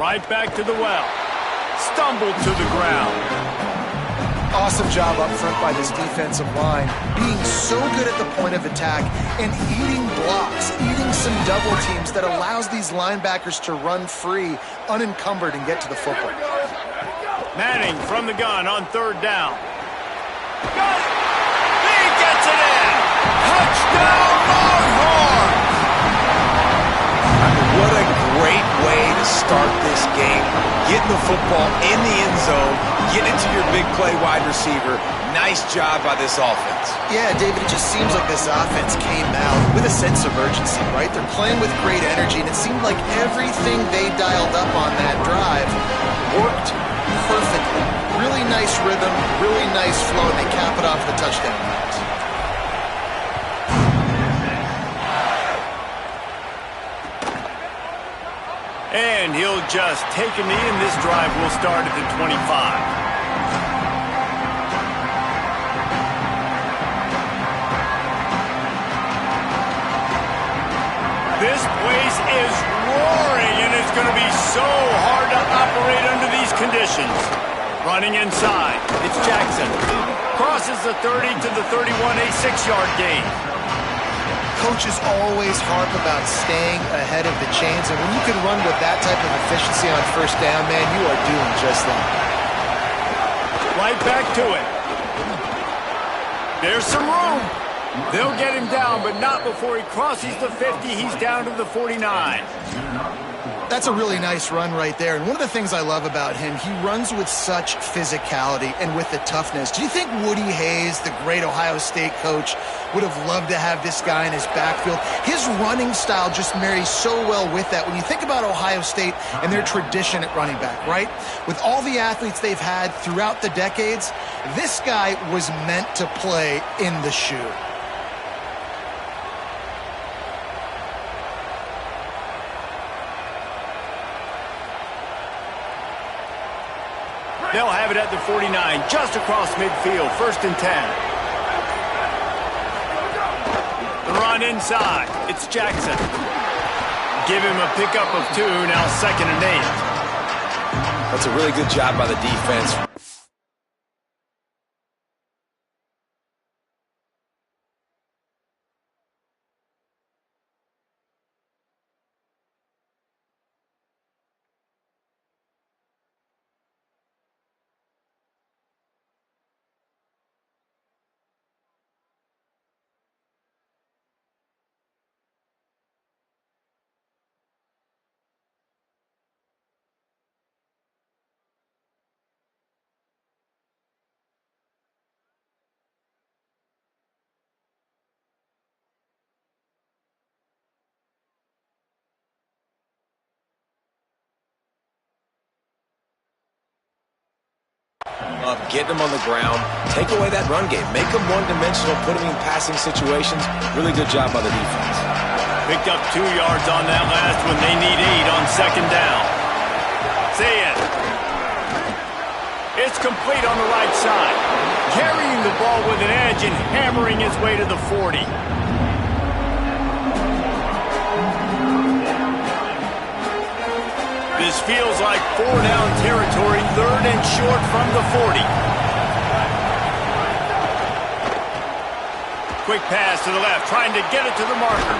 Right back to the well. Stumbled to the ground. Awesome job up front by this defensive line, being so good at the point of attack and eating blocks, eating some double teams that allows these linebackers to run free, unencumbered, and get to the football. Manning from the gun on third down. Got it! He gets it in! Touchdown, Longhorns! What a great way to start this game. Getting the football in the end zone, getting it to your big play wide receiver. Nice job by this offense. Yeah, David, it just seems like this offense came out with a sense of urgency, right? They're playing with great energy, and it seemed like everything they dialed up on that drive worked perfectly. Really nice rhythm, really nice flow, and they cap it off the touchdown runs. And he'll just take a knee, and this drive will start at the 25. This place is roaring, and it's going to be so hard to operate under these conditions. Running inside, it's Jackson. Crosses the 30 to the 31, a 6-yard gain. Coaches always harp about staying ahead of the chains, and when you can run with that type of efficiency on first down, man, you are doing just that. Right back to it. There's some room. They'll get him down, but not before he crosses the 50. He's down to the 49. That's a really nice run right there. And one of the things I love about him, he runs with such physicality and with the toughness. Do you think Woody Hayes, the great Ohio State coach, would have loved to have this guy in his backfield? His running style just marries so well with that. When you think about Ohio State and their tradition at running back, right? With all the athletes they've had throughout the decades, this guy was meant to play in the shoe. They'll have it at the 49, just across midfield, 1st and 10. The run inside. It's Jackson. Give him a pickup of 2, now 2nd and 8. That's a really good job by the defense. Getting them on the ground, take away that run game, make them one-dimensional, put them in passing situations. Really good job by the defense. Picked up 2 yards on that last one. They need 8 on 2nd down. See it. It's complete on the right side. Carrying the ball with an edge and hammering his way to the 40. This feels like 4-down territory, 3rd and short from the 40. Quick pass to the left, trying to get it to the marker.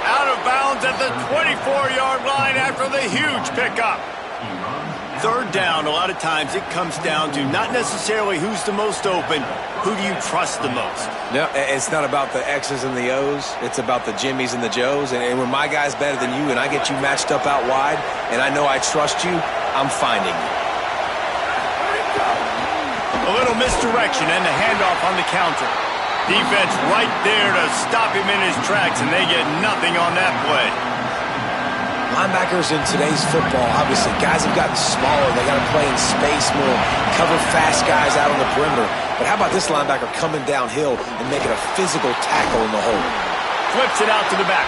Out of bounds at the 24-yard line after the huge pickup. 3rd down, a lot of times it comes down to not necessarily who's the most open, who do you trust the most? No, it's not about the X's and the O's. It's about the Jimmies and the Joes. And when my guy's better than you and I get you matched up out wide and I know I trust you, I'm finding you. A little misdirection and the handoff on the counter. Defense right there to stop him in his tracks, and they get nothing on that play. Linebackers in today's football, obviously, guys have gotten smaller. They got to play in space more, cover fast guys out on the perimeter. But how about this linebacker coming downhill and making a physical tackle in the hole? Flips it out to the back.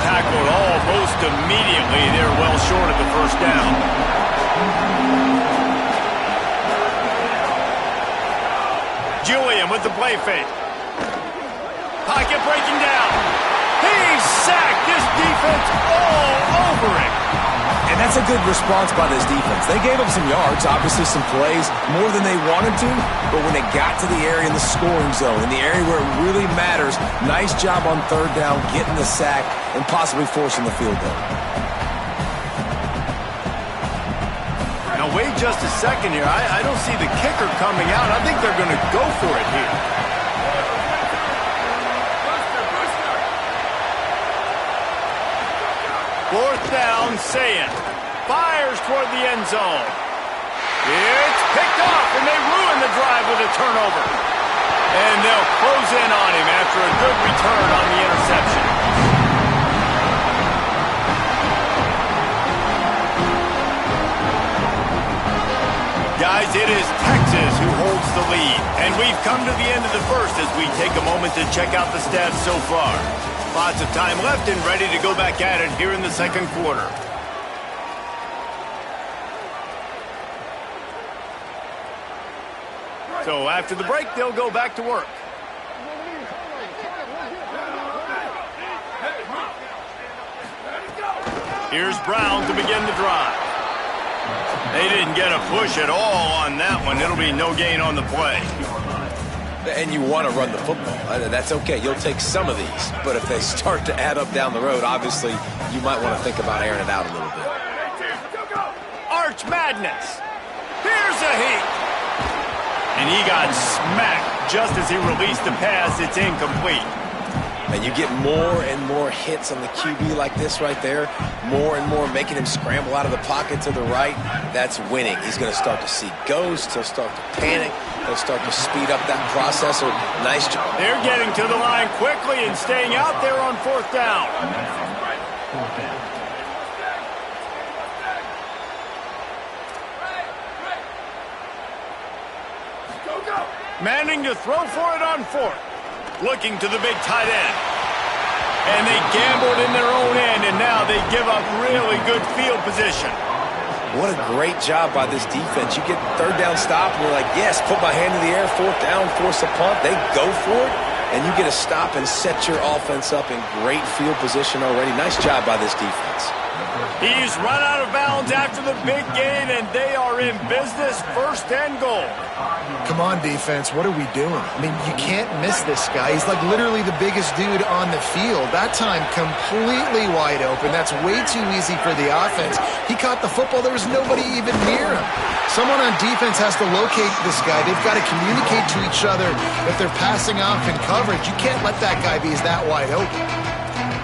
Tackled almost immediately. They're well short of the 1st down. Julian with the play fake. Pocket breaking down. He's sacked. This defense all over him. And And that's a good response by this defense. They gave up some yards, obviously some plays, more than they wanted to, but when they got to the area in the scoring zone, in the area where it really matters, nice job on third down, getting the sack, and possibly forcing the field goal. Now, wait just a second here. I don't see the kicker coming out. I think they're going to go for it here. Fourth down, Ncaa fires toward the end zone. It's picked off, and they ruin the drive with a turnover. And they'll close in on him after a good return on the interception. Guys, it is Texas who holds the lead. And we've come to the end of the first as we take a moment to check out the stats so far. Lots of time left and ready to go back at it here in the second quarter. So after the break, they'll go back to work. Here's Brown to begin the drive. They didn't get a push at all on that one. It'll be no gain on the play. And you want to run the football. That's okay. You'll take some of these. But if they start to add up down the road, obviously, you might want to think about airing it out a little bit. Arch Madness. Here's a heat. And he got smacked just as he released the pass. It's incomplete. And you get more and more hits on the QB like this right there. More and more making him scramble out of the pocket to the right. That's winning. He's going to start to see ghosts. He'll start to panic. He'll start to speed up that processor. Nice job. They're getting to the line quickly and staying out there on fourth down. Manning to throw for it on fourth. Looking to the big tight end. And they gambled in their own end, and now they give up really good field position. What a great job by this defense. You get third down stop, and you're like, yes, put my hand in the air, fourth down, force a punt. They go for it, and you get a stop and set your offense up in great field position already. Nice job by this defense. He's run out of bounds after the big gain, and they are in business, first and goal. Come on, defense. What are we doing? I mean, you can't miss this guy. He's like literally the biggest dude on the field. That time, completely wide open. That's way too easy for the offense. He caught the football. There was nobody even near him. Someone on defense has to locate this guy. They've got to communicate to each other if they're passing off in coverage. You can't let that guy be that wide open.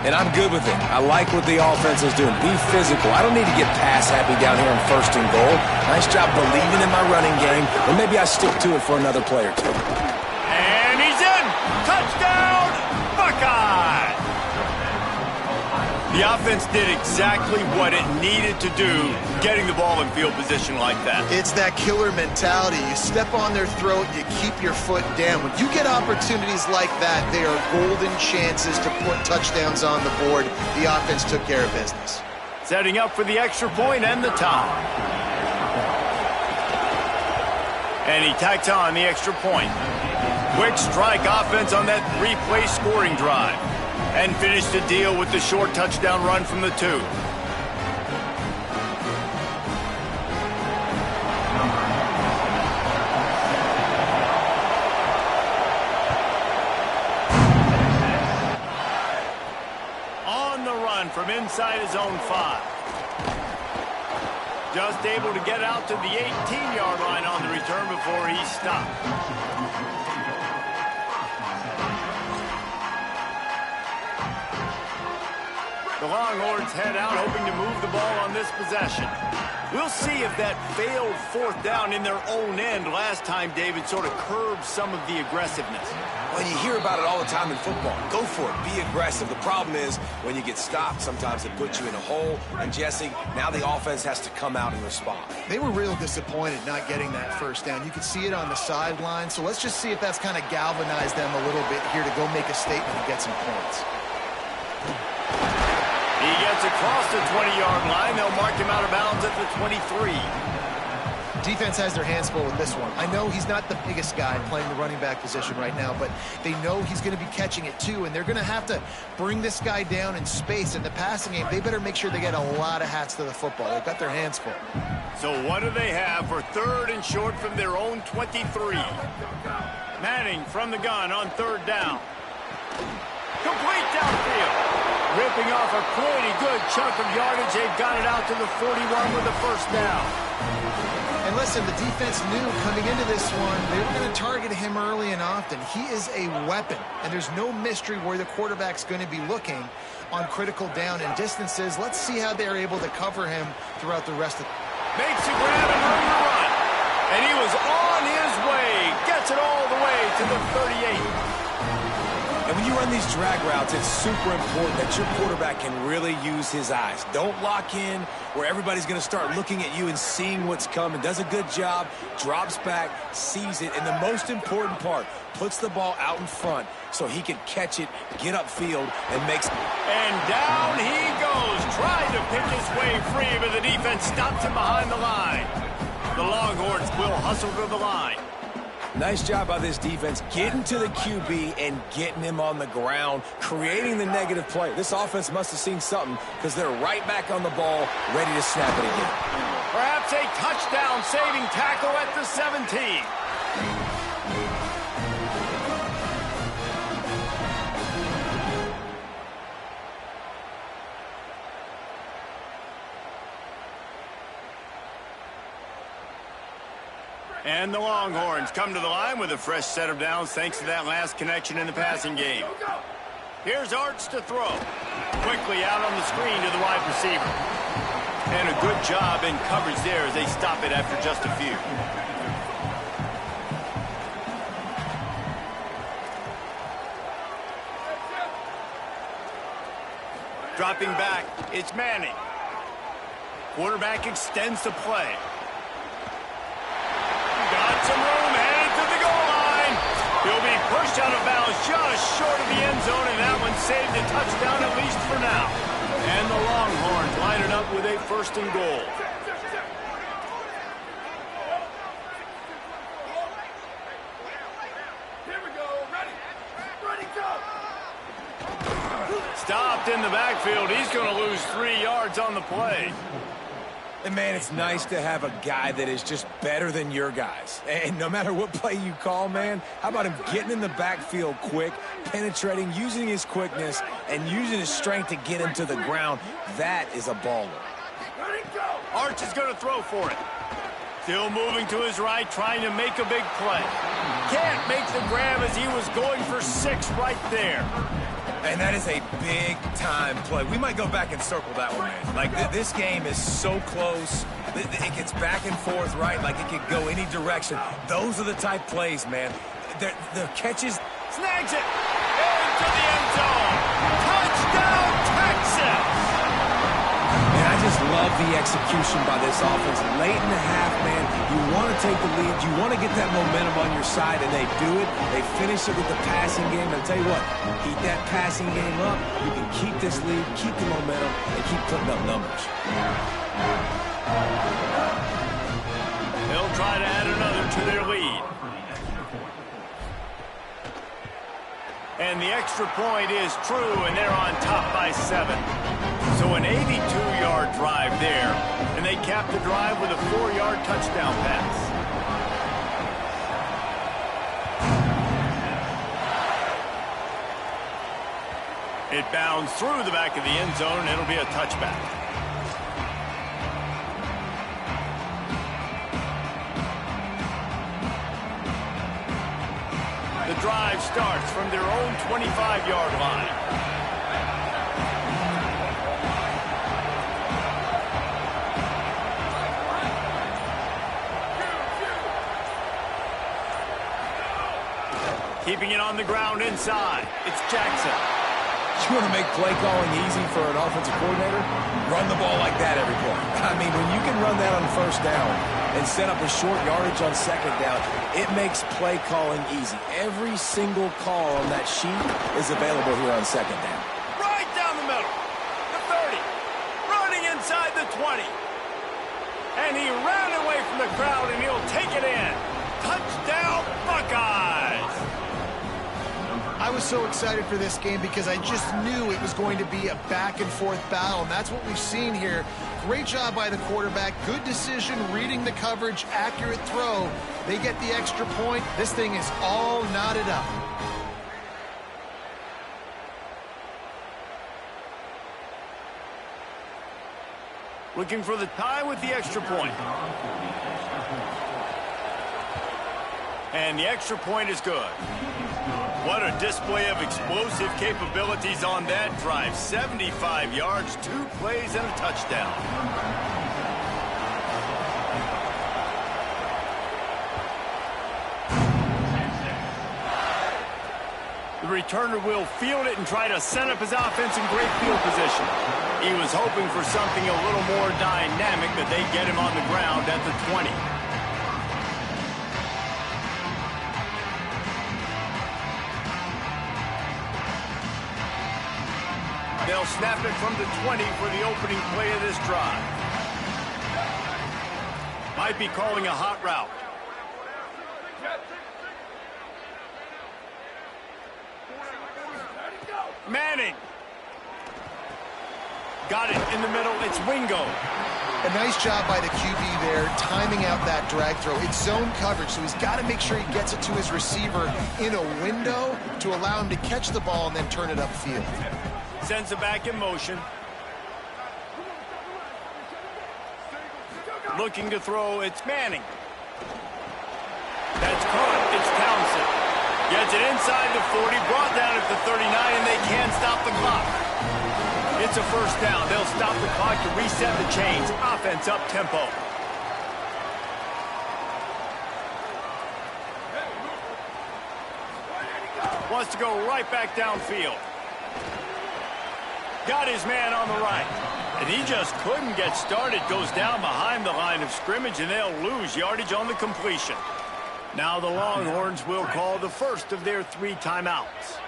And I'm good with it. I like what the offense is doing. Be physical. I don't need to get pass happy down here on first and goal. Nice job believing in my running game. And maybe I stick to it for another play or two. And he's in. Touchdown, Buckeye. The offense did exactly what it needed to do, getting the ball in field position like that. It's that killer mentality. You step on their throat, you keep your foot down. When you get opportunities like that, they are golden chances to put touchdowns on the board. The offense took care of business. Setting up for the extra point and the tie. And he tacks on the extra point. Quick strike offense on that three-play scoring drive. And finished the deal with the short touchdown run from the 2. On the run from inside his own 5. Just able to get out to the 18-yard line on the return before he stopped. The Longhorns head out, hoping to move the ball on this possession. We'll see if that failed fourth down in their own end last time, David, sort of curbed some of the aggressiveness. Well, you hear about it all the time in football. Go for it. Be aggressive. The problem is when you get stopped, sometimes it puts you in a hole. And, Jesse, now the offense has to come out and respond. They were real disappointed not getting that first down. You could see it on the sideline. So let's just see if that's kind of galvanized them a little bit here to go make a statement and get some points. He gets across the 20-yard line. They'll mark him out of bounds at the 23. defense has their hands full with this one. I know he's not the biggest guy playing the running back position right now, but they know he's going to be catching it too, and they're going to have to bring this guy down in space. In the passing game, they better make sure they get a lot of hats to the football. They've got their hands full. So what do they have for 3rd and short from their own 23? Manning from the gun on 3rd down. Complete downfield. Ripping off a pretty good chunk of yardage. They've got it out to the 41 with a 1st down. And listen, the defense knew coming into this one, they were going to target him early and often. He is a weapon, and there's no mystery where the quarterback's going to be looking on critical down and distances. Let's see how they're able to cover him throughout the rest of the... Makes a grab and room to run. And he was on his way. Gets it all the way to the 38. And when you run these drag routes, it's super important that your quarterback can really use his eyes. Don't lock in where everybody's going to start looking at you and seeing what's coming. Does a good job, drops back, sees it, and the most important part, puts the ball out in front so he can catch it, get upfield, and makes... And down he goes, trying to pick his way free, but the defense stops him behind the line. The Longhorns will hustle to the line. Nice job by this defense getting to the QB and getting him on the ground, creating the negative play. This offense must have seen something because they're right back on the ball, ready to snap it again. Perhaps a touchdown-saving tackle at the 17. And the Longhorns come to the line with a fresh set of downs thanks to that last connection in the passing game. Here's Arts to throw. Quickly out on the screen to the wide receiver. And a good job in coverage there as they stop it after just a few. Dropping back, it's Manning. Quarterback extends the play. Got some room, headed to the goal line. He'll be pushed out of bounds just short of the end zone, and that one saved a touchdown at least for now. And the Longhorns line it up with a 1st and goal. Here we go. Ready. Ready, go. Stopped in the backfield. He's going to lose 3 yards on the play. And, man, it's nice to have a guy that is just better than your guys. And no matter what play you call, man, how about him getting in the backfield quick, penetrating, using his quickness, and using his strength to get him to the ground? That is a baller. Arch is going to throw for it. Still moving to his right, trying to make a big play. Can't make the grab as he was going for 6 right there. And that is a big-time play. We might go back and circle that one, man. Like, this game is so close. It gets back and forth, right? Like, it could go any direction. Those are the type plays, man. The catches... Snags it! Into the end zone! Touchdown, Texas! Man, I just love the execution by this offense. Late in the half, man, you want to take the lead. You want to get that momentum on your side, and they do it. They finish it with the passing game. I'll tell you what, keep that passing game up. You can keep this lead, keep the momentum, and keep putting up numbers. They'll try to add another to their lead. And the extra point is true, and they're on top by 7. So an 82-yard drive there, and they cap the drive with a 4-yard touchdown pass. It bounds through the back of the end zone, and it'll be a touchback. The drive starts from their own 25-yard line. Keeping it on the ground inside. It's Jackson. You want to make play calling easy for an offensive coordinator? Run the ball like that every play. I mean, when you can run that on 1st down and set up a short yardage on 2nd down, it makes play calling easy. Every single call on that sheet is available here on 2nd down. Right down the middle. The 30. Running inside the 20. And he ran away from from the crowd, and he'll take it in. Touchdown, Buckeyes! I was so excited for this game because I just knew it was going to be a back-and-forth battle, and that's what we've seen here. Great job by the quarterback. Good decision, reading the coverage, accurate throw. They get the extra point. This thing is all knotted up. Looking for the tie with the extra point. And the extra point is good. What a display of explosive capabilities on that drive. 75 yards, 2 plays, and a touchdown. The returner will field it and try to set up his offense in great field position. He was hoping for something a little more dynamic, but they get him on the ground at the 20. They'll snap it from the 20 for the opening play of this drive. Might be calling a hot route. Manning. Got it in the middle. It's Wingo. A nice job by the QB there, timing out that drag throw. It's zone coverage, so he's got to make sure he gets it to his receiver in a window to allow him to catch the ball and then turn it upfield. Sends it back in motion. Looking to throw, it's Manning. That's caught, it's Townsend. Gets it inside the 40, brought down at the 39, and they can't stop the clock. It's a first down. They'll stop the clock to reset the chains. Offense up tempo. Wants to go right back downfield. Got his man on the right. And he just couldn't get started. Goes down behind the line of scrimmage, and they'll lose yardage on the completion. Now the Longhorns will call the first of their 3 timeouts.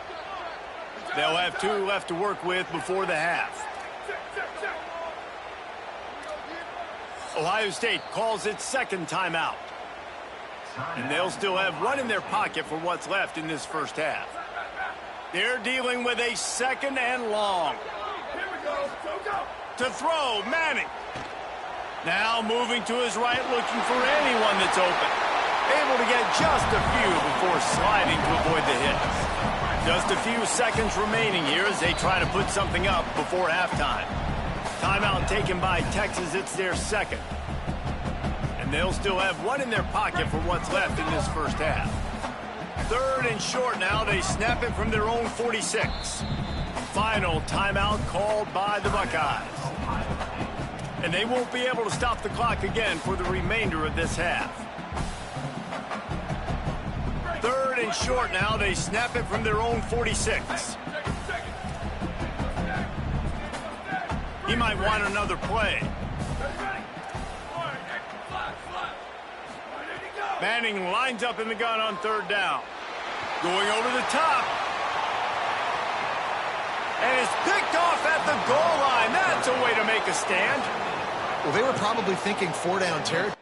They'll have 2 left to work with before the half. Ohio State calls its second timeout. And they'll still have 1 in their pocket for what's left in this first half. They're dealing with a 2nd and long. To throw, Manning. Now moving to his right, looking for anyone that's open. Able to get just a few before sliding to avoid the hits. Just a few seconds remaining here as they try to put something up before halftime. Timeout taken by Texas. It's their 2nd. And they'll still have 1 in their pocket for what's left in this first half. 3rd and short now. They snap it from their own 46. Final timeout called by the Buckeyes. And they won't be able to stop the clock again for the remainder of this half. 3rd and short now. They snap it from their own 46. He might want another play. Manning lines up in the gun on 3rd down. Going over the top. And is picked off at the goal line. That's a way to make a stand. Well, they were probably thinking 4-down territory.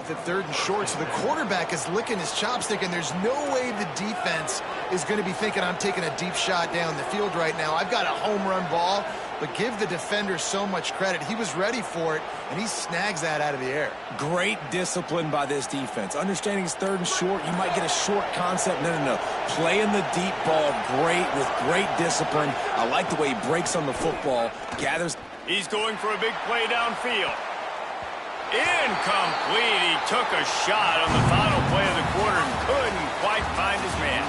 The 3rd and short, so the quarterback is licking his chops thinking there's no way the defense is going to be thinking I'm taking a deep shot down the field right now. I've got a home run ball, but give the defender so much credit. He was ready for it, and he snags that out of the air. Great discipline by this defense. Understanding it's 3rd and short, you might get a short concept. No. Playing the deep ball great with great discipline. I like the way he breaks on the football, gathers. He's going for a big play downfield. Incomplete. He took a shot on the final play of the quarter and couldn't quite find his man.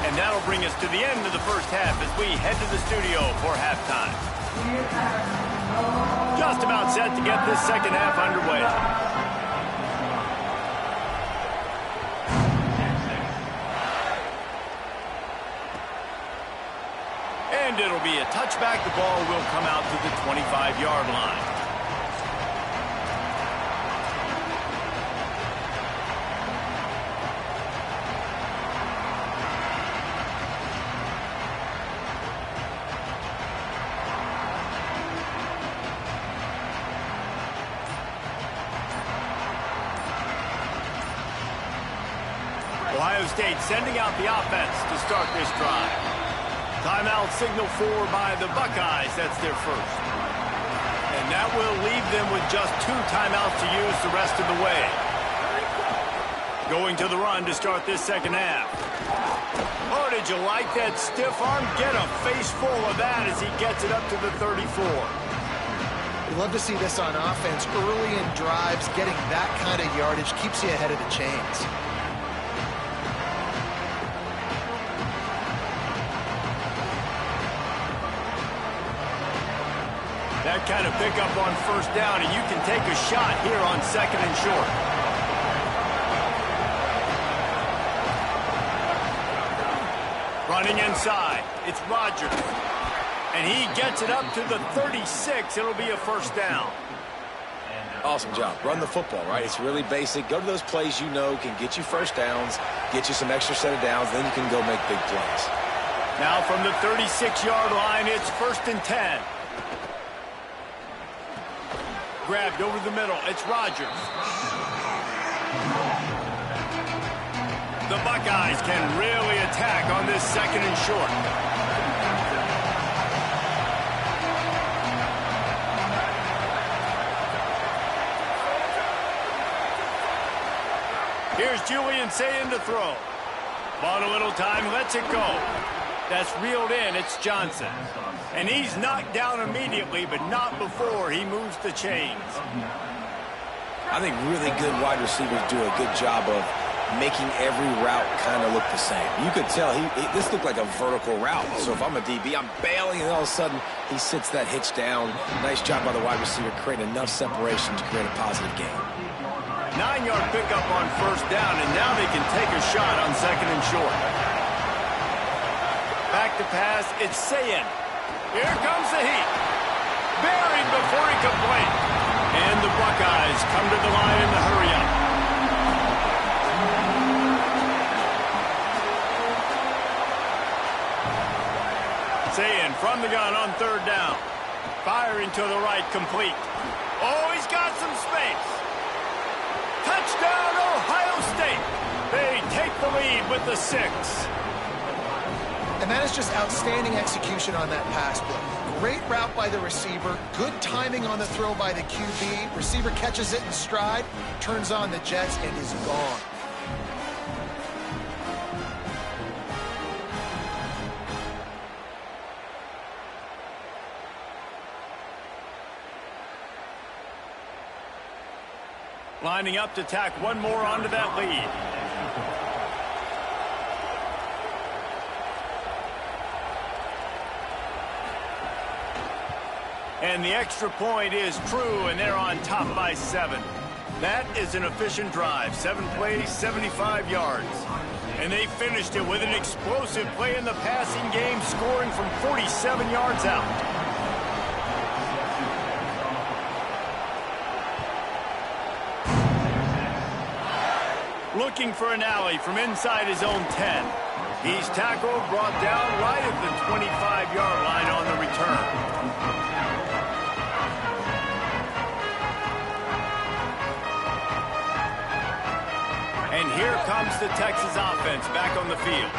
And And that'll bring us to the end of the first half as we head to the studio for halftime. Just about set to get this second half underway. And it'll be a touchback. The ball will come out to the 25-yard line. Ohio State sending out the offense to start this drive. Timeout signal for by the Buckeyes. That's their first. And that will leave them with just 2 timeouts to use the rest of the way. Going to the run to start this second half. Oh, did you like that stiff arm? Get a face full of that as he gets it up to the 34. We love to see this on offense. Early in drives, getting that kind of yardage keeps you ahead of the chains. That kind of pickup on first down, and you can take a shot here on second and short. Running inside, it's Rodgers. And he gets it up to the 36. It'll be a first down. Awesome job. Run the football, right? It's really basic. Go to those plays you know can get you first downs, get you some extra set of downs, then you can go make big plays. Now from the 36-yard line, it's 1st and 10. Grabbed over the middle. It's Rodgers. The Buckeyes can really attack on this second and short. Here's Julian saying to throw. Bought a little time, lets it go. That's reeled in. It's Johnson. And he's knocked down immediately, but not before he moves the chains. I think really good wide receivers do a good job of making every route kind of look the same. You could tell this looked like a vertical route. So if I'm a DB, I'm bailing, and all of a sudden he sits that hitch down. Nice job by the wide receiver, creating enough separation to create a positive gain. 9-yard pickup on first down, and now they can take a shot on second and short. Back to pass, it's Ncaa. Here comes the heat. Buried before he could blink. And the Buckeyes come to the line in the hurry-up. Ncaa from the gun on third down. Firing to the right, complete. Oh, he's got some space. Touchdown, Ohio State. They take the lead with the 6. And that is just outstanding execution on that pass play. Great route by the receiver. Good timing on the throw by the QB. Receiver catches it in stride, turns on the jets, and is gone. Lining up to tack one more onto that lead. And the extra point is true, and they're on top by 7. That is an efficient drive. 7 plays, 75 yards. And they finished it with an explosive play in the passing game, scoring from 47 yards out. Looking for an alley from inside his own 10. He's tackled, brought down right at the 25-yard line on the return. And here comes the Texas offense back on the field.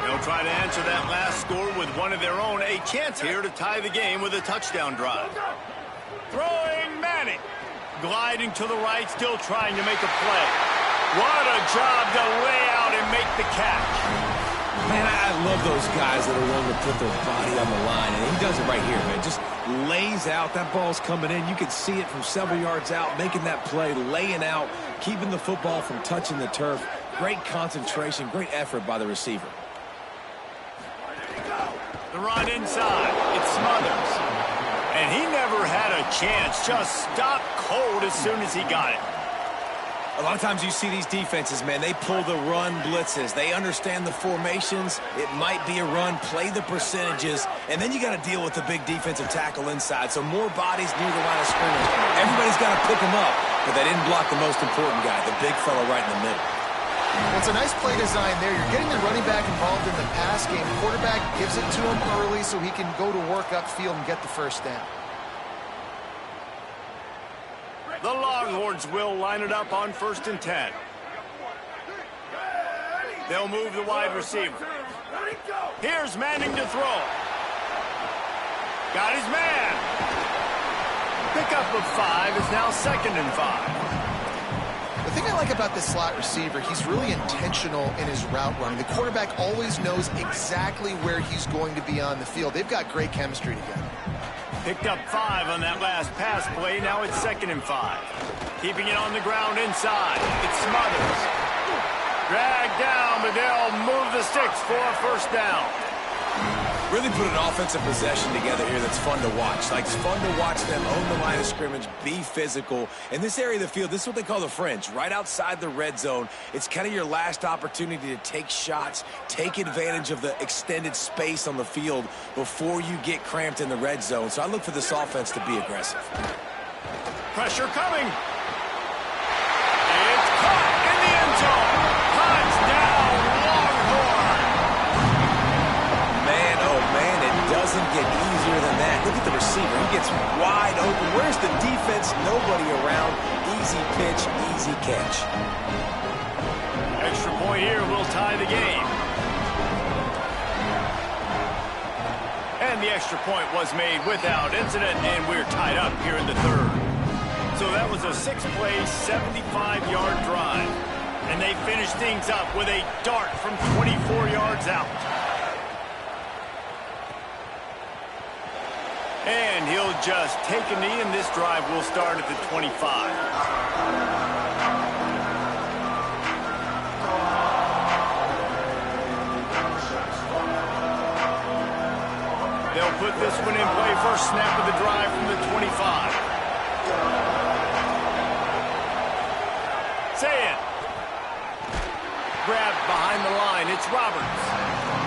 They'll try to answer that last score with one of their own. A chance here to tie the game with a touchdown drive. Throwing Manning. Gliding to the right, still trying to make a play. What a job to lay out and make the catch. Man, I love those guys that are willing to put their body on the line, and he does it right here, man. Just lays out. That ball's coming in. You can see it from several yards out, making that play, laying out, keeping the football from touching the turf. Great concentration, great effort by the receiver. The run inside. It smothers. And he never had a chance. Just stopped cold as soon as he got it. A lot of times you see these defenses, man, they pull the run blitzes. They understand the formations. It might be a run, play the percentages, and then you got to deal with the big defensive tackle inside. So more bodies near the line of scrimmage. Everybody's got to pick them up, but they didn't block the most important guy, the big fella right in the middle. Well, it's a nice play design there. You're getting the running back involved in the pass game. Quarterback gives it to him early so he can go to work upfield and get the first down. The Longhorns will line it up on 1st and 10. They'll move the wide receiver. Here's Manning to throw. Got his man. Pickup of 5 is now 2nd and 5. The thing I like about this slot receiver, he's really intentional in his route running. The quarterback always knows exactly where he's going to be on the field. They've got great chemistry together. Picked up 5 on that last pass play. Now it's 2nd and 5. Keeping it on the ground inside. It smothers. Dragged down, but they'll move the sticks for a first down. Really put an offensive possession together here that's fun to watch. Like, it's fun to watch them own the line of scrimmage, be physical. In this area of the field, this is what they call the fringe, right outside the red zone. It's kind of your last opportunity to take shots, take advantage of the extended space on the field before you get cramped in the red zone. So I look for this offense to be aggressive. Pressure coming. It's caught in the end zone. Touchdown, Longhorn. Man, oh man, it doesn't get easier than that. Look at the receiver. He gets wide open. Where's the defense? Nobody around. Easy pitch, easy catch. Extra point here will tie the game. And the extra point was made without incident, and we're tied up here in the 3rd. So that was a 6-play, 75-yard drive. And they finished things up with a dart from 24 yards out. And he'll just take a knee, and this drive will start at the 25. They'll put this one in play. First snap of the drive from the 25. Say it. Grabbed behind the line. It's Roberts.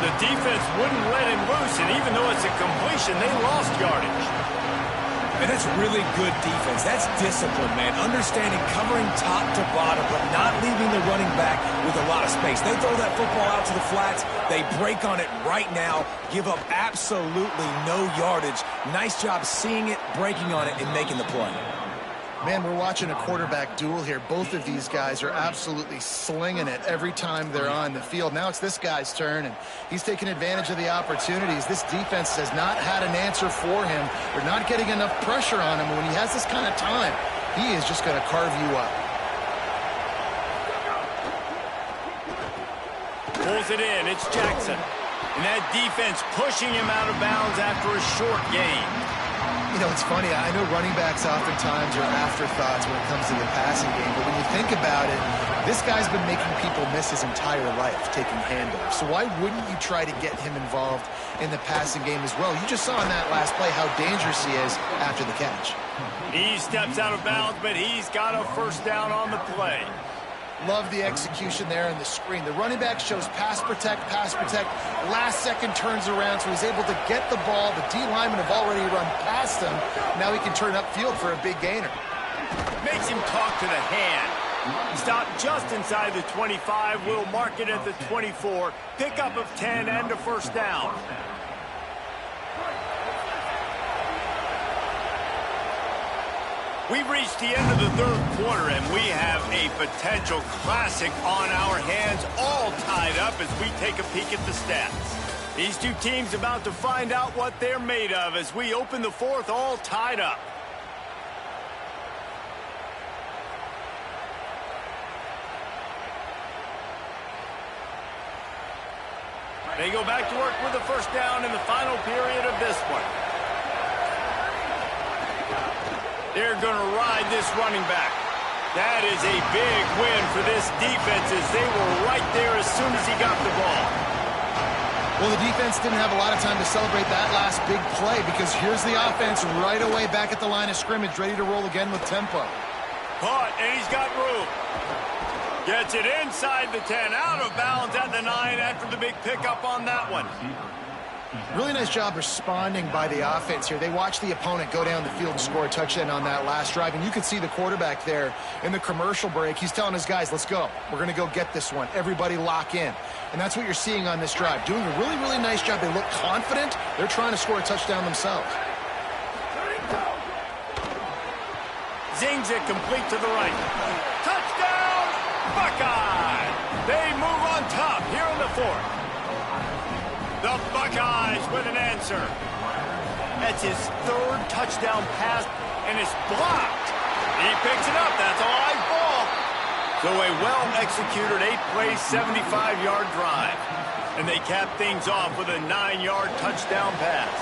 The defense wouldn't let him loose, and even though it's a completion, they lost yardage. And that's really good defense. That's discipline, man. Understanding covering top to bottom, but not leaving the running back with a lot of space. They throw that football out to the flats. They break on it right now, give up absolutely no yardage. Nice job seeing it, breaking on it, and making the play. Man, we're watching a quarterback duel here. Both of these guys are absolutely slinging it every time they're on the field. Now it's this guy's turn, and he's taking advantage of the opportunities. This defense has not had an answer for him. They're not getting enough pressure on him. When he has this kind of time, he is just going to carve you up. Pulls it in. It's Jackson. And that defense pushing him out of bounds after a short gain. You know, it's funny. I know running backs oftentimes are afterthoughts when it comes to the passing game, but when you think about it, this guy's been making people miss his entire life taking handoffs. So why wouldn't you try to get him involved in the passing game as well? You just saw in that last play how dangerous he is after the catch. He steps out of bounds, but he's got a first down on the play. Love the execution there in the screen. The running back shows pass protect, last second turns around, so he's able to get the ball. The D linemen have already run past him. Now he can turn upfield for a big gainer. Makes him talk to the hand. Stop just inside the 25. We'll mark it at the 24. Pickup of 10 and a first down. We've reached the end of the 3rd quarter, and we have a potential classic on our hands, all tied up as we take a peek at the stats. These two teams about to find out what they're made of as we open the 4th, all tied up. They go back to work with the first down in the final period of this one. They're going to ride this running back. That is a big win for this defense as they were right there as soon as he got the ball. Well, the defense didn't have a lot of time to celebrate that last big play because here's the offense right away back at the line of scrimmage, ready to roll again with tempo. Caught, and he's got room. Gets it inside the 10, out of bounds at the 9 after the big pickup on that one. Really nice job responding by the offense here. They watched the opponent go down the field and score a touchdown on that last drive, and you could see the quarterback there in the commercial break. He's telling his guys, let's go. We're going to go get this one. Everybody lock in. And that's what you're seeing on this drive. Doing a really, really nice job. They look confident. They're trying to score a touchdown themselves. Zings it complete to the right. Touchdown, Buckeye! They move on top here in the 4th. The Buckeyes with an answer. That's his 3rd touchdown pass, and it's blocked. He picks it up. That's a live ball. So a well-executed 8-play, 75-yard drive. And they cap things off with a 9-yard touchdown pass.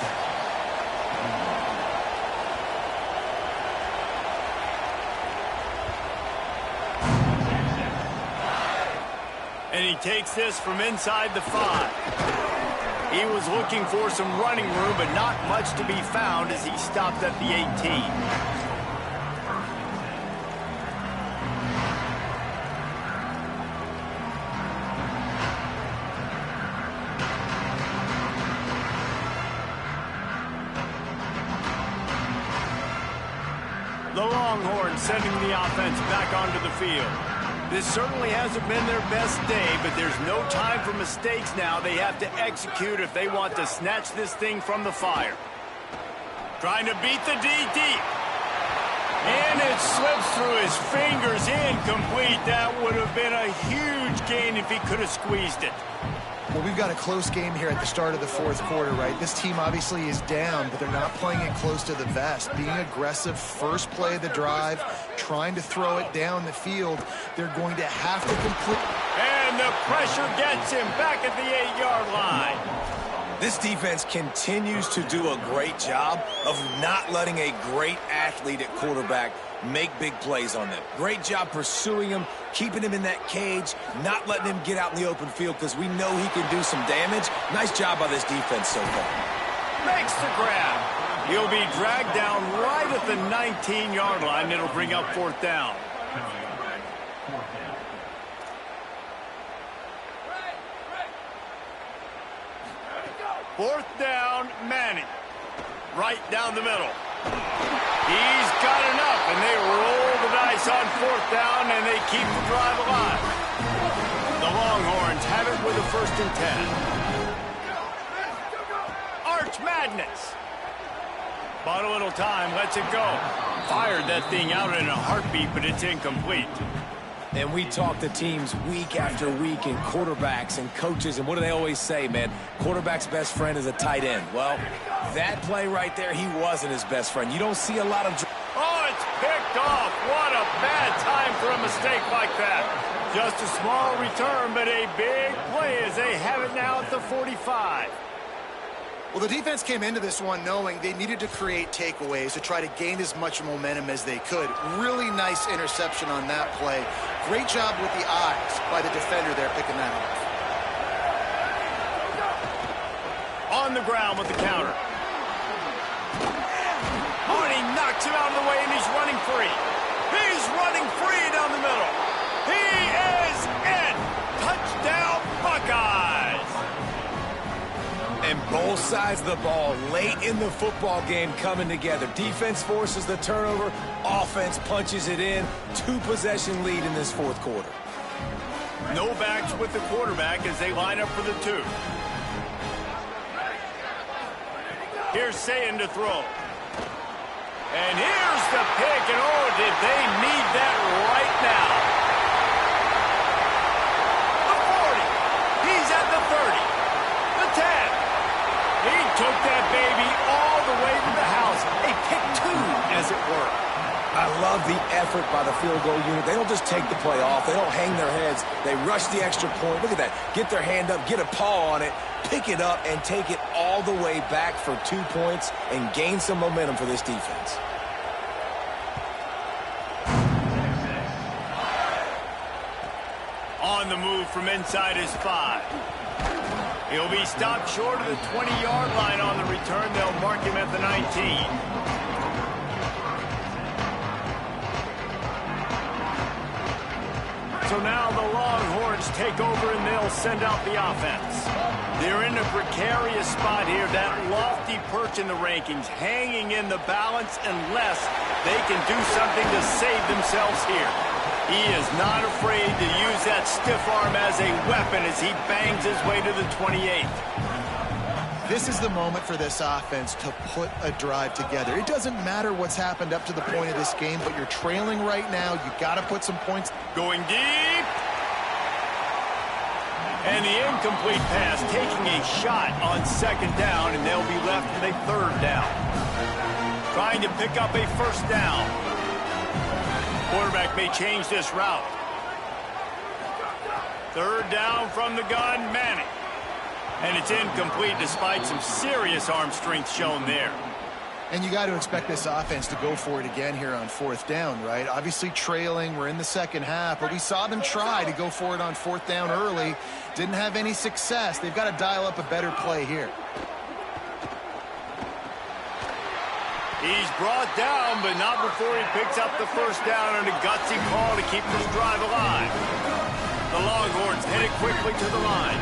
And he takes this from inside the 5. He was looking for some running room, but not much to be found as he stopped at the 18. The Longhorns sending the offense back onto the field. This certainly hasn't been their best day, but there's no time for mistakes now. They have to execute if they want to snatch this thing from the fire. Trying to beat the D deep. And it slips through his fingers, incomplete. That would have been a huge gain if he could have squeezed it. Well, we've got a close game here at the start of the 4th quarter, right? This team obviously is down, but they're not playing it close to the vest. Being aggressive, first play of the drive, trying to throw it down the field. They're going to have to complete. And the pressure gets him back at the 8-yard line. This defense continues to do a great job of not letting a great athlete at quarterback make big plays on them. Great job pursuing him, keeping him in that cage, not letting him get out in the open field because we know he can do some damage. Nice job by this defense so far. Makes the grab. He'll be dragged down right at the 19-yard line. It'll bring up 4th down. Fourth down, Manning. Right down the middle. He's got enough, and they roll the dice on 4th down, and they keep the drive alive. The Longhorns have it with a 1st and 10. Arch Madness. Bought a little time, lets it go. Fired that thing out in a heartbeat, but it's incomplete. And we talk to teams week after week and quarterbacks and coaches, and what do they always say, man? Quarterback's best friend is a tight end. Well, that play right there, he wasn't his best friend. You don't see a lot of... Oh, it's picked off. What a bad time for a mistake like that. Just a small return, but a big play as they have it now at the 45. Well, the defense came into this one knowing they needed to create takeaways to try to gain as much momentum as they could. Really nice interception on that play. Great job with the eyes by the defender there picking that off. On the ground with the counter. Oh, and he knocks him out of the way, and he's running free. He's running free down the middle. He is in. Touchdown, Buckeyes. And both sides of the ball late in the football game coming together. Defense forces the turnover. Offense punches it in. 2-possession lead in this 4th quarter. No backs with the quarterback as they line up for the 2. Here's Sayin to throw. And here's the pick. And oh, did they need that right now. The 40. He's at the 30. The 10. He took that baby all the way to the house. A pick 2, as it were. I love the effort by the field goal unit. They don't just take the play off. They don't hang their heads. They rush the extra point. Look at that. Get their hand up, get a paw on it, pick it up, and take it all the way back for 2 points and gain some momentum for this defense. On the move from inside his 5. He'll be stopped short of the 20-yard line on the return. They'll mark him at the 19. So now the Longhorns take over and they'll send out the offense. They're in a precarious spot here, that lofty perch in the rankings, hanging in the balance unless they can do something to save themselves here. He is not afraid to use that stiff arm as a weapon as he bangs his way to the 28th. This is the moment for this offense to put a drive together. It doesn't matter what's happened up to the point of this game, but you're trailing right now. You got to put some points. Going deep. And the incomplete pass taking a shot on second down, and they'll be left with a third down. Trying to pick up a first down. Quarterback may change this route. Third down from the gun, Manning. And it's incomplete despite some serious arm strength shown there. And you got to expect this offense to go for it again here on fourth down, right? Obviously trailing, we're in the second half, but we saw them try to go for it on fourth down early. Didn't have any success. They've got to dial up a better play here. He's brought down, but not before he picks up the first down and a gutsy call to keep this drive alive. The Longhorns headed quickly to the line.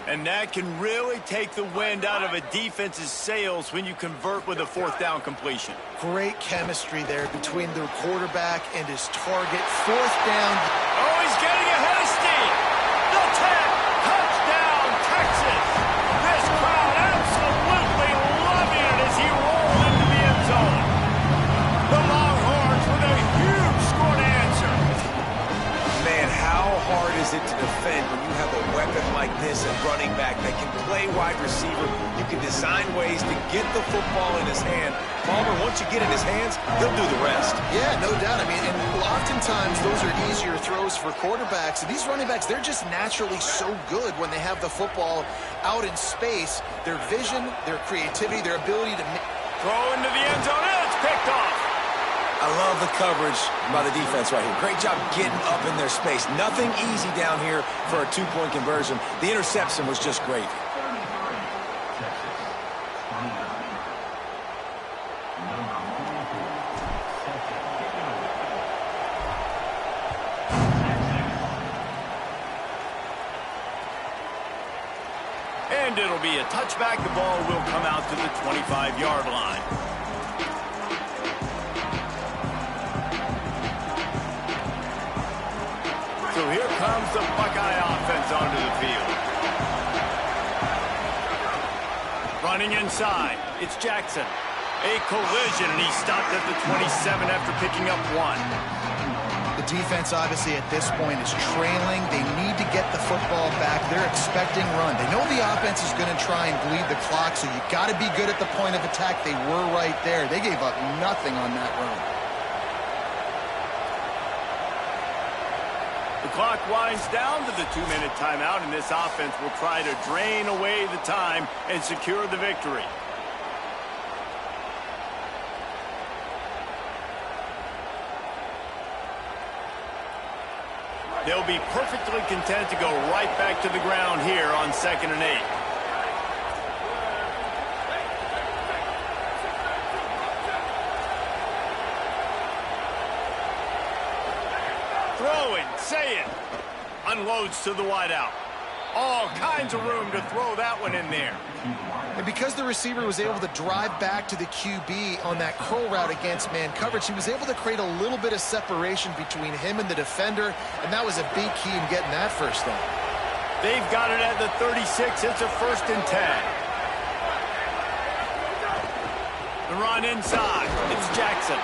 And that can really take the wind out of a defense's sails when you convert with a fourth down completion. Great chemistry there between the quarterback and his target. Fourth down. Oh, he's getting ahead of steam. The 10. Touchdown, Texas. This crowd absolutely loving it as he rolls into the end zone. The Longhorns with a huge score to answer. Man, how hard is it to defend when you have a weapon like this at running back that can play wide receiver? You can design ways to get the football in his hand. Palmer, once you get in his hands, he'll do the rest. Yeah, no doubt. I mean, and oftentimes those are easier throws for quarterbacks. And these running backs, they're just naturally so good when they have the football out in space. Their vision, their creativity, their ability to throw into the end zone, and it's picked off. I love the coverage by the defense right here. Great job getting up in their space. Nothing easy down here for a two-point conversion. The interception was just great. And it'll be a touchback. The ball will come out to the 25-yard line. So here comes the Buckeye offense onto the field. Running inside, it's Jackson. A collision, and he's stopped at the 27 after picking up one. The defense, obviously, at this point is trailing. They need to get the football back. They're expecting run. They know the offense is going to try and bleed the clock, so you got to be good at the point of attack. They were right there. They gave up nothing on that run. The clock winds down to the 2-minute timeout, and this offense will try to drain away the time and secure the victory. They'll be perfectly content to go right back to the ground here on 2nd and 8. Throwing, saying, unloads to the wideout. All kinds of room to throw that one in there. And because the receiver was able to drive back to the QB on that curl route against man coverage, he was able to create a little bit of separation between him and the defender, and that was a big key in getting that first down. They've got it at the 36. It's a 1st and 10. The run inside. It's Jackson.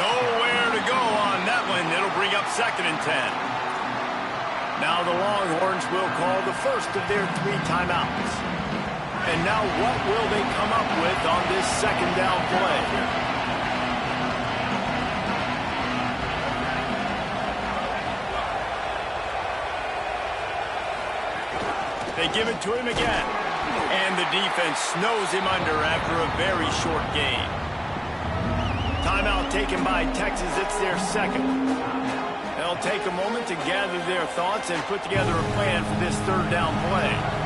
Nowhere to go on that one. It'll bring up 2nd and 10. Now the Longhorns will call the first of their 3 timeouts. And now what will they come up with on this 2nd down play? They give it to him again. And the defense snows him under after a very short game. Timeout taken by Texas. It's their 2nd. They'll take a moment to gather their thoughts and put together a plan for this 3rd down play.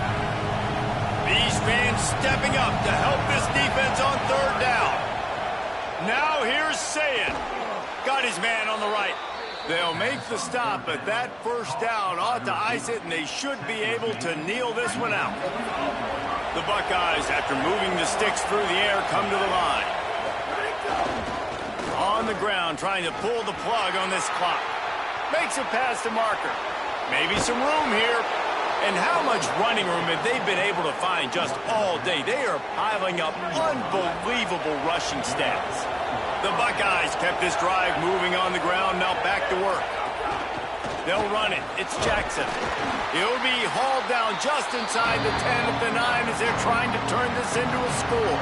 fans stepping up to help this defense on third down. Now here's Ncaa. Got his man on the right. They'll make the stop, but that first down ought to ice it, and they should be able to kneel this one out. The Buckeyes, after moving the sticks through the air, come to the line. On the ground, trying to pull the plug on this clock. Makes a pass to Marker. Maybe some room here. And how much running room have they been able to find just all day? They are piling up unbelievable rushing stats. The Buckeyes kept this drive moving on the ground, now back to work. They'll run it. It's Jackson. He'll be hauled down just inside the 10 at the 9 as they're trying to turn this into a score.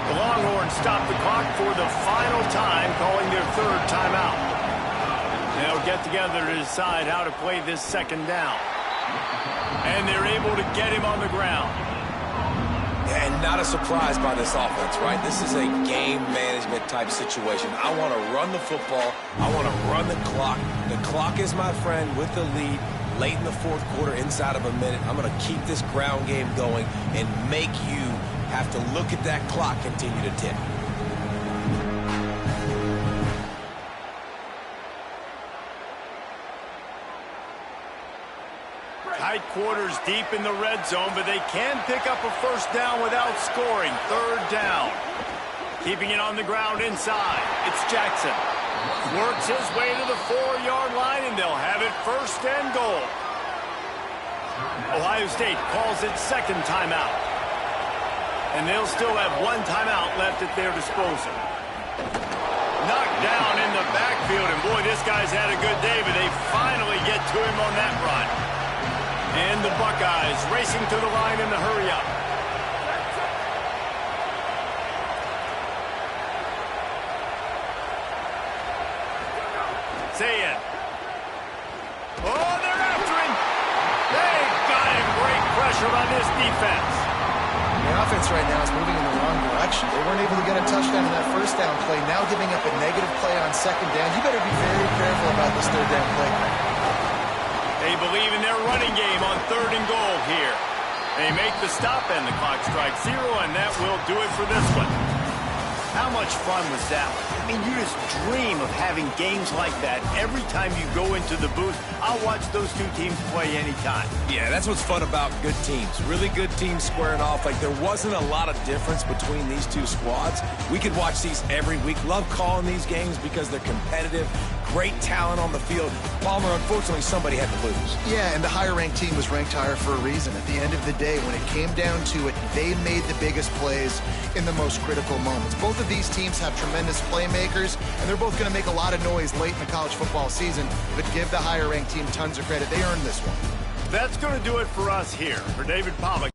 The Longhorns stop the clock for the final time, calling their third timeout. They'll get together to decide how to play this second down. And they're able to get him on the ground. And not a surprise by this offense, right? This is a game management type situation. I want to run the football. I want to run the clock. The clock is my friend with the lead. Late in the fourth quarter, inside of a minute, I'm going to keep this ground game going and make you have to look at that clock continue to tick. Tight quarters deep in the red zone, but they can pick up a first down without scoring. Third down. Keeping it on the ground inside. It's Jackson. Works his way to the 4-yard line, and they'll have it first and goal. Ohio State calls it second timeout. And they'll still have one timeout left at their disposal. Knocked down in the backfield, and boy, this guy's had a good day, but they finally get to him on that run. And the Buckeyes racing to the line in the hurry-up. Ncaa. Oh, they're after him. They've got him. Great pressure on this defense. The offense right now is moving in the wrong direction. They weren't able to get a touchdown in that first down play. Now giving up a negative play on second down. You better be very careful about this third down play. They believe in their running game on third and goal here. They make the stop and the clock strikes 0, and that will do it for this one. How much fun was that? I mean, you just dream of having games like that every time you go into the booth. I'll watch those two teams play anytime. Yeah, that's what's fun about good teams. Really good teams squaring off. Like, there wasn't a lot of difference between these two squads. We could watch these every week. Love calling these games because they're competitive. Great talent on the field. Palmer, unfortunately, somebody had to lose. Yeah, and the higher-ranked team was ranked higher for a reason. At the end of the day, when it came down to it, they made the biggest plays in the most critical moments. Both of these teams have tremendous playmakers, and they're both going to make a lot of noise late in the college football season, but give the higher-ranked team tons of credit. They earned this one. That's going to do it for us here. For David Pollack.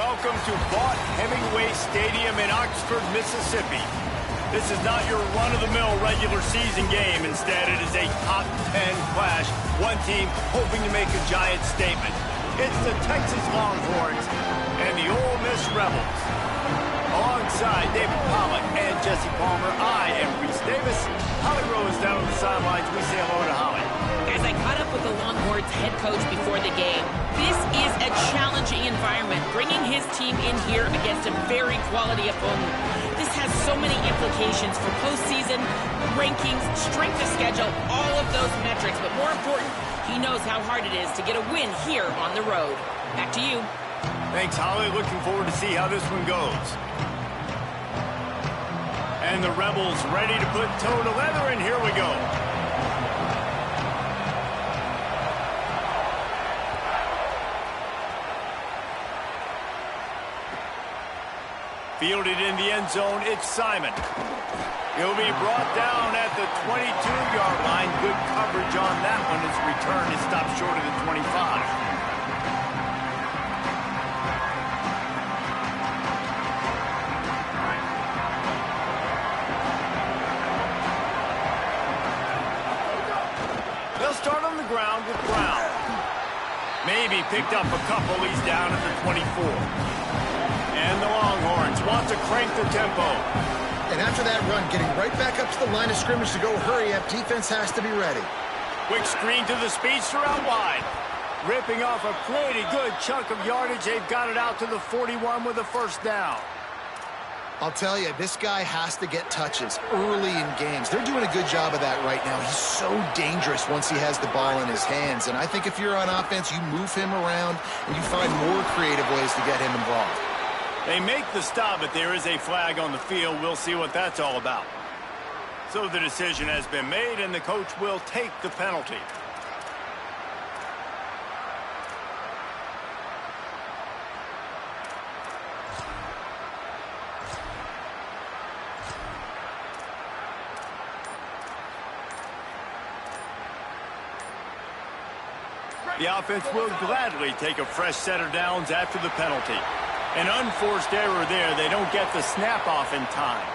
welcome to Vaught Hemingway Stadium in Oxford, Mississippi. This is not your run-of-the-mill regular season game. Instead, it is a top 10 clash. One team hoping to make a giant statement. It's the Texas Longhorns and the Ole Miss Rebels. Alongside David Pollack and Jesse Palmer, I am Reese Davis. Holly Rose down on the sidelines. We say hello to Holly. As I caught up with the Longhorns head coach before the game, this is a challenging environment, bringing his team in here against a very quality opponent. This has so many implications for postseason, rankings, strength of schedule, all of those metrics. But more important, he knows how hard it is to get a win here on the road. Back to you. Thanks, Holly. Looking forward to see how this one goes. And the Rebels ready to put toe to leather, and here we go. Fielded in the end zone, it's Simon. He'll be brought down at the 22-yard line. Good coverage on that one. His return is stopped short of the 25. They'll start on the ground with Brown. Maybe picked up a couple. He's down at the 24. And the Longhorns want to crank the tempo. And after that run, getting right back up to the line of scrimmage to go hurry up, defense has to be ready. Quick screen to the speedster out wide. Ripping off a pretty good chunk of yardage. They've got it out to the 41 with a first down. I'll tell you, this guy has to get touches early in games. They're doing a good job of that right now. He's so dangerous once he has the ball in his hands. And I think if you're on offense, you move him around and you find more creative ways to get him involved. They make the stop, but there is a flag on the field. We'll see what that's all about. So the decision has been made, and the coach will take the penalty. The offense will gladly take a fresh set of downs after the penalty. An unforced error there. They don't get the snap off in time.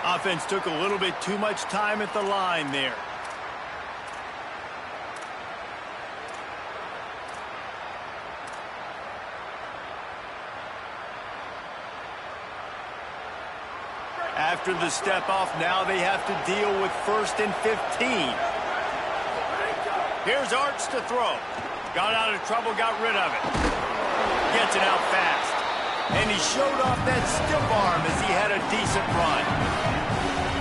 Offense took a little bit too much time at the line there. After the step off, now they have to deal with 1st and 15. Here's Arch to throw. Got out of trouble, got rid of it. Gets it out fast. And he showed off that stiff arm as he had a decent run.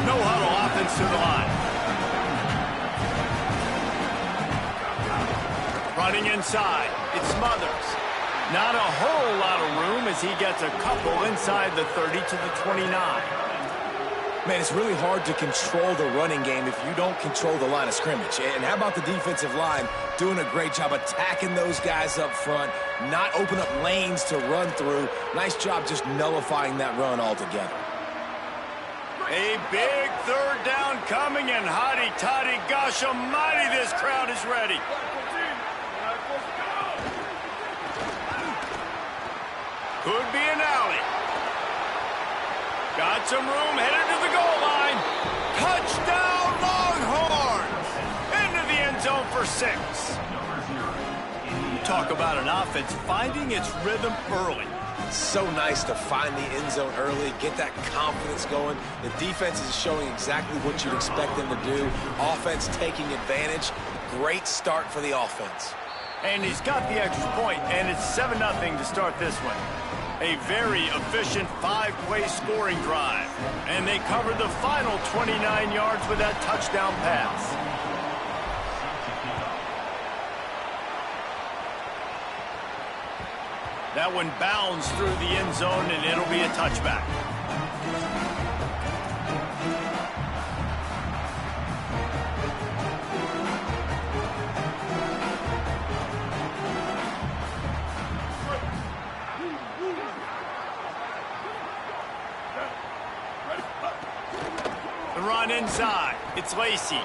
No huddle offense to the line. Running inside, it's Smothers. Not a whole lot of room as he gets a couple inside the 30 to the 29. Man, it's really hard to control the running game if you don't control the line of scrimmage. And how about the defensive line doing a great job attacking those guys up front, not open up lanes to run through. Nice job just nullifying that run altogether. A big third down coming, and hotty-toddy, gosh almighty, this crowd is ready. Could be an alley. Got some room, headed to the goal line. Touchdown, Longhorns! Into the end zone for 6. You talk about an offense finding its rhythm early. So nice to find the end zone early, get that confidence going. The defense is showing exactly what you'd expect them to do. Offense taking advantage. Great start for the offense. And he's got the extra point, and it's 7-0 to start this one. A very efficient 5-play scoring drive. And they covered the final 29 yards with that touchdown pass. That one bounds through the end zone, and it'll be a touchback. The run inside. It's Lacey.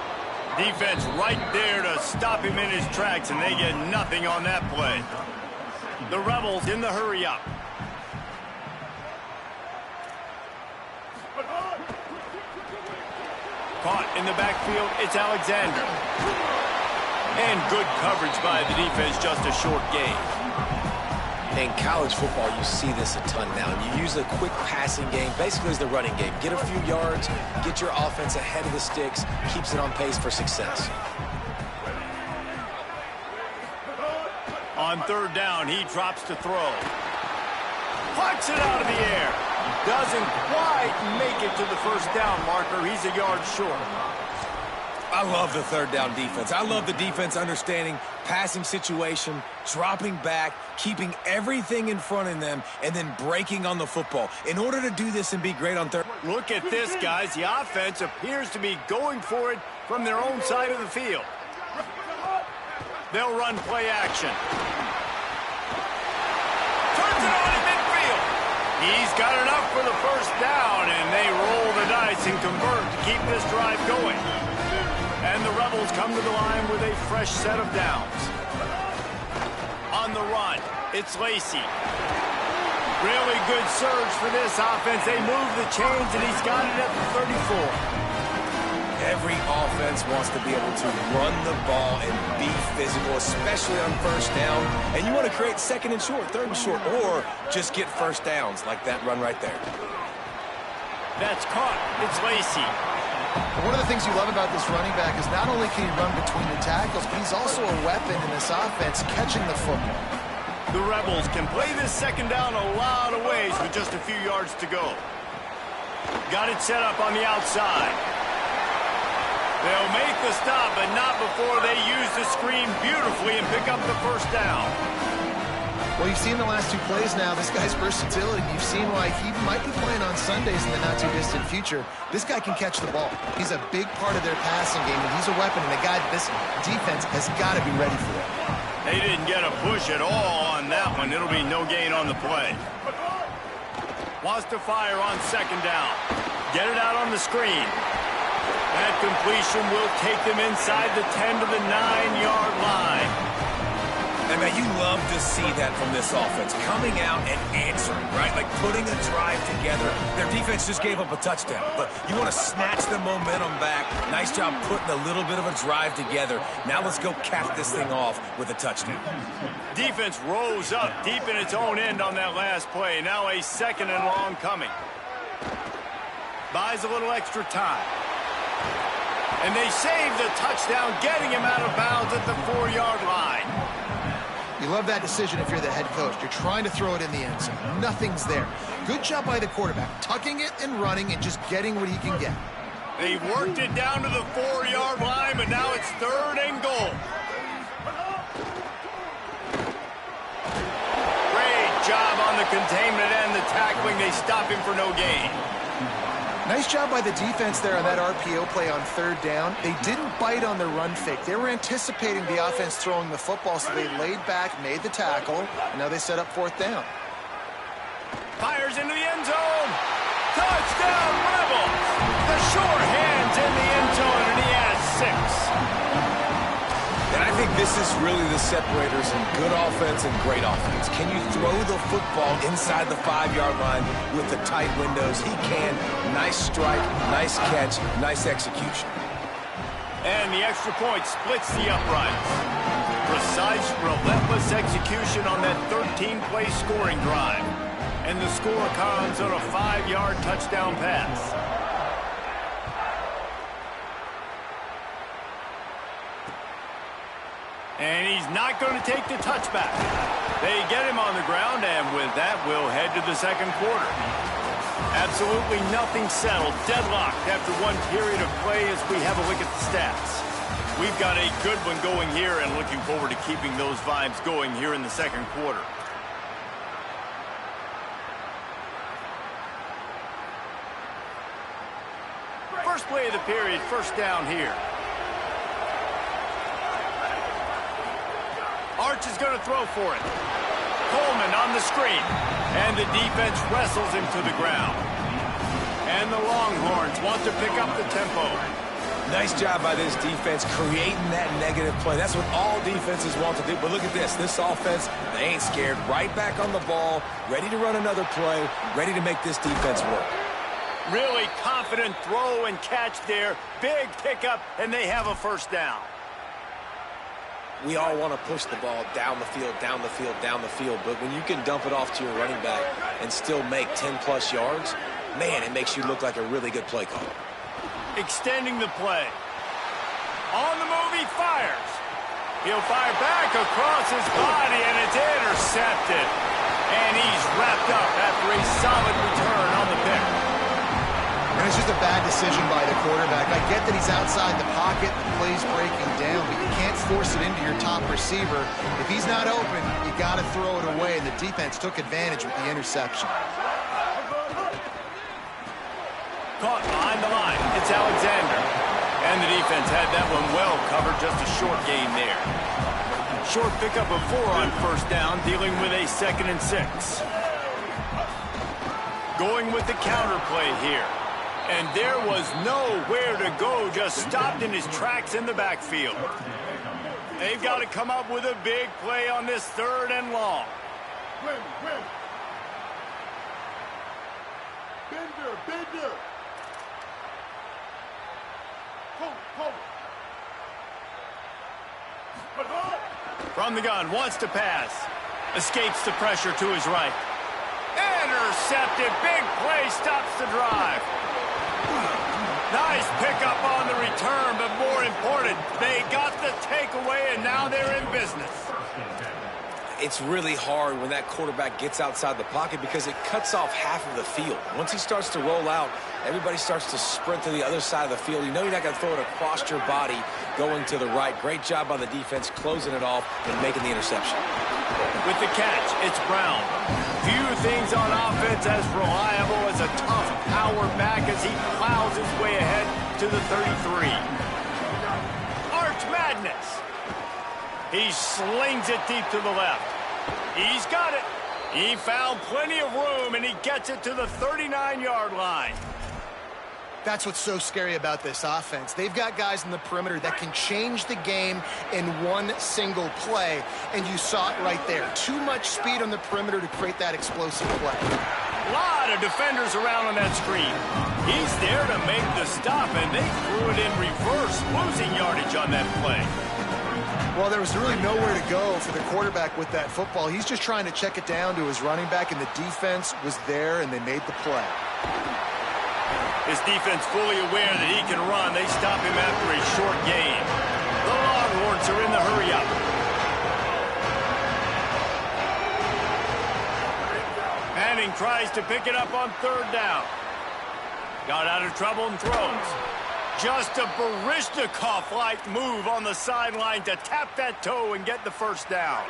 Defense right there to stop him in his tracks, and they get nothing on that play. The Rebels in the hurry up. Caught in the backfield, it's Alexander. And good coverage by the defense, just a short gain. In college football, you see this a ton now. You use a quick passing game, basically as the running game. Get a few yards, get your offense ahead of the sticks, keeps it on pace for success. On third down, he drops to throw. Puts it out of the air. Doesn't quite make it to the first down marker. He's a yard short. I love the third down defense. I love the defense understanding passing situation, dropping back, keeping everything in front of them, and then breaking on the football. In order to do this and be great on third... Look at this, guys. The offense appears to be going for it from their own side of the field. They'll run play action. Turns it on in midfield. He's got enough for the first down, and they roll the dice and convert to keep this drive going. And the Rebels come to the line with a fresh set of downs. On the run, it's Lacey. Really good surge for this offense. They move the chains, and he's got it at the 34. Every offense wants to be able to run the ball and be physical, especially on first down. And you want to create second and short, third and short, or just get first downs like that run right there. That's caught. It's Lacey. One of the things you love about this running back is not only can he run between the tackles, but he's also a weapon in this offense, catching the football. The Rebels can play this second down a lot of ways with just a few yards to go. Got it set up on the outside. They'll make the stop, but not before they use the screen beautifully and pick up the first down. Well, you've seen the last two plays now. This guy's versatility. You've seen why he might be playing on Sundays in the not-too-distant future. This guy can catch the ball. He's a big part of their passing game, and he's a weapon, and a guy this defense has got to be ready for it. They didn't get a push at all on that one. It'll be no gain on the play. Wants to fire on second down. Get it out on the screen. That completion will take them inside the 10 to the 9-yard line. And, man, you love to see that from this offense, coming out and answering, right? Like putting a drive together. Their defense just gave up a touchdown, but you want to snatch the momentum back. Nice job putting a little bit of a drive together. Now let's go cap this thing off with a touchdown. Defense rose up deep in its own end on that last play. Now a second and long coming. Buys a little extra time. And they save the touchdown, getting him out of bounds at the 4-yard line. You love that decision if you're the head coach. You're trying to throw it in the end zone. Nothing's there. Good job by the quarterback, tucking it and running and just getting what he can get. They've worked it down to the 4-yard line, but now it's third and goal. Great job on the containment and the tackling. They stop him for no gain. Nice job by the defense there on that RPO play on third down. They didn't bite on the run fake. They were anticipating the offense throwing the football, so they laid back, made the tackle, and now they set up fourth down. Fires into the end zone. Touchdown, Rebels. The short hands in the end zone, and he has 6. And I think this is really the separators in good offense and great offense. Can you throw the football inside the 5-yard line with the tight windows? He can. Nice strike, nice catch, nice execution. And the extra point splits the uprights. Precise, relentless execution on that 13-play scoring drive. And the score comes on a 5-yard touchdown pass. And he's not going to take the touchback. They get him on the ground, and with that, we'll head to the second quarter. Absolutely nothing settled. Deadlocked after one period of play as we have a look at the stats. We've got a good one going here, and looking forward to keeping those vibes going here in the second quarter. First play of the period, first down here. Arch is going to throw for it. Coleman on the screen. And the defense wrestles him to the ground. And the Longhorns want to pick up the tempo. Nice job by this defense creating that negative play. That's what all defenses want to do. But look at this. This offense, they ain't scared. Right back on the ball, ready to run another play, ready to make this defense work. Really confident throw and catch there. Big pickup, and they have a first down. We all want to push the ball down the field, down the field, down the field, but when you can dump it off to your running back and still make 10-plus yards, man, it makes you look like a really good play caller. Extending the play. On the move, he fires. He'll fire back across his body, and it's intercepted. And he's wrapped up after a solid return on the pick. And it's just a bad decision by the quarterback. I get that he's outside the pocket, the play's breaking down, but you can't force it into your top receiver. If he's not open, you got to throw it away, and the defense took advantage with the interception. Caught behind the line. It's Alexander. And the defense had that one well covered, just a short gain there. Short pickup of 4 on first down, dealing with a 2nd and 6. Going with the counter play here. And there was nowhere to go, just stopped in his tracks in the backfield. They've got to come up with a big play on this 3rd and long. Bender. From the gun, wants to pass. Escapes the pressure to his right. Intercepted, big play, stops the drive. Nice pickup on the return, but more important, they got the takeaway, and now they're in business. It's really hard when that quarterback gets outside the pocket because it cuts off half of the field. Once he starts to roll out, everybody starts to sprint to the other side of the field. You know you're not going to throw it across your body going to the right. Great job by the defense closing it off and making the interception. With the catch, it's Brown. Few things on offense as reliable as a tough power back as he plows his way ahead to the 33. Arch Madness. He slings it deep to the left. He's got it. He found plenty of room, and he gets it to the 39-yard line. That's what's so scary about this offense. They've got guys in the perimeter that can change the game in one single play, and you saw it right there. Too much speed on the perimeter to create that explosive play. A lot of defenders around on that screen. He's there to make the stop, and they threw it in reverse, losing yardage on that play. Well, there was really nowhere to go for the quarterback with that football. He's just trying to check it down to his running back, and the defense was there, and they made the play. His defense fully aware that he can run. They stop him after a short gain. The Longhorns are in the hurry-up. Manning tries to pick it up on 3rd down. Got out of trouble and throws. Just a Baryshnikov-like move on the sideline to tap that toe and get the first down.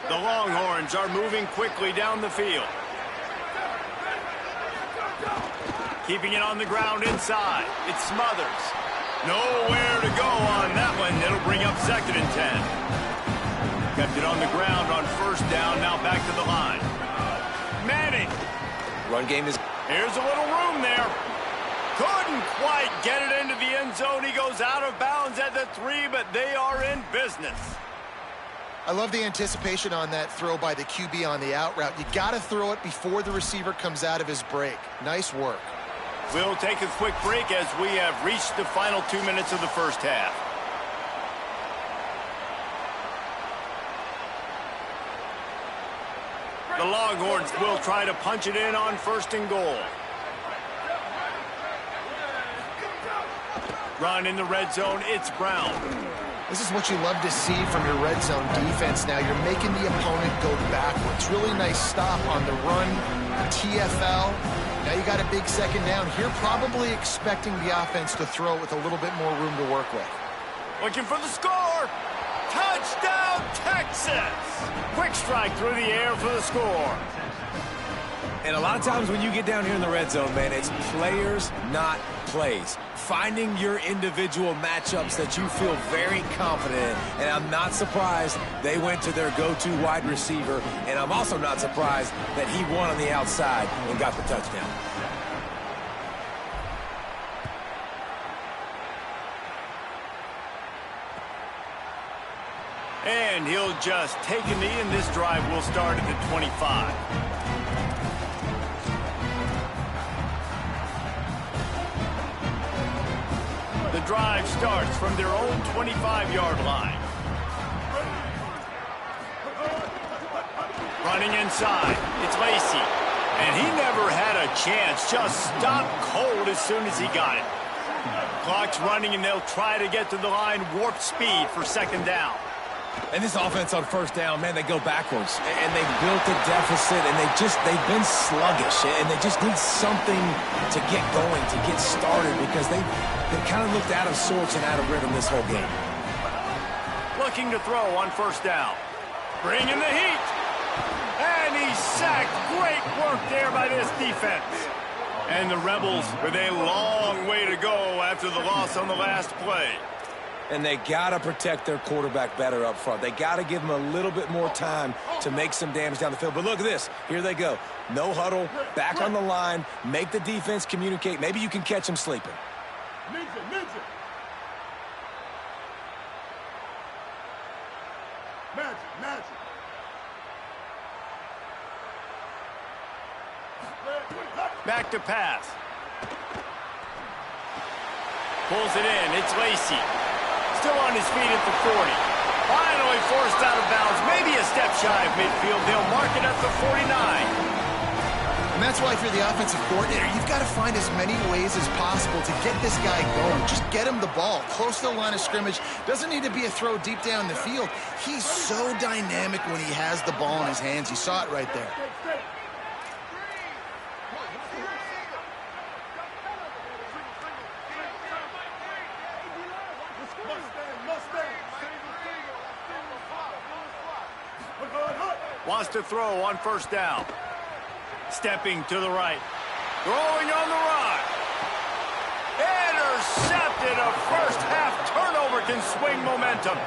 The Longhorns are moving quickly down the field. Keeping it on the ground inside. It Smothers. Nowhere to go on that one. It'll bring up 2nd and 10. Kept it on the ground on first down. Now back to the line. Manning. Run game is... Here's a little room there. Couldn't quite get it into the end zone. He goes out of bounds at the 3, but they are in business. I love the anticipation on that throw by the QB on the out route. You got to throw it before the receiver comes out of his break. Nice work. We'll take a quick break as we have reached the final 2 minutes of the first half. The Longhorns will try to punch it in on 1st and goal. Run in the red zone, it's Brown. This is what you love to see from your red zone defense now. You're making the opponent go backwards. Really nice stop on the run, TFL. Now you got a big 2nd down. Here probably expecting the offense to throw with a little bit more room to work with. Looking for the score. Touchdown, Texas! Quick strike through the air for the score. And a lot of times when you get down here in the red zone, man, it's players, not plays. Finding your individual matchups that you feel very confident in. And I'm not surprised they went to their go-to wide receiver. And I'm also not surprised that he won on the outside and got the touchdown. And he'll just take a knee, and this drive will start at the 25. drive starts from their own 25-yard line. Running inside, it's Veasey. And he never had a chance, just stopped cold as soon as he got it. Clock's running, and they'll try to get to the line warp speed for second down. And this offense on first down, man, they go backwards. And they've built a deficit, and they've been sluggish. And they just need something to get going, to get started, because they kind of looked out of sorts and out of rhythm this whole game. Looking to throw on first down. Bringing the heat. And he's sacked. Great work there by this defense. And the Rebels with a long way to go after the loss on the last play. And they got to protect their quarterback better up front. They got to give him a little bit more time to make some damage down the field. But look at this. Here they go. No huddle, back on the line, make the defense communicate. Maybe you can catch them sleeping. Ninja. Magic. Back to pass. Pulls it in. It's Veasey. Still on his feet at the 40. Finally forced out of bounds. Maybe a step shy of midfield. They'll mark it at the 49. And that's why if you're the offensive coordinator, you've got to find as many ways as possible to get this guy going. Just get him the ball close to the line of scrimmage. Doesn't need to be a throw deep down the field. He's so dynamic when he has the ball in his hands. You saw it right there. Wants to throw on first down. Stepping to the right. Throwing on the run. Intercepted. A first half turnover can swing momentum.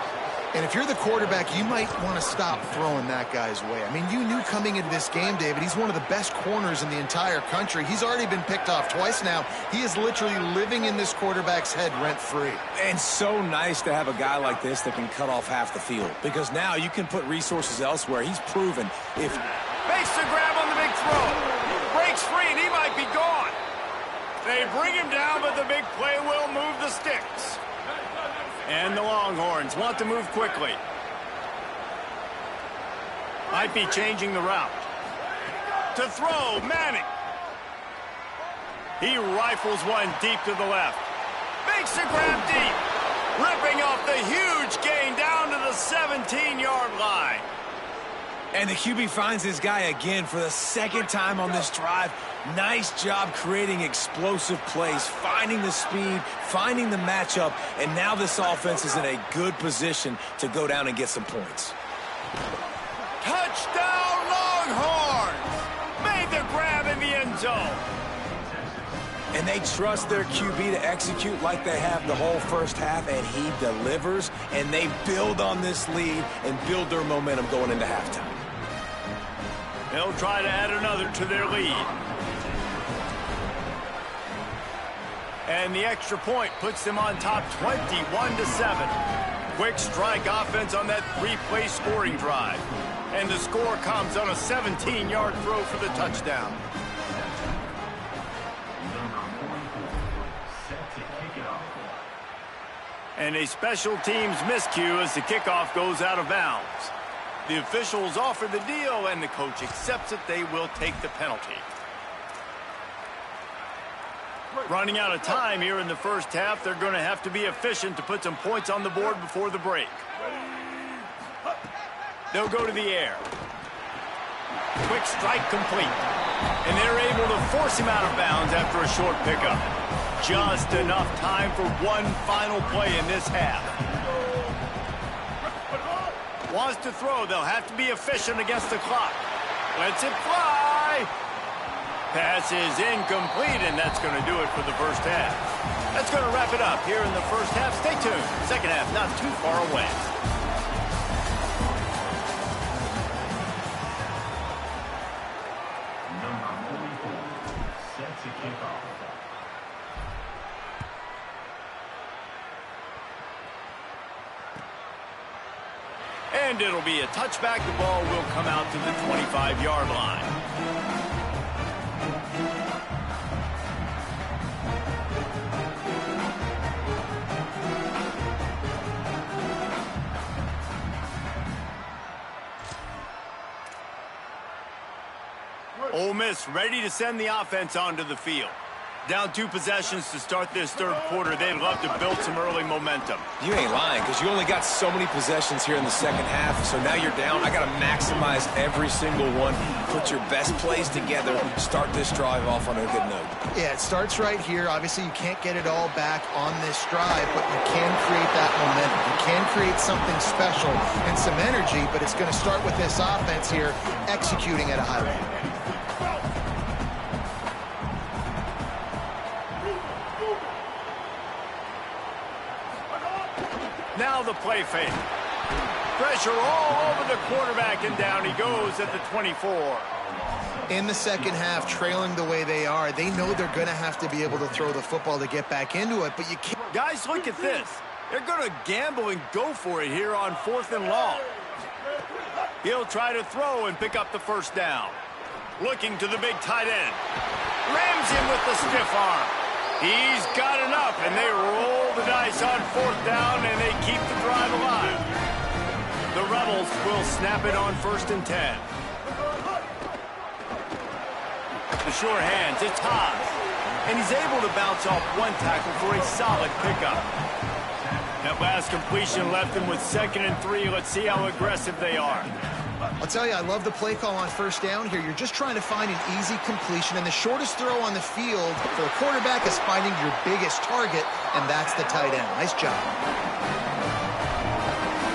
And if you're the quarterback, you might want to stop throwing that guy's way. I mean, you knew coming into this game, David, he's one of the best corners in the entire country. He's already been picked off twice now. He is literally living in this quarterback's head rent-free. And so nice to have a guy like this that can cut off half the field, because now you can put resources elsewhere. He's proven if... Makes the grab on the big throw. Breaks free, and he might be gone. They bring him down, but the big play will move the sticks. And the Longhorns want to move quickly. Might be changing the route. To throw, Manning. He rifles one deep to the left. Makes the grab deep. Ripping off the huge gain down to the 17-yard line. And the QB finds his guy again for the second time on this drive. Nice job creating explosive plays, finding the speed, finding the matchup, and now this offense is in a good position to go down and get some points. Touchdown, Longhorns! Made the grab in the end zone. And they trust their QB to execute like they have the whole first half, and he delivers, and they build on this lead and build their momentum going into halftime. They'll try to add another to their lead. And the extra point puts them on top 21-7. Quick strike offense on that three-play scoring drive. And the score comes on a 17-yard throw for the touchdown. And a special teams miscue as the kickoff goes out of bounds. The officials offer the deal, and the coach accepts it. They will take the penalty. Running out of time here in the first half. They're going to have to be efficient to put some points on the board before the break. They'll go to the air. Quick strike complete. And they're able to force him out of bounds after a short pickup. Just enough time for one final play in this half. Wants to throw. They'll have to be efficient against the clock. Lets it fly. Pass is incomplete, and that's going to do it for the first half. That's going to wrap it up here in the first half. Stay tuned. Second half not too far away. And it'll be a touchback. The ball will come out to the 25-yard line. Miss ready to send the offense onto the field. Down 2 possessions to start this third quarter. They'd love to build some early momentum. You ain't lying, because you only got so many possessions here in the second half, so now you're down. I got to maximize every single one, put your best plays together, start this drive off on a good note. Yeah, it starts right here. Obviously, you can't get it all back on this drive, but you can create that momentum. You can create something special and some energy, but it's going to start with this offense here executing at a high level. Now the play fake. Pressure all over the quarterback, and down he goes at the 24. In the second half, trailing the way they are, they know they're going to have to be able to throw the football to get back into it, but you can't. Guys, look at this. They're going to gamble and go for it here on 4th and long. He'll try to throw and pick up the first down. Looking to the big tight end. Rams him with the stiff arm. He's got enough, and they roll the dice on 4th down, and they keep the drive alive. The Rebels will snap it on 1st and 10. The sure hands, it's Haas. And he's able to bounce off 1 tackle for a solid pickup. That last completion left them with 2nd and 3. Let's see how aggressive they are. I'll tell you, I love the play call on 1st down here. You're just trying to find an easy completion, and the shortest throw on the field for the quarterback is finding your biggest target, and that's the tight end. Nice job.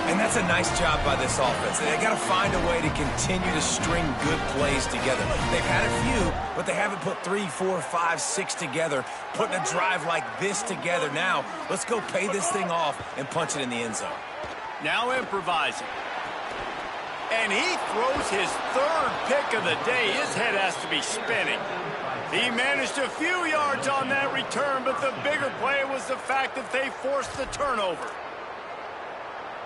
And that's a nice job by this offense. They got to find a way to continue to string good plays together. They've had a few, but they haven't put 3, 4, 5, 6 together, putting a drive like this together. Now, let's go pay this thing off and punch it in the end zone. Now improvising. And he throws his 3rd pick of the day. His head has to be spinning. He managed a few yards on that return, but the bigger play was the fact that they forced the turnover.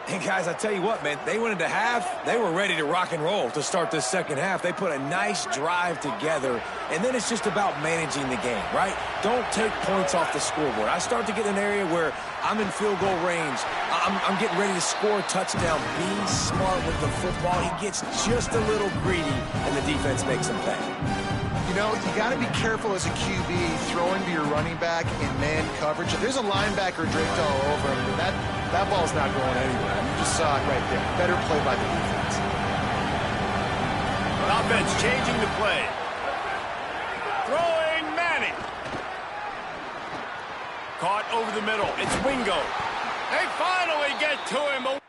And guys, I tell you what, man, they went into half, they were ready to rock and roll to start this second half. They put a nice drive together, and then it's just about managing the game, right? Don't take points off the scoreboard. I start to get in an area where I'm in field goal range. I'm getting ready to score a touchdown. Be smart with the football. He gets just a little greedy, and the defense makes him pay. You know, you got to be careful as a QB throwing to your running back in man coverage. If there's a linebacker draped all over him, that ball's not going anywhere. You just saw it right there. Better play by the defense. Offense changing the play. Throwing Manning. Caught over the middle. It's Wingo. They finally get to him.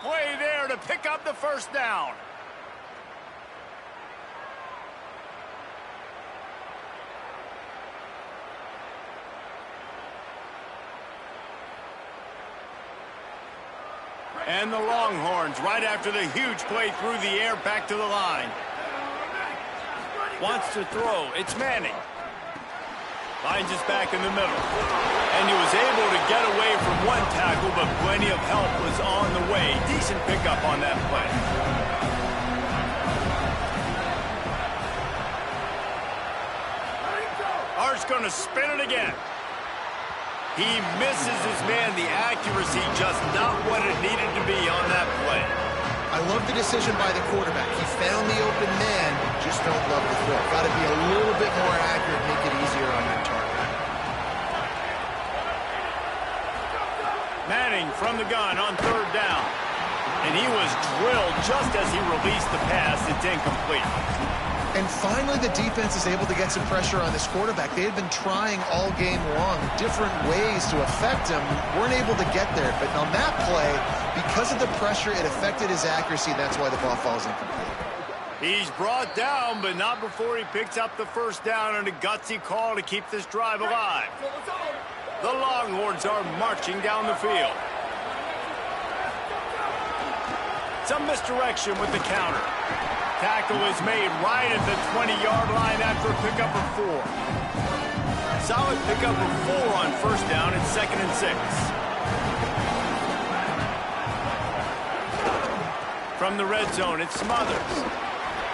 Play there to pick up the first down. And the Longhorns right after the huge play through the air back to the line. Wants to throw. It's Manning. Finds us back in the middle. And he was able to get away from 1 tackle, but plenty of help was on the way. Decent pickup on that play. Art's going to spin it again. He misses his man. The accuracy just not what it needed to be on that play. I love the decision by the quarterback. He found the open man, just don't love the throw. Got to be a little bit more accurate, make it easier on your target. Manning from the gun on 3rd down. And he was drilled just as he released the pass. It's incomplete. And finally, the defense is able to get some pressure on this quarterback. They had been trying all game long different ways to affect him. Weren't able to get there. But on that play, because of the pressure, it affected his accuracy. That's why the ball falls incomplete. He's brought down, but not before he picks up the first down on a gutsy call to keep this drive alive. The Longhorns are marching down the field. Some misdirection with the counter. Tackle is made right at the 20-yard line after a pickup of 4. Solid pickup of 4 on first down. It's 2nd and 6. From the red zone, it's Smothers.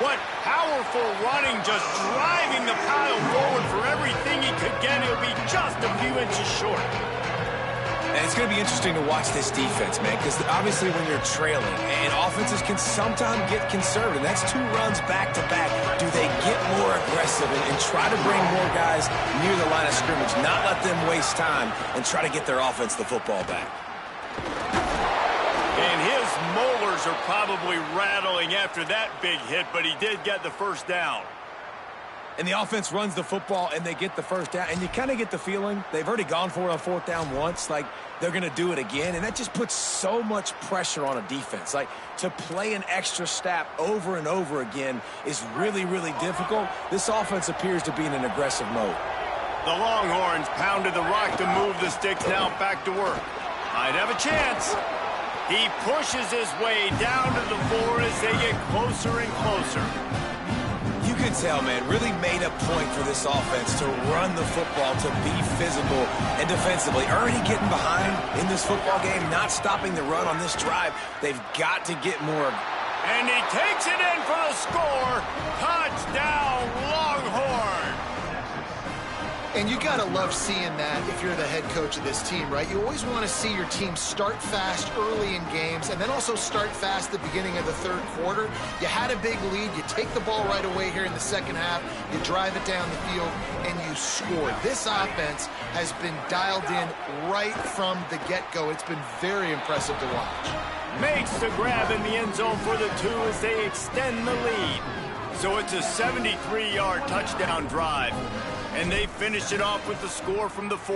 What powerful running, just driving the pile forward for everything he could get. He'll be just a few inches short. And it's going to be interesting to watch this defense, man, because obviously when you're trailing, and offenses can sometimes get conservative. That's 2 runs back-to-back. Do they get more aggressive and try to bring more guys near the line of scrimmage, not let them waste time, and try to get their offense the football back? And his molars are probably rattling after that big hit, but he did get the first down. And the offense runs the football, and they get the first down. And you kind of get the feeling they've already gone for it on 4th down once. Like, they're going to do it again. And that just puts so much pressure on a defense. Like, to play an extra snap over and over again is really, really difficult. This offense appears to be in an aggressive mode. The Longhorns pounded the rock to move the sticks, now back to work. Might have a chance. He pushes his way down to the 4 as they get closer and closer. You can tell, man, really made a point for this offense to run the football, to be physical and defensively. Already getting behind in this football game, not stopping the run on this drive. They've got to get more. And he takes it in for the score. Touchdown, Longhorn. And you got to love seeing that if you're the head coach of this team, right? You always want to see your team start fast early in games and then also start fast at the beginning of the 3rd quarter. You had a big lead. You take the ball right away here in the 2nd half. You drive it down the field, and you score. This offense has been dialed in right from the get-go. It's been very impressive to watch. Makes the grab in the end zone for the 2 as they extend the lead. So it's a 73-yard touchdown drive. And they finish it off with the score from the 4.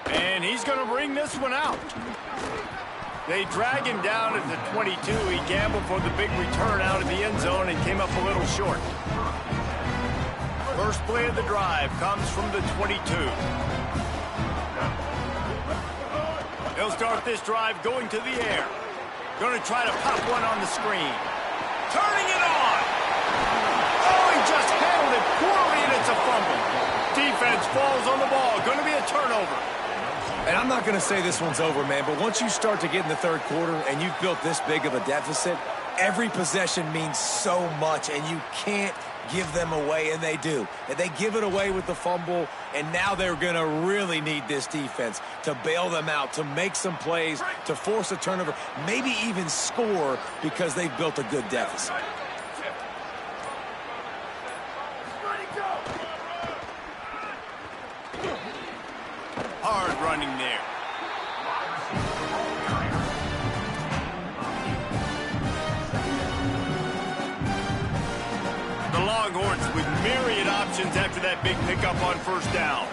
And he's going to bring this one out. They drag him down at the 22. He gambled for the big return out of the end zone and came up a little short. First play of the drive comes from the 22. They'll start this drive going to the air. Going to try to pop one on the screen. Turning it on. Oh, he just handled it poorly, and it's a fumble. Defense falls on the ball. Going to be a turnover. And I'm not going to say this one's over, man, but once you start to get in the 3rd quarter and you've built this big of a deficit, every possession means so much, and you can't give them away, and they do. And they give it away with the fumble, and now they're going to really need this defense to bail them out, to make some plays, to force a turnover, maybe even score because they've built a good deficit. Hard running there. The Longhorns with myriad options after that big pickup on first down.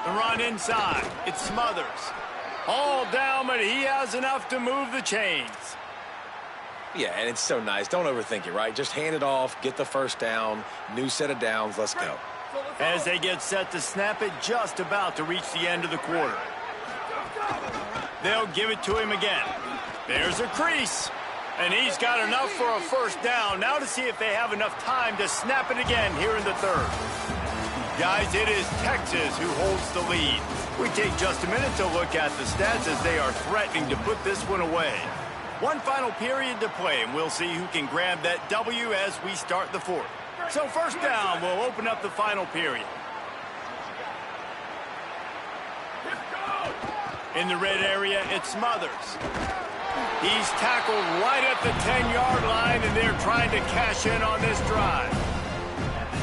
The run inside. It's Smothers. All down, but he has enough to move the chains. Yeah, and it's so nice. Don't overthink it, right? Just hand it off, get the first down, new set of downs, let's go. As they get set to snap it, just about to reach the end of the quarter. They'll give it to him again. There's a crease, and he's got enough for a first down. Now to see if they have enough time to snap it again here in the 3rd. Guys, it is Texas who holds the lead. We take just a minute to look at the stats as they are threatening to put this one away. One final period to play, and we'll see who can grab that W as we start the 4th. So first down will open up the final period. In the red area, it's Smothers. He's tackled right at the 10-yard line, and they're trying to cash in on this drive.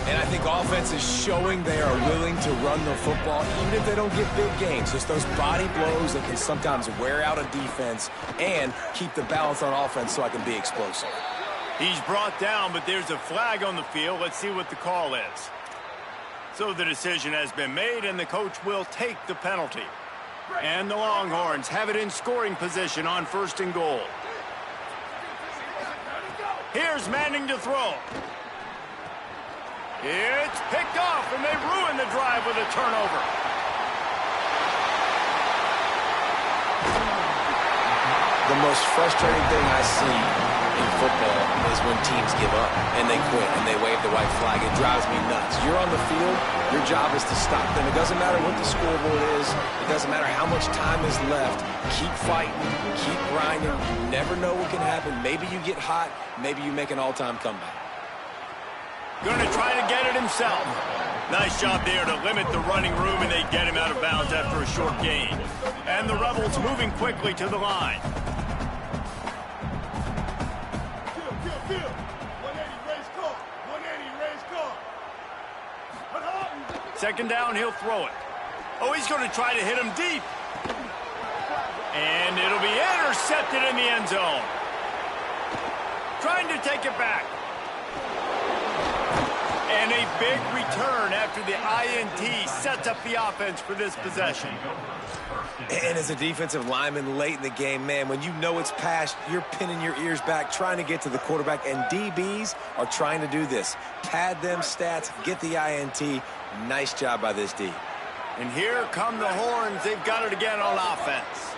And I think offense is showing they are willing to run the football, even if they don't get big gains. Just those body blows that can sometimes wear out a defense and keep the balance on offense so I can be explosive. He's brought down, but there's a flag on the field. Let's see what the call is. So the decision has been made, and the coach will take the penalty. And the Longhorns have it in scoring position on 1st and goal. Here's Manning to throw. It's picked off, and they ruin the drive with a turnover. The most frustrating thing I see in football is when teams give up and they quit and they wave the white flag. It drives me nuts. You're on the field. Your job is to stop them. It doesn't matter what the scoreboard is. It doesn't matter how much time is left. Keep fighting. Keep grinding. You never know what can happen. Maybe you get hot. Maybe you make an all-time comeback. Going to try to get it himself. Nice job there to limit the running room, and they get him out of bounds after a short gain. And the Rebels moving quickly to the line. Kill. 180 race car. 180 race car. 2nd down, he'll throw it. Oh, he's going to try to hit him deep. And it'll be intercepted in the end zone. Trying to take it back. And a big return after the INT sets up the offense for this possession. And as a defensive lineman late in the game, man, when you know it's past, you're pinning your ears back, trying to get to the quarterback, and DBs are trying to do this. Pad them stats, get the INT. Nice job by this D. And here come the Horns. They've got it again on offense.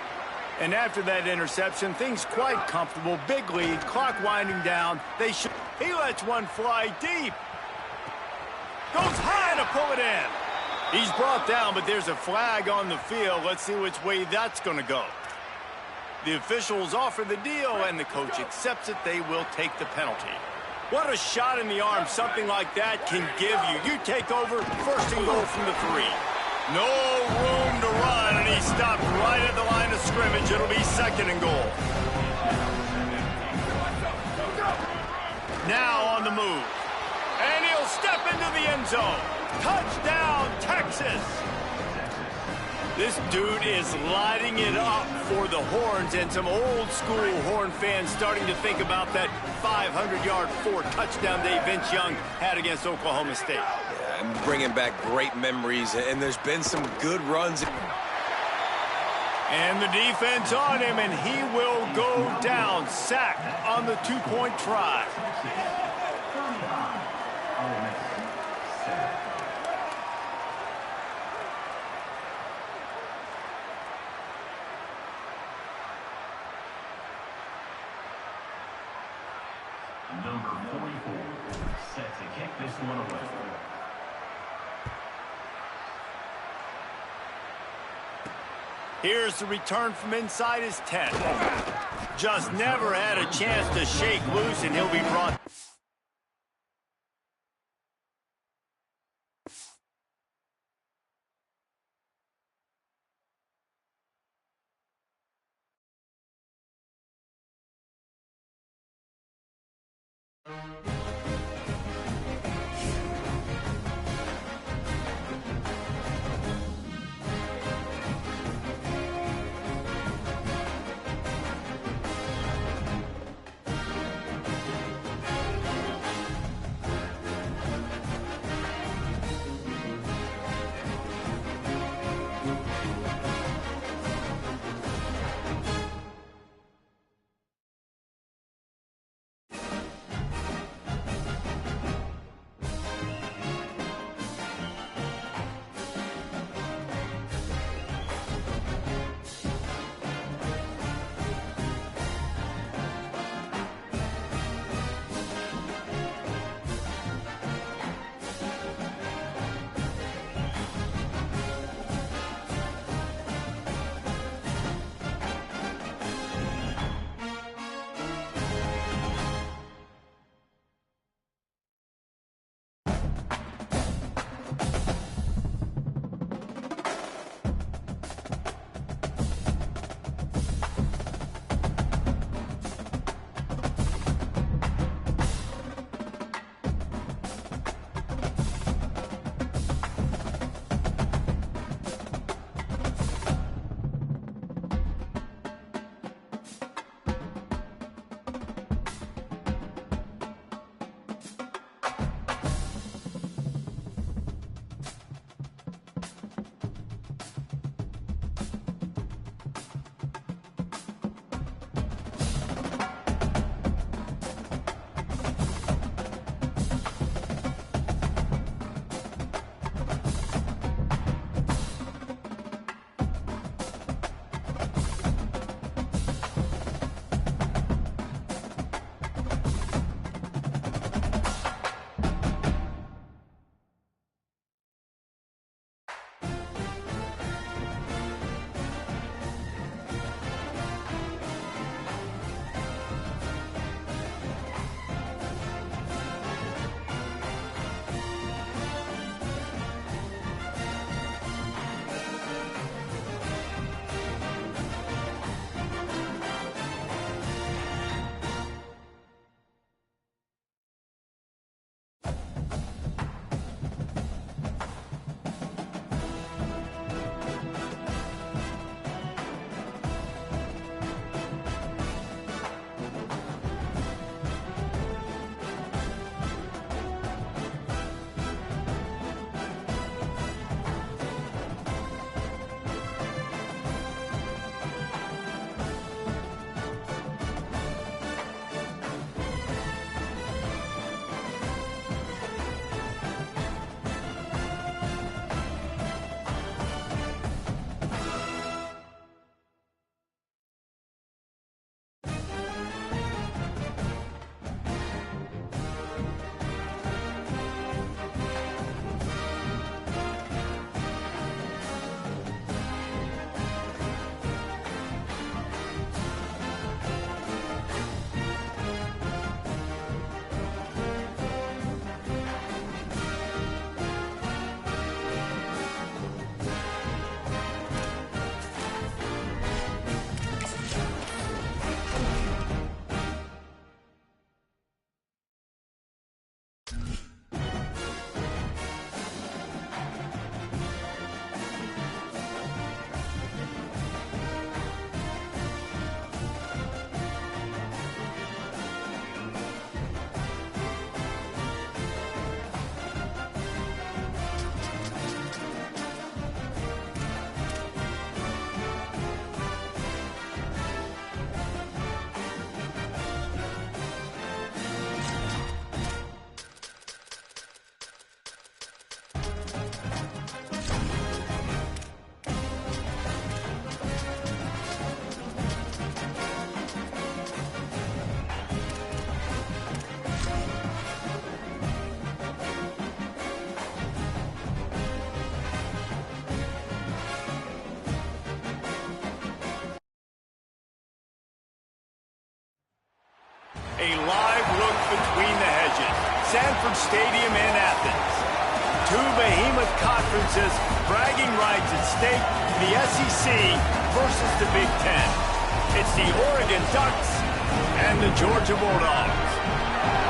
And after that interception, things quite comfortable. Big lead, clock winding down. He lets one fly deep. Goes high to pull it in. He's brought down, but there's a flag on the field. Let's see which way that's going to go. The officials offer the deal, and the coach accepts it. They will take the penalty. What a shot in the arm something like that can give you. You take over, 1st and goal from the 3. No room to run, and he stopped right at the line of scrimmage. It'll be 2nd and goal. Now on the move. And he'll step into the end zone. Touchdown, Texas! This dude is lighting it up for the Horns, and some old-school Horn fans starting to think about that 500-yard 4-touchdown day Vince Young had against Oklahoma State. Yeah, I'm bringing back great memories, and there's been some good runs. And the defense on him, and he will go down, sacked on the 2-point try. Number 44, set to kick this one away. Here's the return from inside his 10. Just never had a chance to shake loose, and he'll be brought. a live look between the hedges. Sanford Stadium in Athens. Two behemoth conferences, bragging rights at stake, the SEC versus the Big Ten. It's the Oregon Ducks and the Georgia Bulldogs.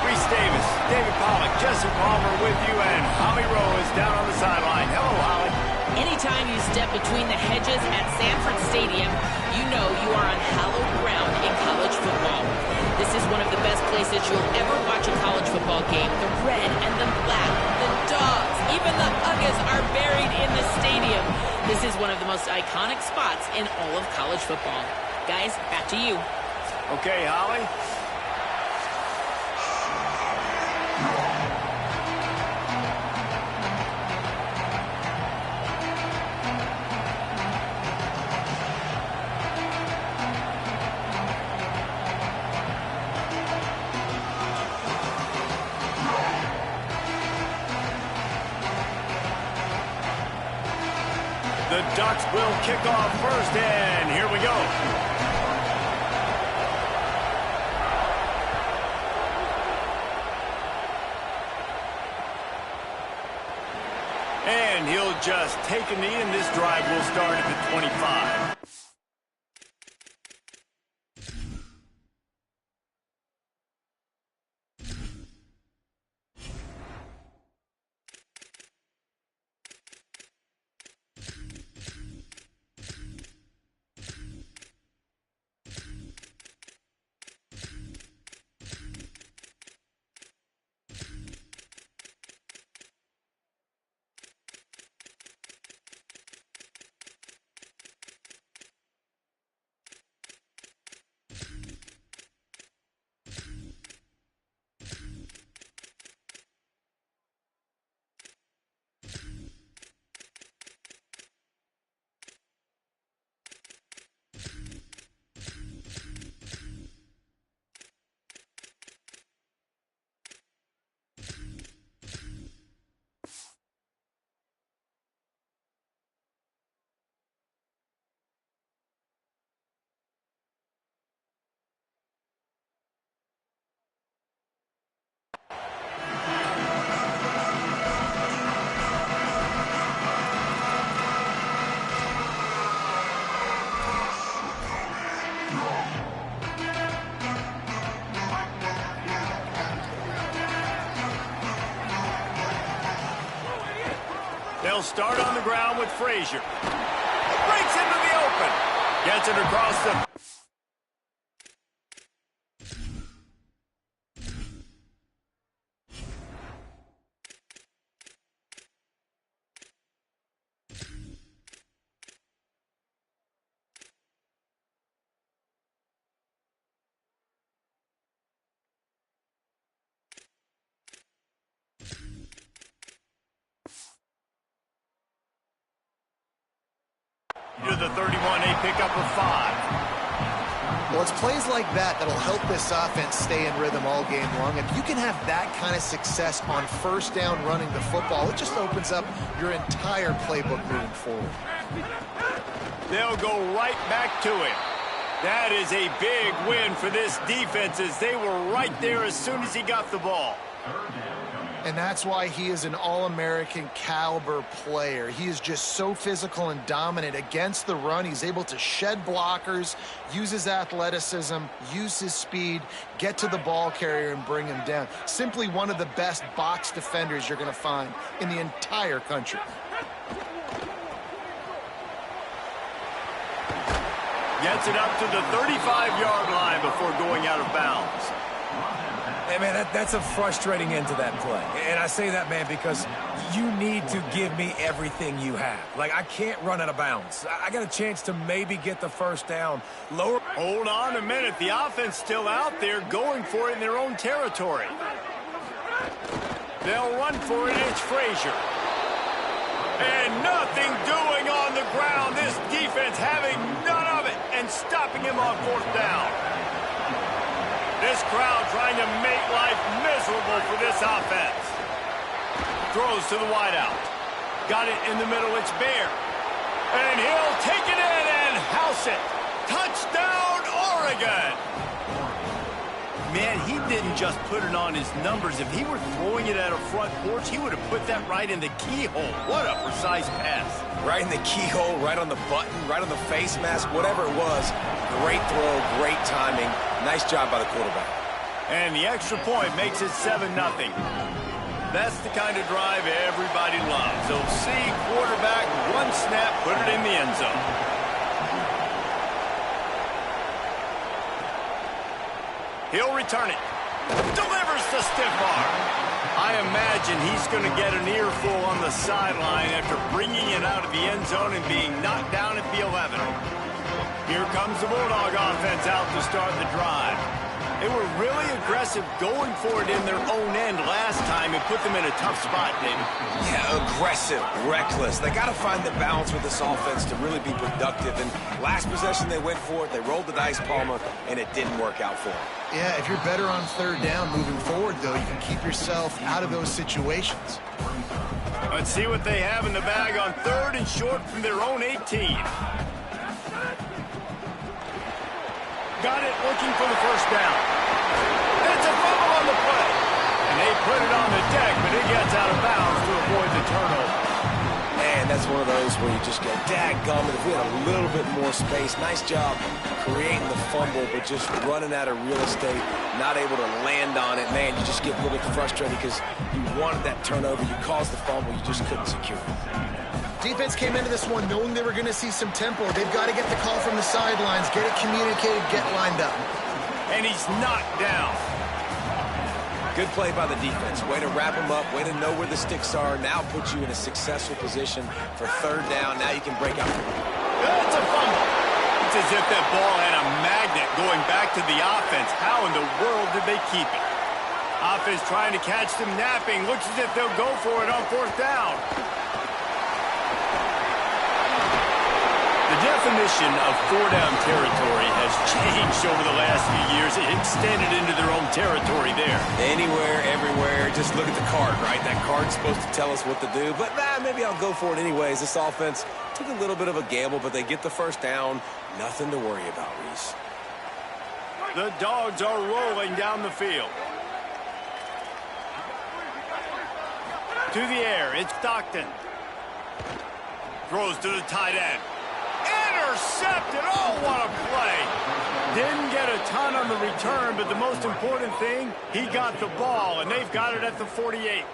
Reese Davis, David Pollack, Jesse Palmer with you, and Holly Rowe is down on the sideline. Hello, Holly. Anytime you step between the hedges at Sanford Stadium, you know you are on hallowed ground in college football. This is one of the best places you'll ever watch a college football game. The red and the black, the dogs, even the Uggas are buried in the stadium. This is one of the most iconic spots in all of college football. Guys, back to you. Okay, Holly. The Ducks will kick off first, and here we go. And he'll just take a knee, and this drive will start at the 25. They'll start on the ground with Frazier. Breaks into the open. Gets it across the... to the 31, a pickup of 5. Well, it's plays like that that'll help this offense stay in rhythm all game long. If you can have that kind of success on first down running the football, it just opens up your entire playbook moving forward. They'll go right back to him. That is a big win for this defense as they were right there as soon as he got the ball. And that's why he is an All-American caliber player. He is just so physical and dominant against the run. He's able to shed blockers, use his athleticism, use his speed, get to the ball carrier and bring him down. Simply one of the best box defenders you're going to find in the entire country. Gets it up to the 35-yard line before going out of bounds. Hey, man, that's a frustrating end to that play. And I say that, man, because you need to give me everything you have. Like, I can't run out of bounds. I got a chance to maybe get the first down. Lower. Hold on a minute. The offense still out there going for it in their own territory. They'll run for it. It's Frazier. And nothing doing on the ground. This defense having none of it and stopping him on fourth down. This crowd trying to make life miserable for this offense. Throws to the wideout. Got it in the middle. It's Bear. And he'll take it in and house it. Touchdown, Oregon. Man, he didn't just put it on his numbers. If he were throwing it at a front porch, he would have put that right in the keyhole. What a precise pass. Right in the keyhole, right on the button, right on the face mask, whatever it was. Great throw, great timing. Nice job by the quarterback. And the extra point makes it 7-0. That's the kind of drive everybody loves. So see, quarterback, one snap, put it in the end zone. He'll return it. Delivers the stiff arm. I imagine he's going to get an earful on the sideline after bringing it out of the end zone and being knocked down at the 11. Here comes the Bulldog offense out to start the drive. They were really aggressive going for it in their own end last time and put them in a tough spot, David. Yeah, aggressive, reckless. They got to find the balance with this offense to really be productive. And last possession, they went for it. They rolled the dice, Palmer, and it didn't work out for them. Yeah, if you're better on third down moving forward, though, you can keep yourself out of those situations. Let's see what they have in the bag on third and short from their own 18. Got it, looking for the first down. It's a fumble on the play. And they put it on the deck, but it gets out of bounds to avoid the turnover. Man, that's one of those where you just go, dadgummit, if we had a little bit more space. Nice job creating the fumble, but just running out of real estate, not able to land on it. Man, you just get a little bit frustrated because you wanted that turnover. You caused the fumble. You just couldn't secure it. Defense came into this one knowing they were going to see some tempo. They've got to get the call from the sidelines, get it communicated, get lined up. And he's knocked down. Good play by the defense. Way to wrap them up. Way to know where the sticks are. Now put you in a successful position for third down. Now you can break out. It's a fumble. It's as if that ball had a magnet going back to the offense. How in the world did they keep it? Offense trying to catch them napping. Looks as if they'll go for it on fourth down. The definition of four-down territory has changed over the last few years. It extended into their own territory there. Anywhere, everywhere, just look at the card, right? That card's supposed to tell us what to do, but maybe I'll go for it anyways. This offense took a little bit of a gamble, but they get the first down. Nothing to worry about, Reese. The Dogs are rolling down the field. To the air, it's Stockton. Throws to the tight end. Intercepted. Oh, what a play. Didn't get a ton on the return, but the most important thing, he got the ball, and they've got it at the 48.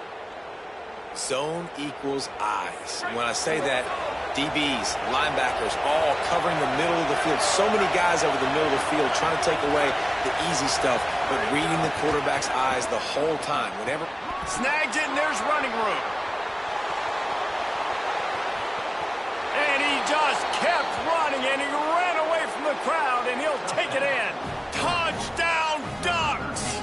Zone equals eyes. When I say that, DBs, linebackers, all covering the middle of the field. So many guys over the middle of the field trying to take away the easy stuff, but reading the quarterback's eyes the whole time. Whenever snags it, and there's running room. And he just kept running, and he ran away from the crowd, and he'll take it in. Touchdown, Ducks!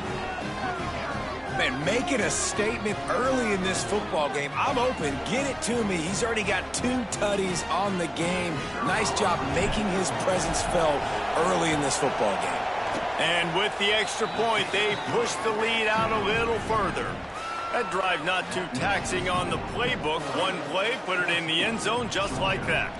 Man, making a statement early in this football game. I'm open. Get it to me. He's already got 2 tutties on the game. Nice job making his presence felt early in this football game. And with the extra point, they pushed the lead out a little further. That drive not too taxing on the playbook. One play, put it in the end zone just like that.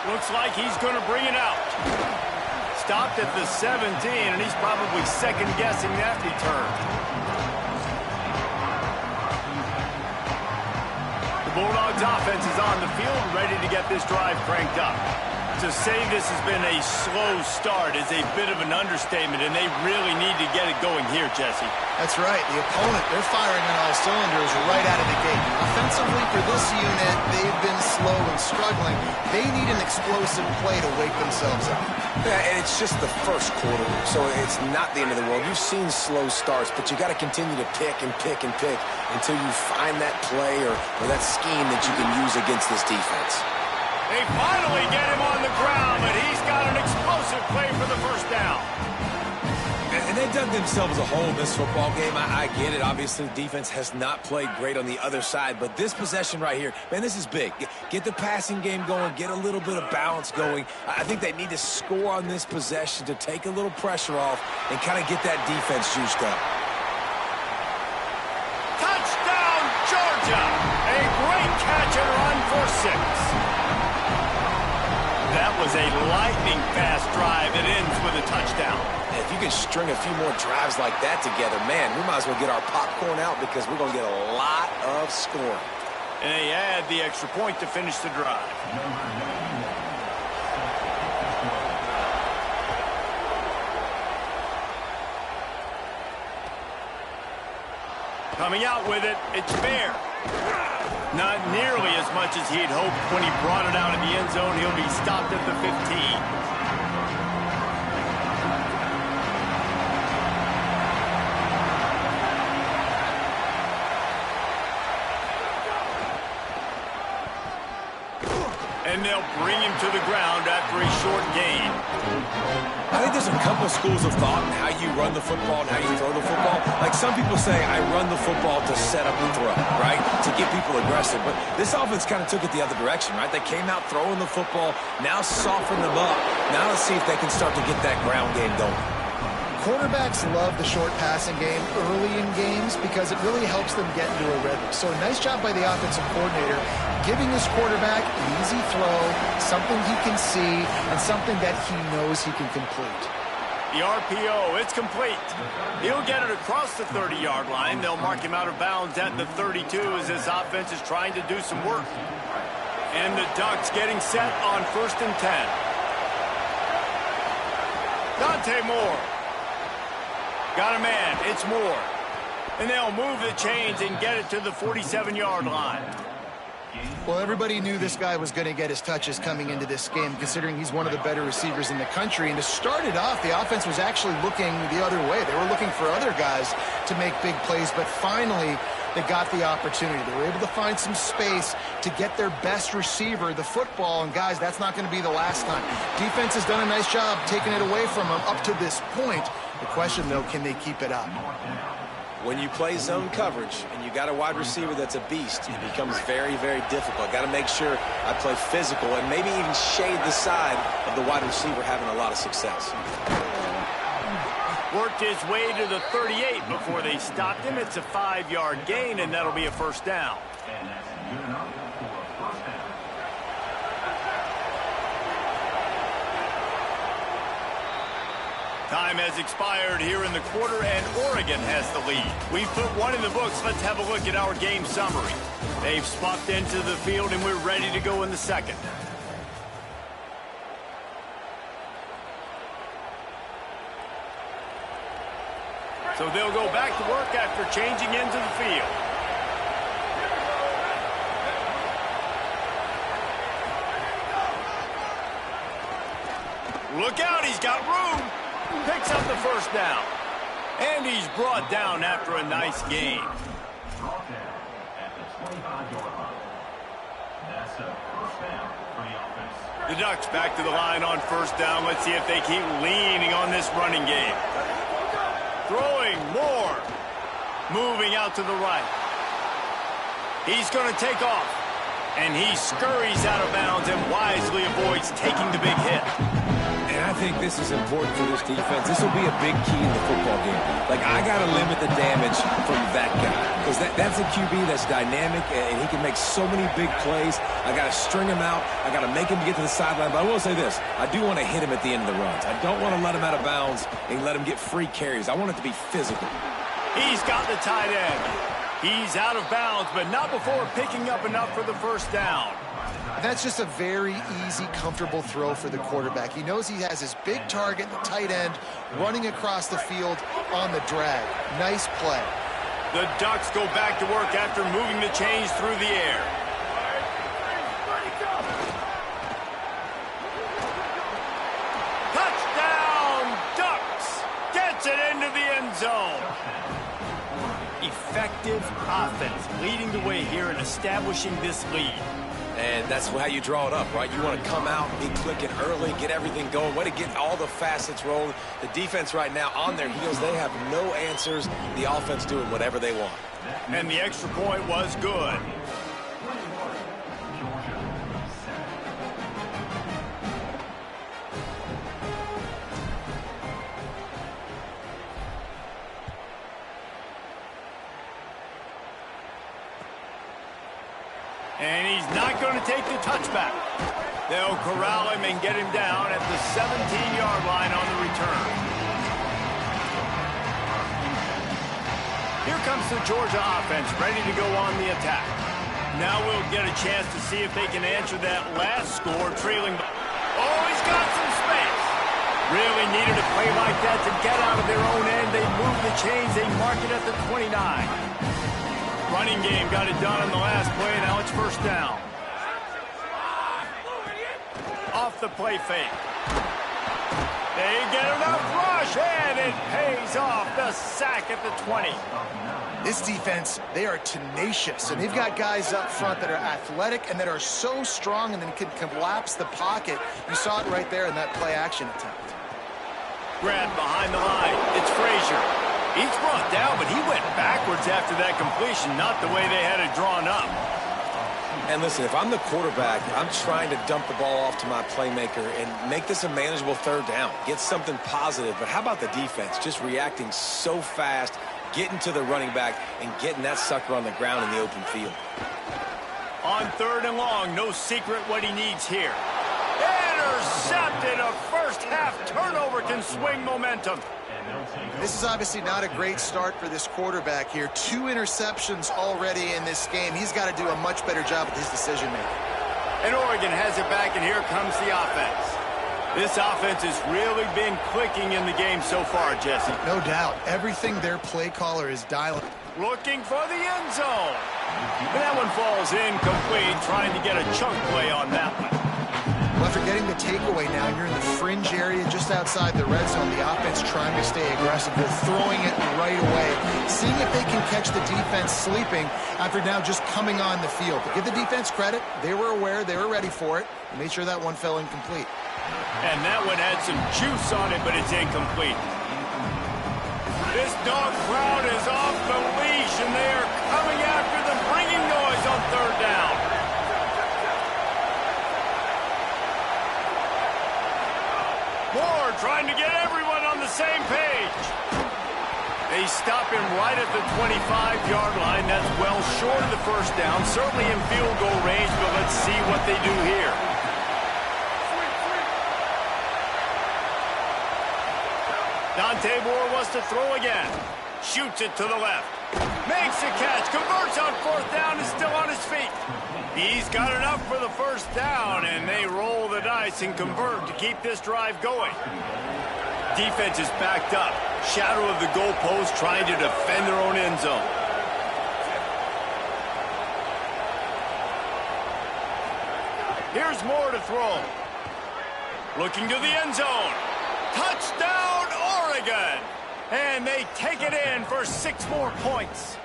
Looks like he's going to bring it out. Stopped at the 17, and he's probably second-guessing that return. The Bulldogs offense is on the field, ready to get this drive cranked up. To say this has been a slow start is a bit of an understatement, and they really need to get it going here, Jesse. That's right. The opponent, they're firing on all cylinders right out of the gate. Offensively, for this unit, they've been slow and struggling. They need an explosive play to wake themselves up. Yeah, and it's just the first quarter, so it's not the end of the world. You've seen slow starts, but you got to continue to pick and pick and pick until you find that play or that scheme that you can use against this defense. They finally get him on the ground, but he's got an explosive play for the first down. And And they dug themselves a hole in this football game. I get it. Obviously, the defense has not played great on the other side. But this possession right here, man, this is big. Get the passing game going. Get a little bit of balance going. I think they need to score on this possession to take a little pressure off and kind of get that defense juiced up. Touchdown, Georgia! A great catch and run for 6. That was a lightning-fast drive that ends with a touchdown. If you can string a few more drives like that together, man, we might as well get our popcorn out because we're going to get a lot of scoring. And they add the extra point to finish the drive. Coming out with it, it's fair. Not nearly as much as he'd hoped when he brought it out of the end zone. He'll be stopped at the 15. And they'll bring him to the ground after a short gain. I think there's a couple schools of thought in how you run the football and how you throw the football. Like some people say, I run the football to set up and throw, right? To get people aggressive. But this offense kind of took it the other direction, right? They came out throwing the football, now soften them up. Now let's see if they can start to get that ground game going. Quarterbacks love the short passing game early in games because it really helps them get into a rhythm. So nice job by the offensive coordinator giving his quarterback an easy throw, something he can see, and something that he knows he can complete. The RPO, it's complete. He'll get it across the 30-yard line. They'll mark him out of bounds at the 32 as this offense is trying to do some work. And the Ducks getting set on 1st and 10. Dante Moore. Got a man, it's Moore. And they'll move the chains and get it to the 47-yard line. Well, everybody knew this guy was going to get his touches coming into this game, considering he's one of the better receivers in the country. And to start it off, the offense was actually looking the other way. They were looking for other guys to make big plays, but finally they got the opportunity. They were able to find some space to get their best receiver the football. And, guys, that's not going to be the last time. Defense has done a nice job taking it away from them up to this point. The question, though, can they keep it up? When you play zone coverage and you got a wide receiver that's a beast, it becomes very, very difficult. Got to make sure I play physical and maybe even shade the side of the wide receiver having a lot of success. Worked his way to the 38 before they stopped him. It's a 5-yard gain, and that'll be a first down. And that's good enough for a first down. Time has expired here in the quarter, and Oregon has the lead. We've put one in the books. Let's have a look at our game summary. They've swapped into the field, and we're ready to go in the second. So they'll go back to work after changing into the field. Look out, he's got room. Picks up the first down. And he's brought down after a nice gain. Brought down at the 25-yard line. That's a first down for the offense. The Ducks back to the line on first down. Let's see if they keep leaning on this running game. Throwing more. Moving out to the right. He's going to take off. And he scurries out of bounds and wisely avoids taking the big hit. And I think this is important for this defense. This will be a big key in the football game. Like, I got to limit the damage from that guy. Because that's a QB that's dynamic, and he can make so many big plays. I got to string him out. I got to make him get to the sideline. But I will say this. I do want to hit him at the end of the runs. I don't want to let him out of bounds and let him get free carries. I want it to be physical. He's got the tight end. He's out of bounds, but not before picking up enough for the first down. That's just a very easy, comfortable throw for the quarterback. He knows he has his big target, the tight end, running across the field on the drag. Nice play. The Ducks go back to work after moving the chains through the air. Touchdown, Ducks! Gets it into the end zone. Effective offense leading the way here and establishing this lead. And that's how you draw it up, right? You want to come out, be clicking early, get everything going. Way to get all the facets rolling. The defense right now on their heels. They have no answers. The offense doing whatever they want. And the extra point was good. And he's not going to take the touchback. They'll corral him and get him down at the 17-yard line on the return. Here comes the Georgia offense, ready to go on the attack. Now we'll get a chance to see if they can answer that last score, trailing. Oh, he's got some space. Really needed a play like that to get out of their own end. They move the chains. They mark it at the 29. Running game got it done on the last play. Now it's first down. Off the play fake. They get enough rush, and it pays off. The sack at the 20. This defense, they are tenacious, and they've got guys up front that are athletic and that are so strong and then can collapse the pocket. You saw it right there in that play-action attempt. Grabbed behind the line. It's Frazier. He's brought down, but he went backwards after that completion, not the way they had it drawn up. And listen, if I'm the quarterback, I'm trying to dump the ball off to my playmaker and make this a manageable third down. Get something positive. But how about the defense? Just reacting so fast, getting to the running back, and getting that sucker on the ground in the open field. On third and long, no secret what he needs here. Intercepted. A first-half turnover can swing momentum. This is obviously not a great start for this quarterback here. 2 interceptions already in this game. He's got to do a much better job with his decision-making. And Oregon has it back, and here comes the offense. This offense has really been clicking in the game so far, Jesse. No doubt. Everything their play caller is dialing. Looking for the end zone. And that one falls incomplete, trying to get a chunk play on that one. Well, after getting the takeaway now, you're in the fringe area just outside the red zone. The offense trying to stay aggressive. They're throwing it right away, seeing if they can catch the defense sleeping after now just coming on the field. But give the defense credit. They were aware. They were ready for it. They made sure that one fell incomplete. And that one had some juice on it, but it's incomplete. This dog crowd is off the leash, and they are coming after them, bringing noise on third down. Moore trying to get everyone on the same page. They stop him right at the 25-yard line. That's well short of the first down, certainly in field goal range, but let's see what they do here. Dante Moore wants to throw again. Shoots it to the left. Makes a catch. Converts on fourth down. Is still on his feet. He's got enough for the first down, and they roll the dice and convert to keep this drive going. Defense is backed up. Shadow of the goalpost, trying to defend their own end zone. Here's Moore to throw. Looking to the end zone. Touchdown, Oregon! And they take it in for 6 more points.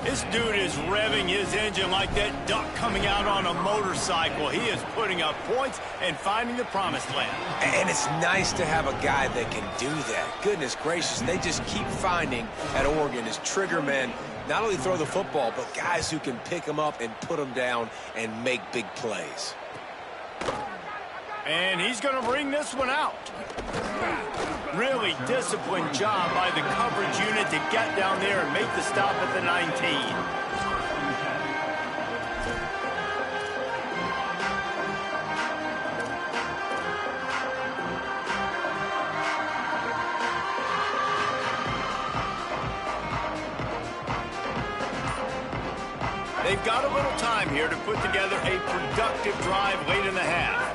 This dude is revving his engine like that duck coming out on a motorcycle. He is putting up points and finding the promised land. And it's nice to have a guy that can do that. Goodness gracious, they just keep finding at Oregon as trigger men, not only throw the football, but guys who can pick them up and put them down and make big plays. And he's going to bring this one out. Really disciplined job by the coverage unit to get down there and make the stop at the 19. They've got a little time here to put together a productive drive late in the half.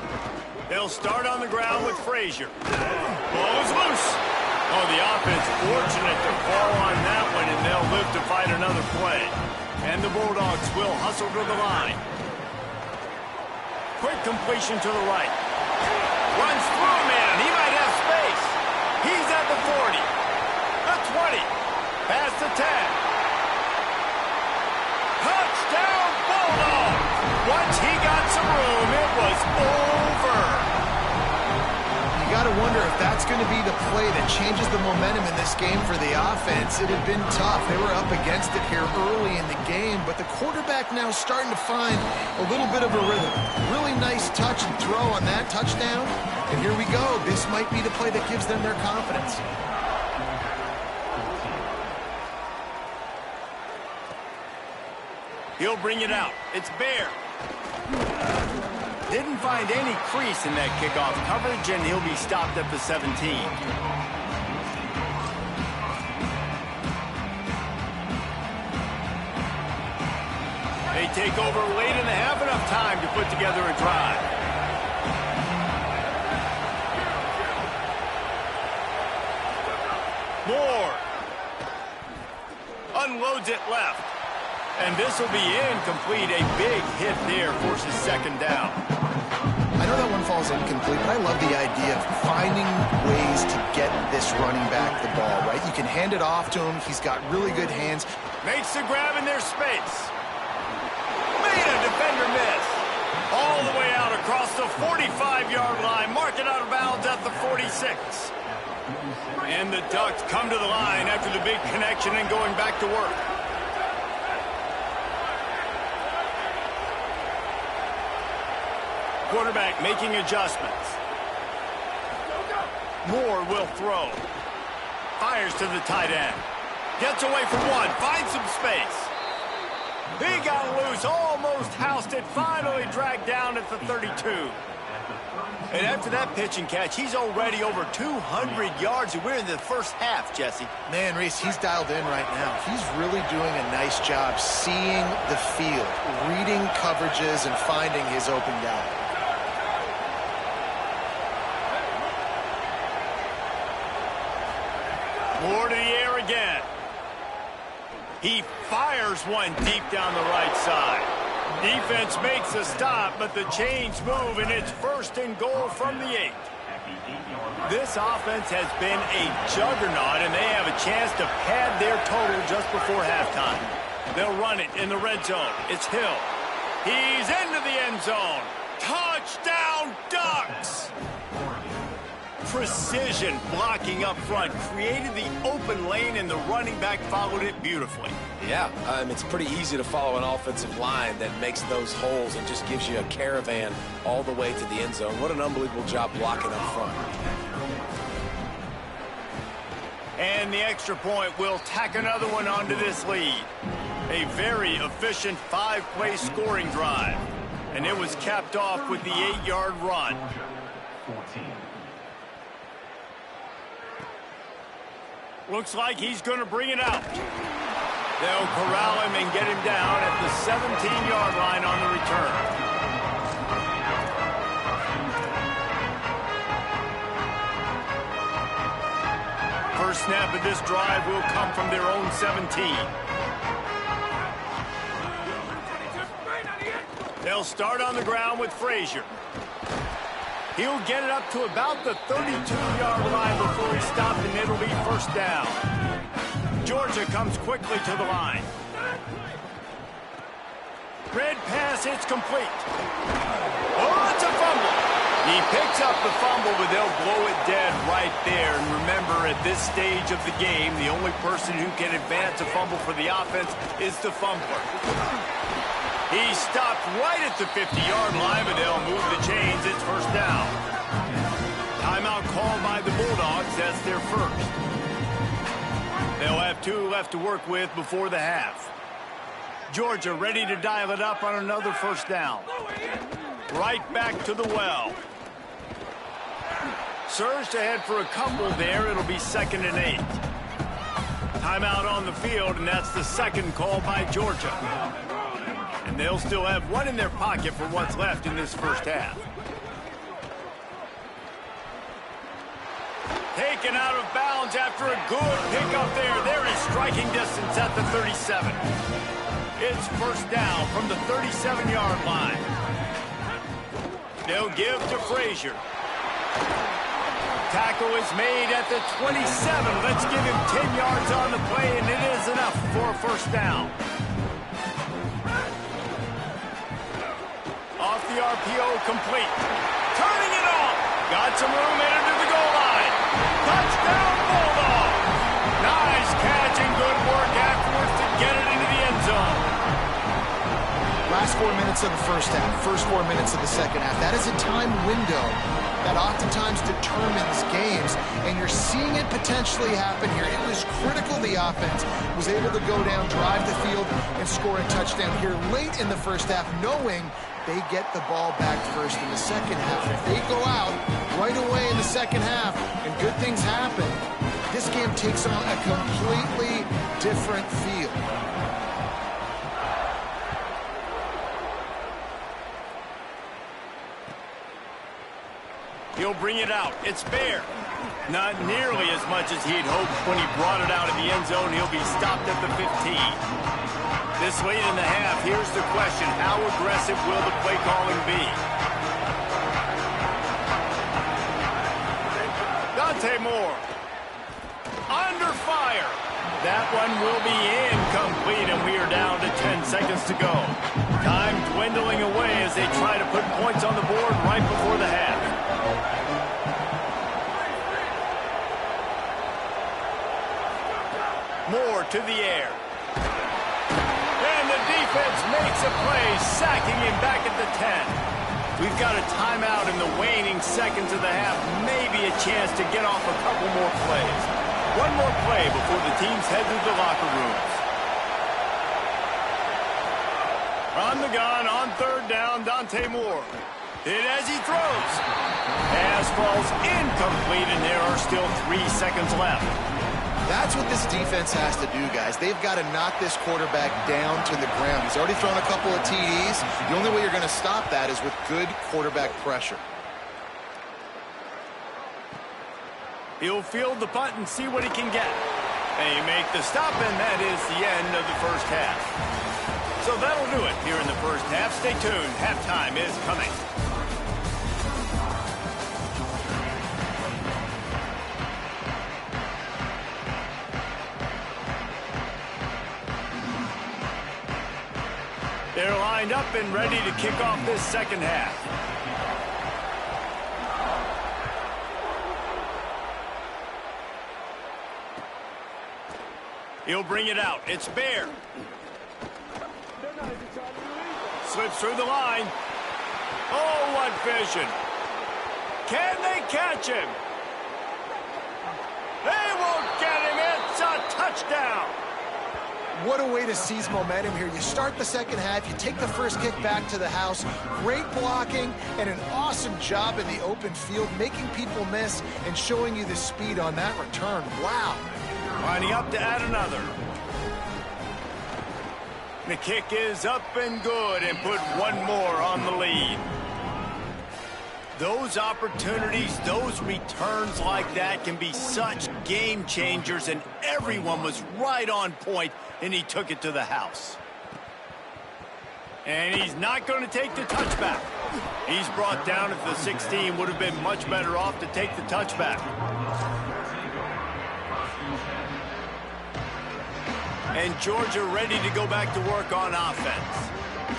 They'll start on the ground with Frazier. Ball is loose. Oh, the offense fortunate to fall on that one, and they'll live to fight another play. And the Bulldogs will hustle to the line. Quick completion to the right. Runs through a man. He might have space. He's at the 40. The 20. Past the 10. Touchdown, Bulldogs! got to wonder if that's going to be the play that changes the momentum in this game for the offense. It had been tough. They were up against it here early in the game, but the quarterback now starting to find a little bit of a rhythm. Really nice touch and throw on that touchdown. And here we go. This might be the play that gives them their confidence. He'll bring it out. It's Bear. Didn't find any crease in that kickoff coverage, and he'll be stopped at the 17. They take over late in the half, enough time to put together a drive. Moore unloads it left. And this will be incomplete. A big hit there forces second down. I know that one falls incomplete, but I love the idea of finding ways to get this running back the ball, right? You can hand it off to him. He's got really good hands. Makes the grab in their space. Made a defender miss. All the way out across the 45-yard line. Mark it out of bounds at the 46. And the Ducks come to the line after the big connection and going back to work. Quarterback making adjustments. Moore will throw. Fires to the tight end. Gets away from one. Finds some space. He got loose. Almost housed it. Finally dragged down at the 32. And after that pitch and catch, he's already over 200 yards. And we're in the first half, Jesse. Man, Reese, he's dialed in right now. He's really doing a nice job seeing the field, reading coverages, and finding his open guy. Moore to the air again. He fires one deep down the right side. Defense makes a stop, but the chains move, and it's first and goal from the 8. This offense has been a juggernaut, and they have a chance to pad their total just before halftime. They'll run it in the red zone. It's Hill. He's into the end zone. Touchdown, Ducks! Precision blocking up front created the open lane, and the running back followed it beautifully. Yeah, it's pretty easy to follow an offensive line that makes those holes and just gives you a caravan all the way to the end zone. What an unbelievable job blocking up front. And the extra point will tack another one onto this lead. A very efficient 5-play scoring drive. And it was capped off with the 8-yard run. 14. Looks like he's going to bring it out. They'll corral him and get him down at the 17-yard line on the return. First snap of this drive will come from their own 17. They'll start on the ground with Frazier. He'll get it up to about the 32-yard line before he's stopped, and it'll be first down. Georgia comes quickly to the line. Red pass, it's complete. Oh, it's a fumble. He picks up the fumble, but they'll blow it dead right there. And remember, at this stage of the game, the only person who can advance a fumble for the offense is the fumbler. He stopped right at the 50-yard line, but they'll move the chains. It's first down. Timeout called by the Bulldogs. That's their first. They'll have 2 left to work with before the half. Georgia ready to dial it up on another first down. Right back to the well. Surged ahead for a couple there. It'll be 2nd and 8. Timeout on the field, and that's the second call by Georgia. And they'll still have one in their pocket for what's left in this first half. Taken out of bounds after a good pickup there. They're in striking distance at the 37. It's first down from the 37-yard line. They'll give to Frazier. Tackle is made at the 27. Let's give him 10 yards on the play, and it is enough for a first down. Off the RPO, complete. Turning it off. Got some room, entered to the goal Touchdown, Bulldogs! Nice catch and good work afterwards to get it into the end zone. Last 4 minutes of the first half, first 4 minutes of the second half. That is a time window that oftentimes determines games, and you're seeing it potentially happen here. It was critical the offense was able to go down, drive the field, and score a touchdown here late in the first half, knowing they get the ball back first in the second half. If they go out right away in the second half and good things happen, this game takes on a completely different feel. He'll bring it out. It's fair. Not nearly as much as he'd hoped when he brought it out of the end zone. He'll be stopped at the 15. This late in the half, here's the question. How aggressive will the play calling be? Dante Moore. Under fire. That one will be incomplete, and we are down to 10 seconds to go. Time dwindling away as they try to put points on the board right before the half. Moore to the air. And the defense makes a play, sacking him back at the 10. We've got a timeout in the waning seconds of the half. Maybe a chance to get off a couple more plays. One more play before the teams head to the locker rooms. On the gun, on third down, Dante Moore. Hit as he throws. Pass falls incomplete, and there are still 3 seconds left. That's what this defense has to do, guys. They've got to knock this quarterback down to the ground. He's already thrown a couple of TDs. The only way you're going to stop that is with good quarterback pressure. He'll field the punt and see what he can get. And he make the stop, and that is the end of the first half. So that'll do it here in the first half. Stay tuned. Halftime is coming. They're lined up and ready to kick off this second half. He'll bring it out. It's Bear. Slips through the line. Oh, what vision. Can they catch him? They won't get him. It's a touchdown. What a way to seize momentum here. You start the second half, you take the first kick back to the house. Great blocking and an awesome job in the open field, making people miss and showing you the speed on that return. Wow. Lining up to add another. The kick is up and good and put one more on the lead. Those opportunities, those returns like that can be such game changers, and everyone was right on point, and he took it to the house. And he's not going to take the touchback. He's brought down at the 16. Would have been much better off to take the touchback. And Georgia ready to go back to work on offense.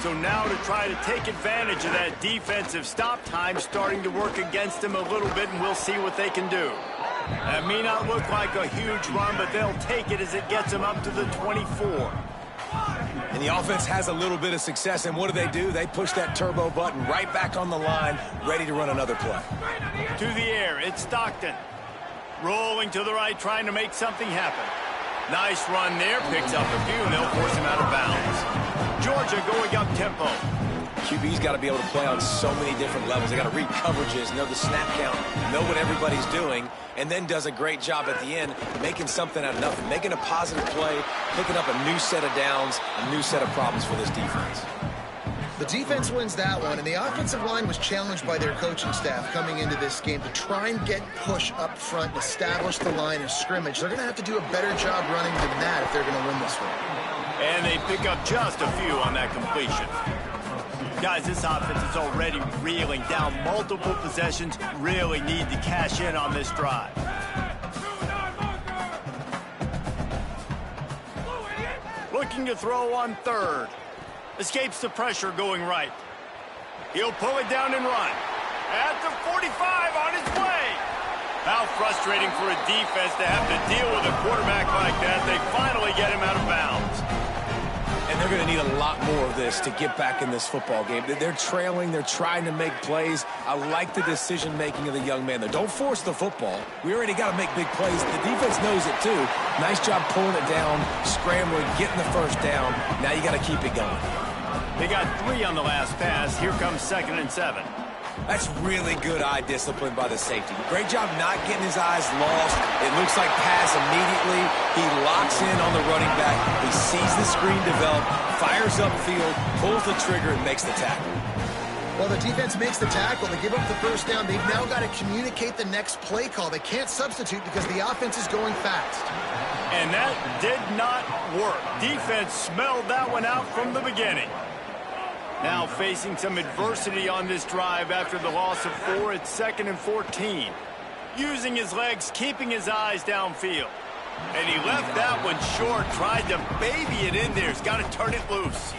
So now to try to take advantage of that defensive stop time starting to work against them a little bit, and we'll see what they can do. That may not look like a huge run, but they'll take it as it gets them up to the 24. And the offense has a little bit of success, and what do? They push that turbo button right back on the line, ready to run another play. To the air, it's Stockton. Rolling to the right, trying to make something happen. Nice run there, picks up a few, and they'll force him out of bounds. Georgia going up tempo. QB's got to be able to play on so many different levels. They got to read coverages, know the snap count, know what everybody's doing, and then does a great job at the end making something out of nothing, making a positive play, picking up a new set of downs, a new set of problems for this defense. The defense wins that one, and the offensive line was challenged by their coaching staff coming into this game to try and get push up front and establish the line of scrimmage. They're going to have to do a better job running than that if they're going to win this one. And they pick up just a few on that completion. Guys, this offense is already reeling down multiple possessions. Really need to cash in on this drive. Looking to throw on third. Escapes the pressure going right. He'll pull it down and run. At the 45 on his way. How frustrating for a defense to have to deal with a quarterback like that. They finally get him out of bounds. And they're going to need a lot more of this to get back in this football game. They're trailing. They're trying to make plays. I like the decision-making of the young man there. Don't force the football. We already got to make big plays. The defense knows it, too. Nice job pulling it down, scrambling, getting the first down. Now you got to keep it going. They got 3 on the last pass. Here comes 2nd and 7. That's really good eye discipline by the safety. Great job not getting his eyes lost. It looks like pass immediately. He locks in on the running back. He sees the screen develop, fires upfield, pulls the trigger, and makes the tackle. Well, the defense makes the tackle. They give up the first down. They've now got to communicate the next play call. They can't substitute because the offense is going fast. And that did not work. Defense smelled that one out from the beginning. Now facing some adversity on this drive after the loss of 4. It's 2nd and 14. Using his legs, keeping his eyes downfield. And he left that one short, tried to baby it in there. He's got to turn it loose.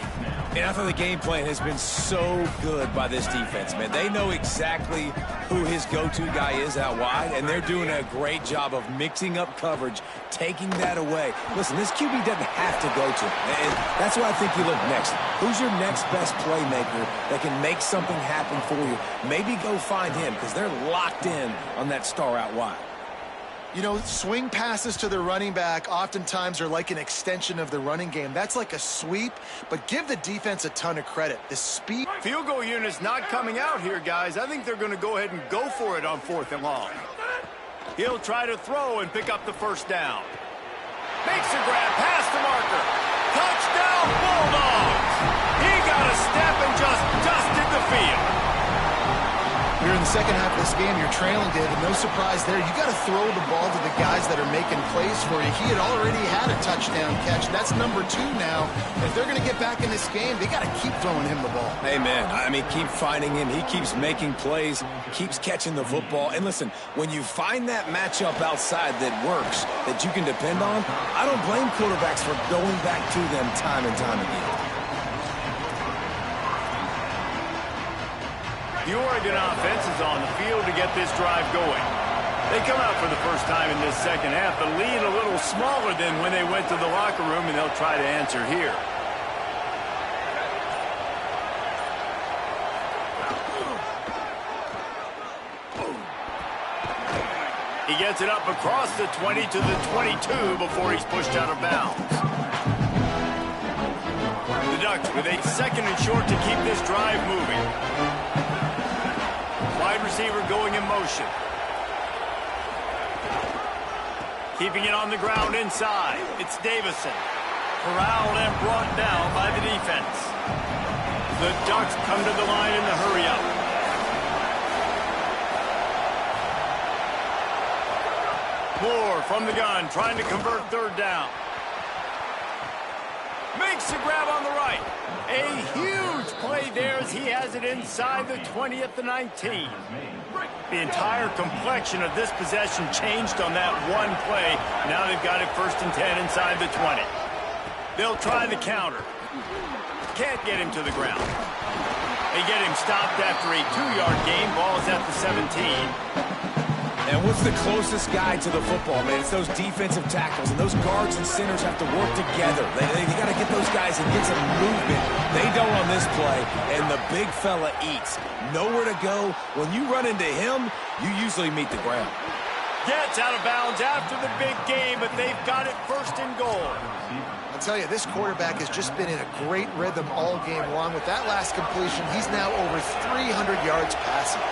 And I thought the game plan has been so good by this defense, man. They know exactly who his go-to guy is out wide, and they're doing a great job of mixing up coverage, taking that away. Listen, this QB doesn't have to go to him, and that's why I think you look next. Who's your next best playmaker that can make something happen for you? Maybe go find him, because they're locked in on that star out wide. You know, swing passes to the running back oftentimes are like an extension of the running game. That's like a sweep, but give the defense a ton of credit. The speed. Field goal unit's not coming out here, guys. I think they're going to go ahead and go for it on 4th and long. He'll try to throw and pick up the first down. Makes a grab past the marker. Touchdown, Bulldogs! He got a step and just dusted the field. Here in the second half of this game, you're trailing, David. No surprise there. You got to throw the ball to the guys that are making plays for you. He had already had a touchdown catch. That's number 2 now. And if they're going to get back in this game, they got to keep throwing him the ball. Amen. I mean, keep finding him. He keeps making plays, keeps catching the football. And listen, when you find that matchup outside that works, that you can depend on, I don't blame quarterbacks for going back to them time and time again. The Oregon offense is on the field to get this drive going. They come out for the first time in this second half. The lead a little smaller than when they went to the locker room, and they'll try to answer here. He gets it up across the 20 to the 22 before he's pushed out of bounds. The Ducks with 8 seconds and short to keep this drive moving. Wide receiver going in motion. Keeping it on the ground inside. It's Davison. Corralled and brought down by the defense. The Ducks come to the line in the hurry-up. Moore from the gun, trying to convert 3rd down. Makes a grab on the right. A huge play there as he has it inside the 20 at the 19. The entire complexion of this possession changed on that one play. Now they've got it 1st and 10 inside the 20. They'll try the counter. Can't get him to the ground. They get him stopped after a 2-yard gain. Ball's at the 17. And what's the closest guy to the football, man? It's those defensive tackles, and those guards and centers have to work together. They got to get those guys and get some movement. They don't on this play, and the big fella eats. Nowhere to go. When you run into him, you usually meet the ground. Gets out of bounds after the big game, but they've got it 1st and goal. I'll tell you, this quarterback has just been in a great rhythm all game long. With that last completion, he's now over 300 yards passing.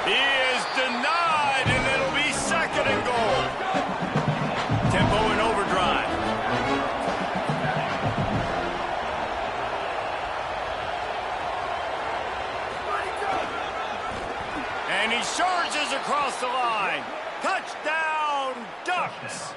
He is denied, and it'll be 2nd and goal. Tempo in overdrive. And he surges across the line. Touchdown, Ducks.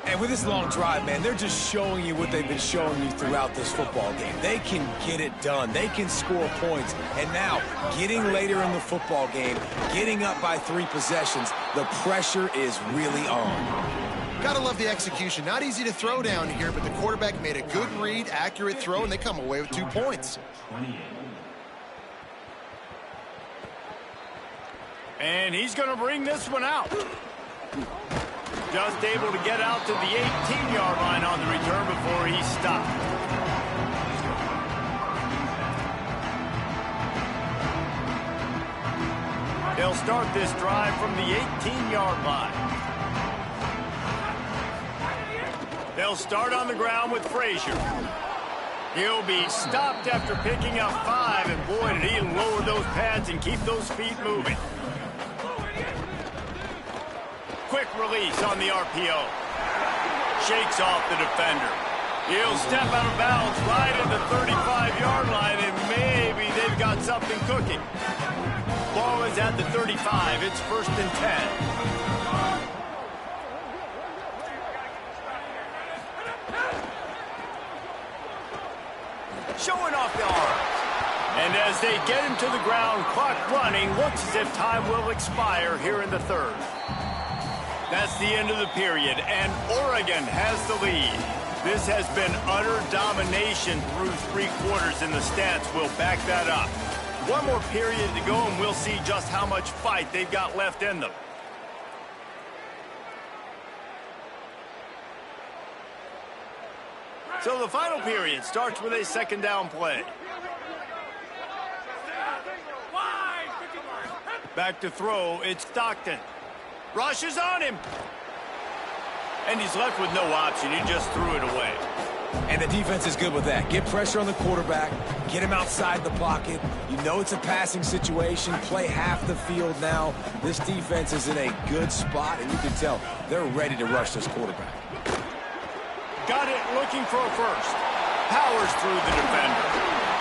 And with this long drive, man, they're just showing you what they've been showing you throughout this football game. They can get it done. They can score points. And now, getting later in the football game, getting up by 3 possessions, the pressure is really on. Gotta love the execution. Not easy to throw down here, but the quarterback made a good read, accurate throw, and they come away with 2 points. And he's going to bring this one out. Just able to get out to the 18-yard line on the return before he stopped. They'll start this drive from the 18-yard line. They'll start on the ground with Frazier. He'll be stopped after picking up 5, and boy, did he lower those pads and keep those feet moving. Quick release on the RPO. Shakes off the defender. He'll step out of bounds right at the 35-yard line, and maybe they've got something cooking. Ball is at the 35. It's 1st and 10. Showing off the arms. And as they get him to the ground, clock running, looks as if time will expire here in the 3rd. That's the end of the period, and Oregon has the lead. This has been utter domination through 3 quarters, and the stats will back that up. One more period to go, and we'll see just how much fight they've got left in them. So the final period starts with a 2nd down play. Back to throw, it's Stockton. Rushes on him. And he's left with no option. He just threw it away. And the defense is good with that. Get pressure on the quarterback. Get him outside the pocket. You know it's a passing situation. Play half the field now. This defense is in a good spot, and you can tell they're ready to rush this quarterback. Got it looking for a first. Powers through the defender.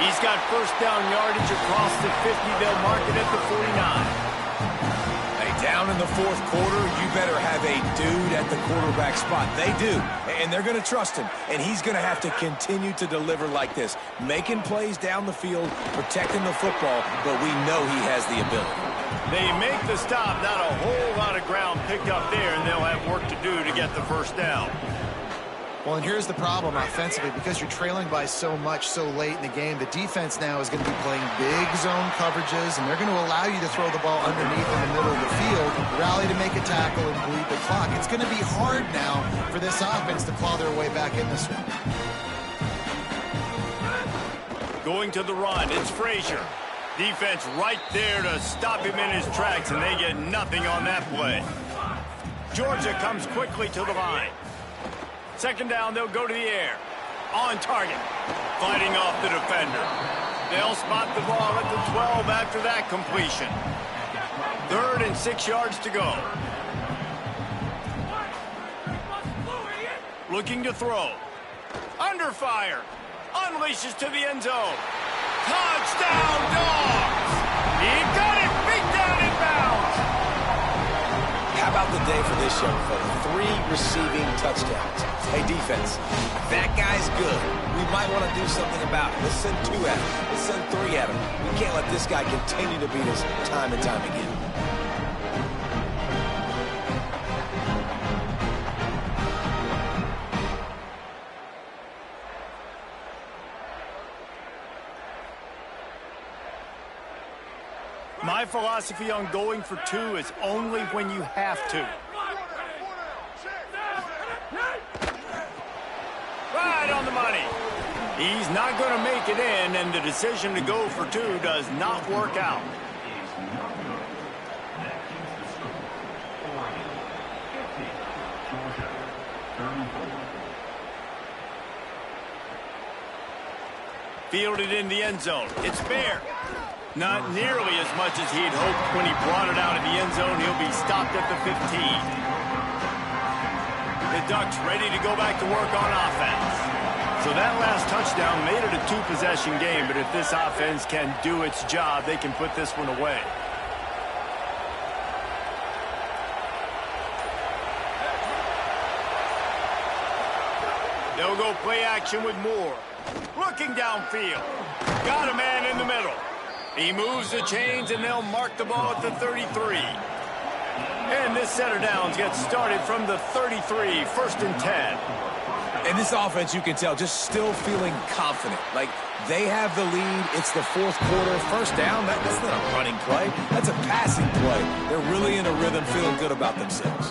He's got 1st down yardage across the 50. They'll mark it at the 49. Down in the 4th quarter, you better have a dude at the quarterback spot. They do, and they're going to trust him, and he's going to have to continue to deliver like this, making plays down the field, protecting the football, but we know he has the ability. They make the stop, not a whole lot of ground picked up there, and they'll have work to do to get the 1st down. Well, and here's the problem offensively. Because you're trailing by so much so late in the game, the defense now is going to be playing big zone coverages, and they're going to allow you to throw the ball underneath in the middle of the field, rally to make a tackle, and bleed the clock. It's going to be hard now for this offense to claw their way back in this one. Going to the run, it's Frazier. Defense right there to stop him in his tracks, and they get nothing on that play. Georgia comes quickly to the line. 2nd down, they'll go to the air. On target. Fighting off the defender. They'll spot the ball at the 12 after that completion. 3rd and 6 yards to go. Looking to throw. Under fire. Unleashes to the end zone. Touchdown, Dogs! He got it! Beat down in bounds! How about the day for this young fella? 3 receiving touchdowns. Hey, defense, that guy's good. We might want to do something about it. Let's send 2 at him. Let's send 3 at him. We can't let this guy continue to beat us time and time again. My philosophy on going for 2 is only when you have to. Right on the money. He's not going to make it in, and the decision to go for 2 does not work out. Fielded in the end zone. It's Bear. Not nearly as much as he'd hoped when he brought it out of the end zone. He'll be stopped at the 15. The Ducks ready to go back to work on offense. So that last touchdown made it a 2-possession game, but if this offense can do its job, they can put this one away. They'll go play action with Moore. Looking downfield. Got a man in the middle. He moves the chains, and they'll mark the ball at the 33. And this set of downs gets started from the 33, 1st and 10. And this offense, you can tell, just still feeling confident. Like, they have the lead. It's the fourth quarter. First down, that's not a running play. That's a passing play. They're really in a rhythm, feeling good about themselves.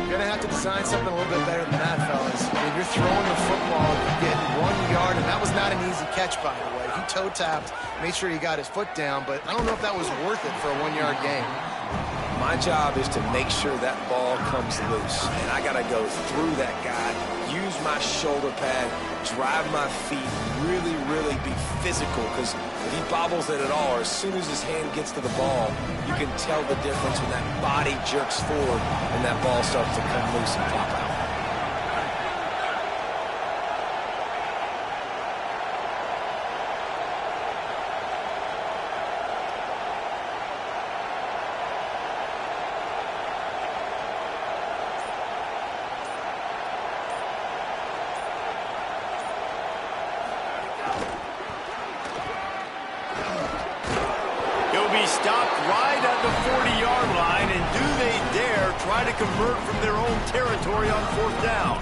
You're going to have to design something a little bit better than that, fellas. I mean, you're throwing the football, you get 1 yard, and that was not an easy catch, by the way. He toe-tapped, made sure he got his foot down, but I don't know if that was worth it for a 1 yard gain. My job is to make sure that ball comes loose, and I got to go through that guy, use my shoulder pad, drive my feet, really, really be physical, because if he bobbles it at all, or as soon as his hand gets to the ball, you can tell the difference when that body jerks forward and that ball starts to come loose and pop out. Stopped right at the 40-yard line, and do they dare try to convert from their own territory on fourth down?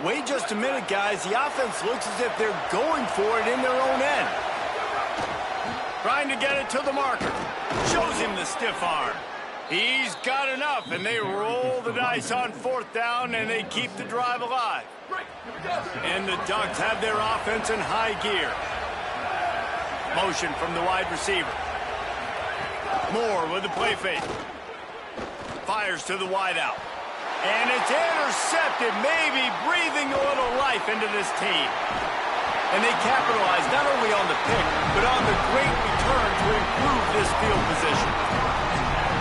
Wait just a minute, guys. The offense looks as if they're going for it in their own end. Trying to get it to the marker. Shows him the stiff arm. He's got enough, and they roll the dice on fourth down, and they keep the drive alive. And the Ducks have their offense in high gear. Motion from the wide receiver. Moore with the play fake. Fires to the wideout. And it's intercepted, maybe breathing a little life into this team. And they capitalize not only on the pick, but on the great return to improve this field position.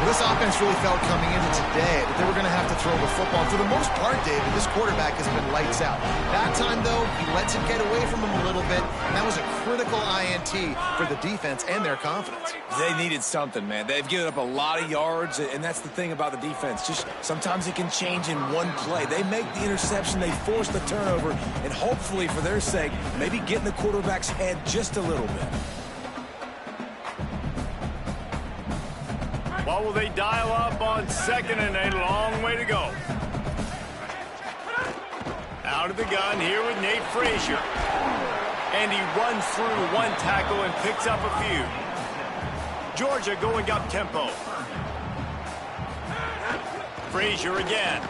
Well, this offense really felt coming into today that they were going to have to throw the football. For the most part, David, this quarterback has been lights out. That time, though, he lets it get away from him a little bit, and that was a critical INT for the defense and their confidence. They needed something, man. They've given up a lot of yards, and that's the thing about the defense. Just sometimes it can change in one play. They make the interception, they force the turnover, and hopefully, for their sake, maybe get in the quarterback's head just a little bit. What will they dial up on second and a long way to go? Out of the gun here with Nate Frazier. And he runs through one tackle and picks up a few. Georgia going up tempo. Frazier again.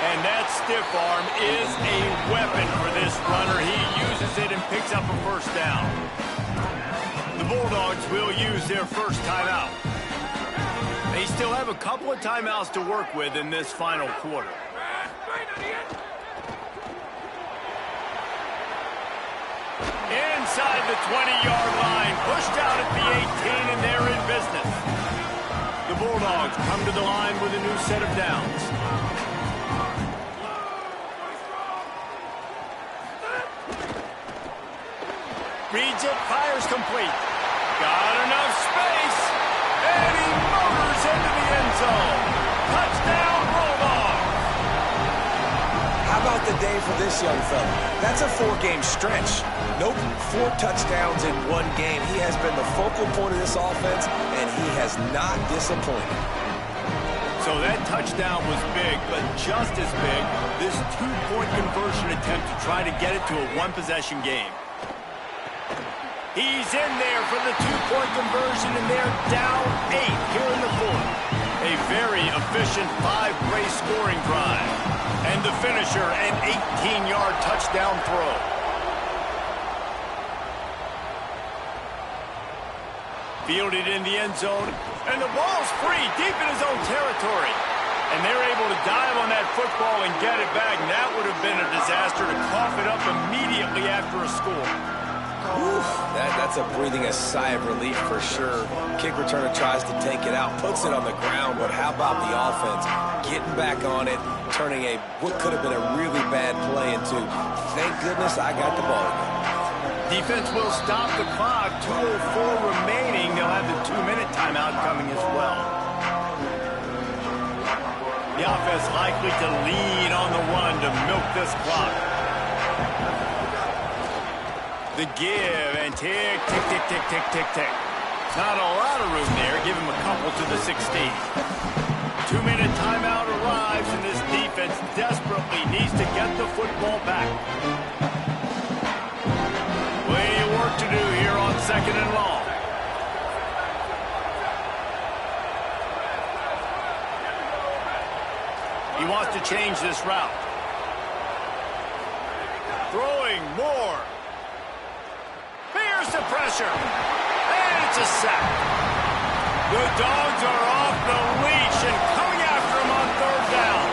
And that stiff arm is a weapon for this runner. He uses it and picks up a first down. The Bulldogs will use their first timeout. They still have a couple of timeouts to work with in this final quarter. Inside the 20-yard line, pushed out at the 18, and they're in business. The Bulldogs come to the line with a new set of downs. Reads it, fires complete. Got enough space, and he motors into the end zone. Touchdown, Bulldogs. How about the day for this young fella? That's a 4-game stretch. Nope, 4 touchdowns in 1 game. He has been the focal point of this offense, and he has not disappointed. So that touchdown was big, but just as big, this 2-point conversion attempt to try to get it to a 1-possession game. He's in there for the 2-point conversion, and they're down 8 here in the fourth. A very efficient 5-play scoring drive. And the finisher, an 18-yard touchdown throw. Fielded in the end zone, and the ball's free deep in his own territory. And they're able to dive on that football and get it back. And that would have been a disaster to cough it up immediately after a score. Oof, that's a breathing a sigh of relief for sure. Kick returner tries to take it out, puts it on the ground, but how about the offense getting back on it, turning what could have been a really bad play into, thank goodness I got the ball again. Defense will stop the clock, 2:04 remaining. They'll have the 2-minute timeout coming as well. The offense likely to lean on the run to milk this clock. The give, and tick, tick, tick, tick, tick, tick, tick. Not a lot of room there. Give him a couple to the 16. 2-minute timeout arrives. drives, and this defense desperately needs to get the football back. Plenty of work to do here on 2nd and long. He wants to change this route. Throwing more. Fears the pressure. And it's a sack. The Dogs are off the leash and coming after him on 3rd down.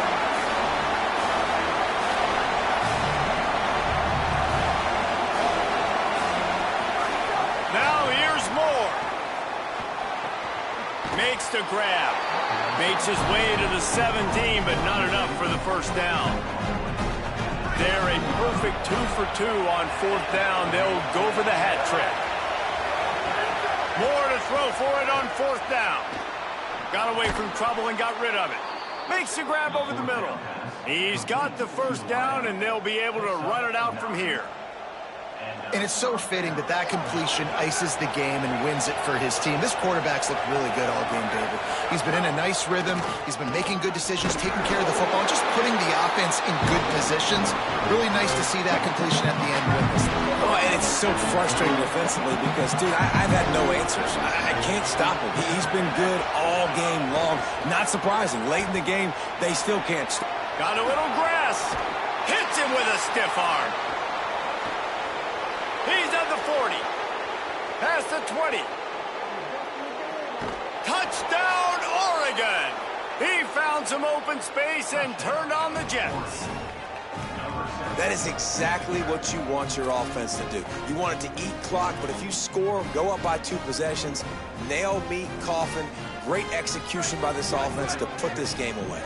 Now here's Moore. Makes the grab. Makes his way to the 17, but not enough for the 1st down. They're a perfect 2 for 2 on 4th down. They'll go for the hat trick. Moore to throw for it on 4th down. Got away from trouble and got rid of it. Makes the grab over the middle. He's got the 1st down, and they'll be able to run it out from here. And it's so fitting that that completion ices the game and wins it for his team. This quarterback's looked really good all game, David. He's been in a nice rhythm. He's been making good decisions, taking care of the football, just putting the offense in good positions. Really nice to see that completion at the end win this thing. Oh, and it's so frustrating defensively because, dude, I've had no answers. I can't stop him. He's been good all game long. Not surprising. Late in the game, they still can't stop. Got a little grass. Hits him with a stiff arm. He's at the 40. Past the 20. Touchdown, Oregon! He found some open space and turned on the Jets. That is exactly what you want your offense to do. You want it to eat clock, but if you score, go up by 2 possessions, nail, meet, coffin, great execution by this offense to put this game away.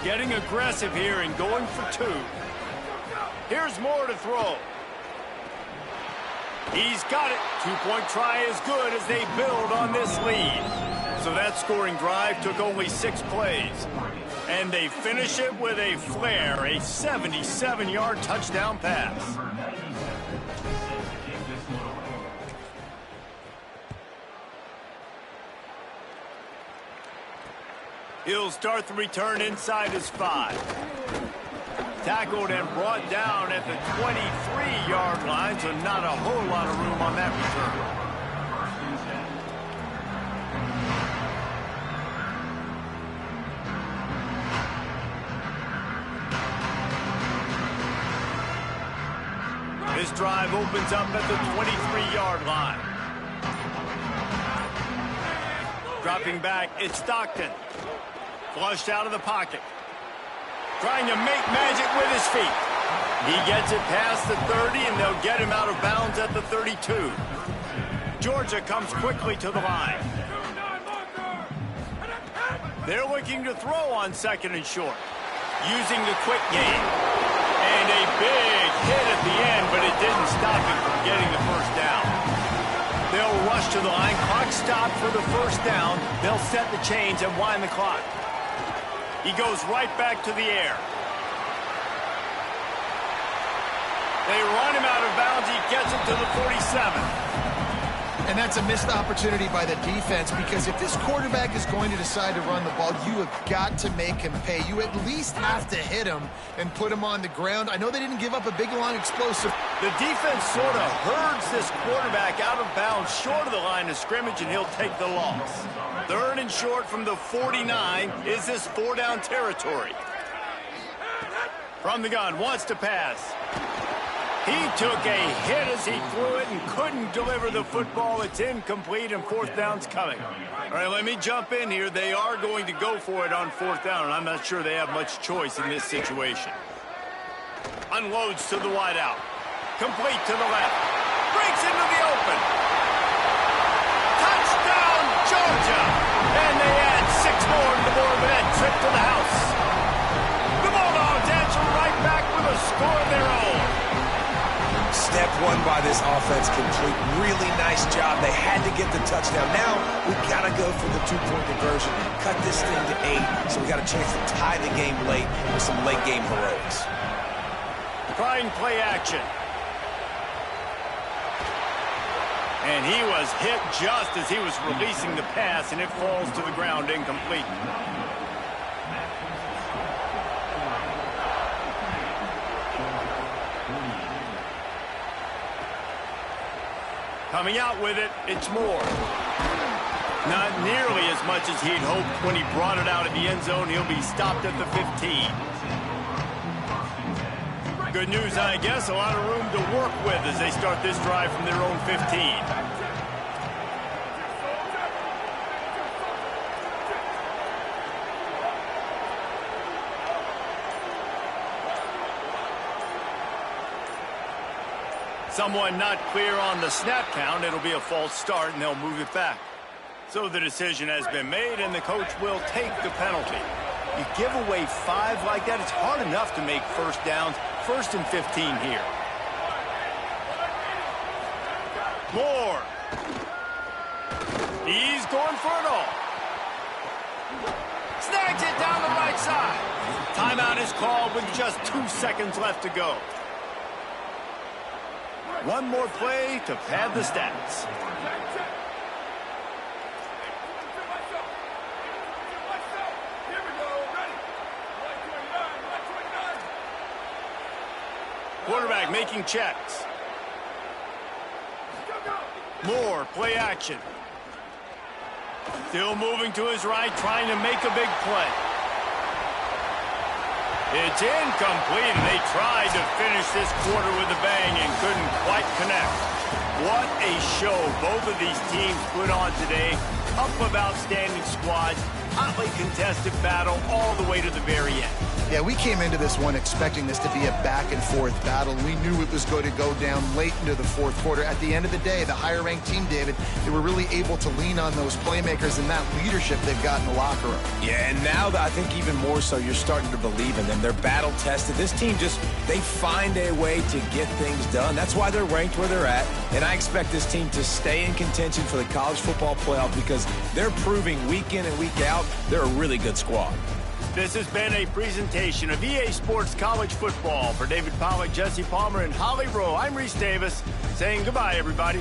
Getting aggressive here and going for 2. Here's Moore to throw. He's got it. 2-point try is good as they build on this lead. So that scoring drive took only 6 plays. And they finish it with a flair, a 77-yard touchdown pass. He'll start the return inside his 5. Tackled and brought down at the 23-yard line, so not a whole lot of room on that return. This drive opens up at the 23-yard line. Dropping back, it's Stockton. Flushed out of the pocket. Trying to make magic with his feet. He gets it past the 30, and they'll get him out of bounds at the 32. Georgia comes quickly to the line. They're looking to throw on 2nd and short, using the quick game. And a big hit at the end, but it didn't stop him from getting the 1st down. They'll rush to the line. Clock stopped for the 1st down. They'll set the chains and wind the clock. He goes right back to the air. They run him out of bounds. He gets it to the 47. And that's a missed opportunity by the defense, because if this quarterback is going to decide to run the ball, you have got to make him pay. You at least have to hit him and put him on the ground. I know they didn't give up a big, long, explosive. The defense sort of herds this quarterback out of bounds short of the line of scrimmage, and he'll take the loss. 3rd and short from the 49 is this 4-down territory. From the gun, wants to pass. He took a hit as he threw it and couldn't deliver the football. It's incomplete, and 4th down's coming. All right, let me jump in here. They are going to go for it on 4th down, and I'm not sure they have much choice in this situation. Unloads to the wideout. Complete to the left. Breaks into the open. Touchdown, Georgia! And they add 6 more to the board with that trip to the house. The Bulldogs answer right back with a score of their own. Step 1 by this offense complete. Really nice job. They had to get the touchdown. Now we got to go for the 2-point conversion. Cut this thing to 8, so we got a chance to tie the game late with some late game heroics. Trying play action. And he was hit just as he was releasing the pass, and it falls to the ground incomplete. Coming out with it, it's Moore. Not nearly as much as he'd hoped when he brought it out of the end zone. He'll be stopped at the 15. Good news, I guess, a lot of room to work with as they start this drive from their own 15. Someone not clear on the snap count. It'll be a false start, and they'll move it back. So the decision has been made, and the coach will take the penalty. You give away 5 like that, it's hard enough to make first downs. 1st and 15 here. Moore. He's going for it all. Snags it down the right side. Timeout is called with just 2 seconds left to go. One more play to pad the stats. Quarterback making checks. Moore, play action. Still moving to his right, trying to make a big play. It's incomplete, and they tried to finish this quarter with a bang and couldn't quite connect. What a show both of these teams put on today. Up of outstanding squads, hotly contested battle all the way to the very end. Yeah, we came into this one expecting this to be a back-and-forth battle. We knew it was going to go down late into the fourth quarter. At the end of the day, the higher-ranked team, David, they were really able to lean on those playmakers and that leadership they've got in the locker room. Yeah, and now I think even more so, you're starting to believe in them. They're battle-tested. This team they find a way to get things done. That's why they're ranked where they're at. And I expect this team to stay in contention for the college football playoff because they're proving week in and week out they're a really good squad. This has been a presentation of EA Sports College Football. For David Pollack, Jesse Palmer, and Holly Rowe, I'm Reese Davis saying goodbye, everybody.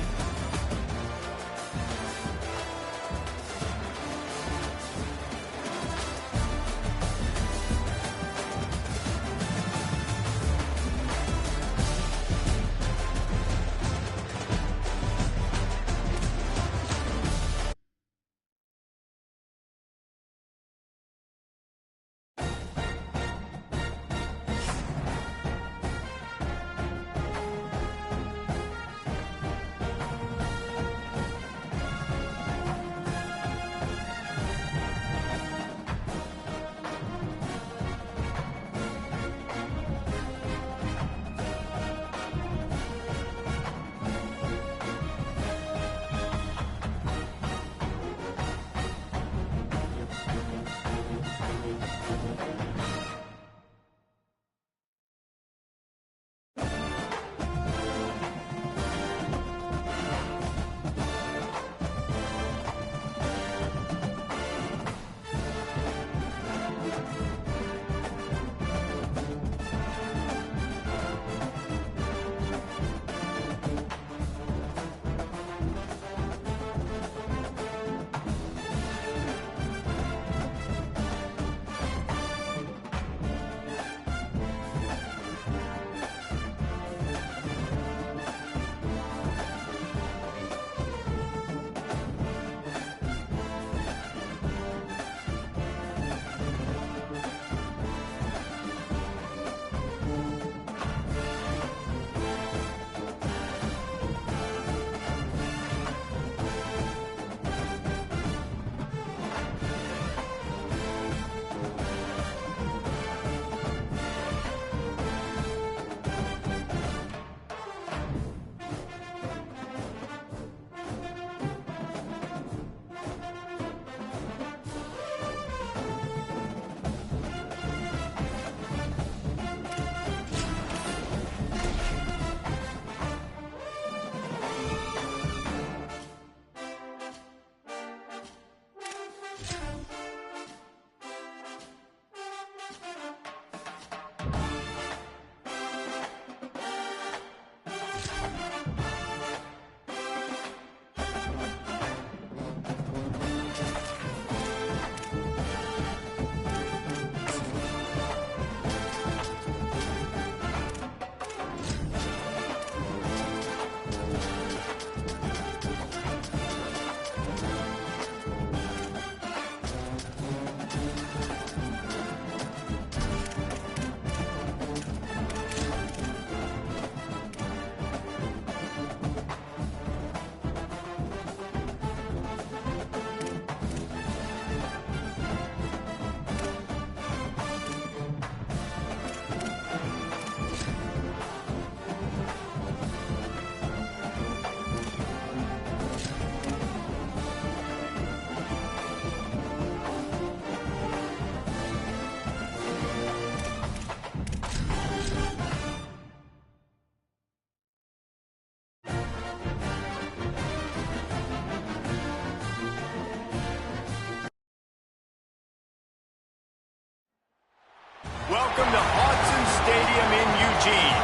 Stadium in Eugene.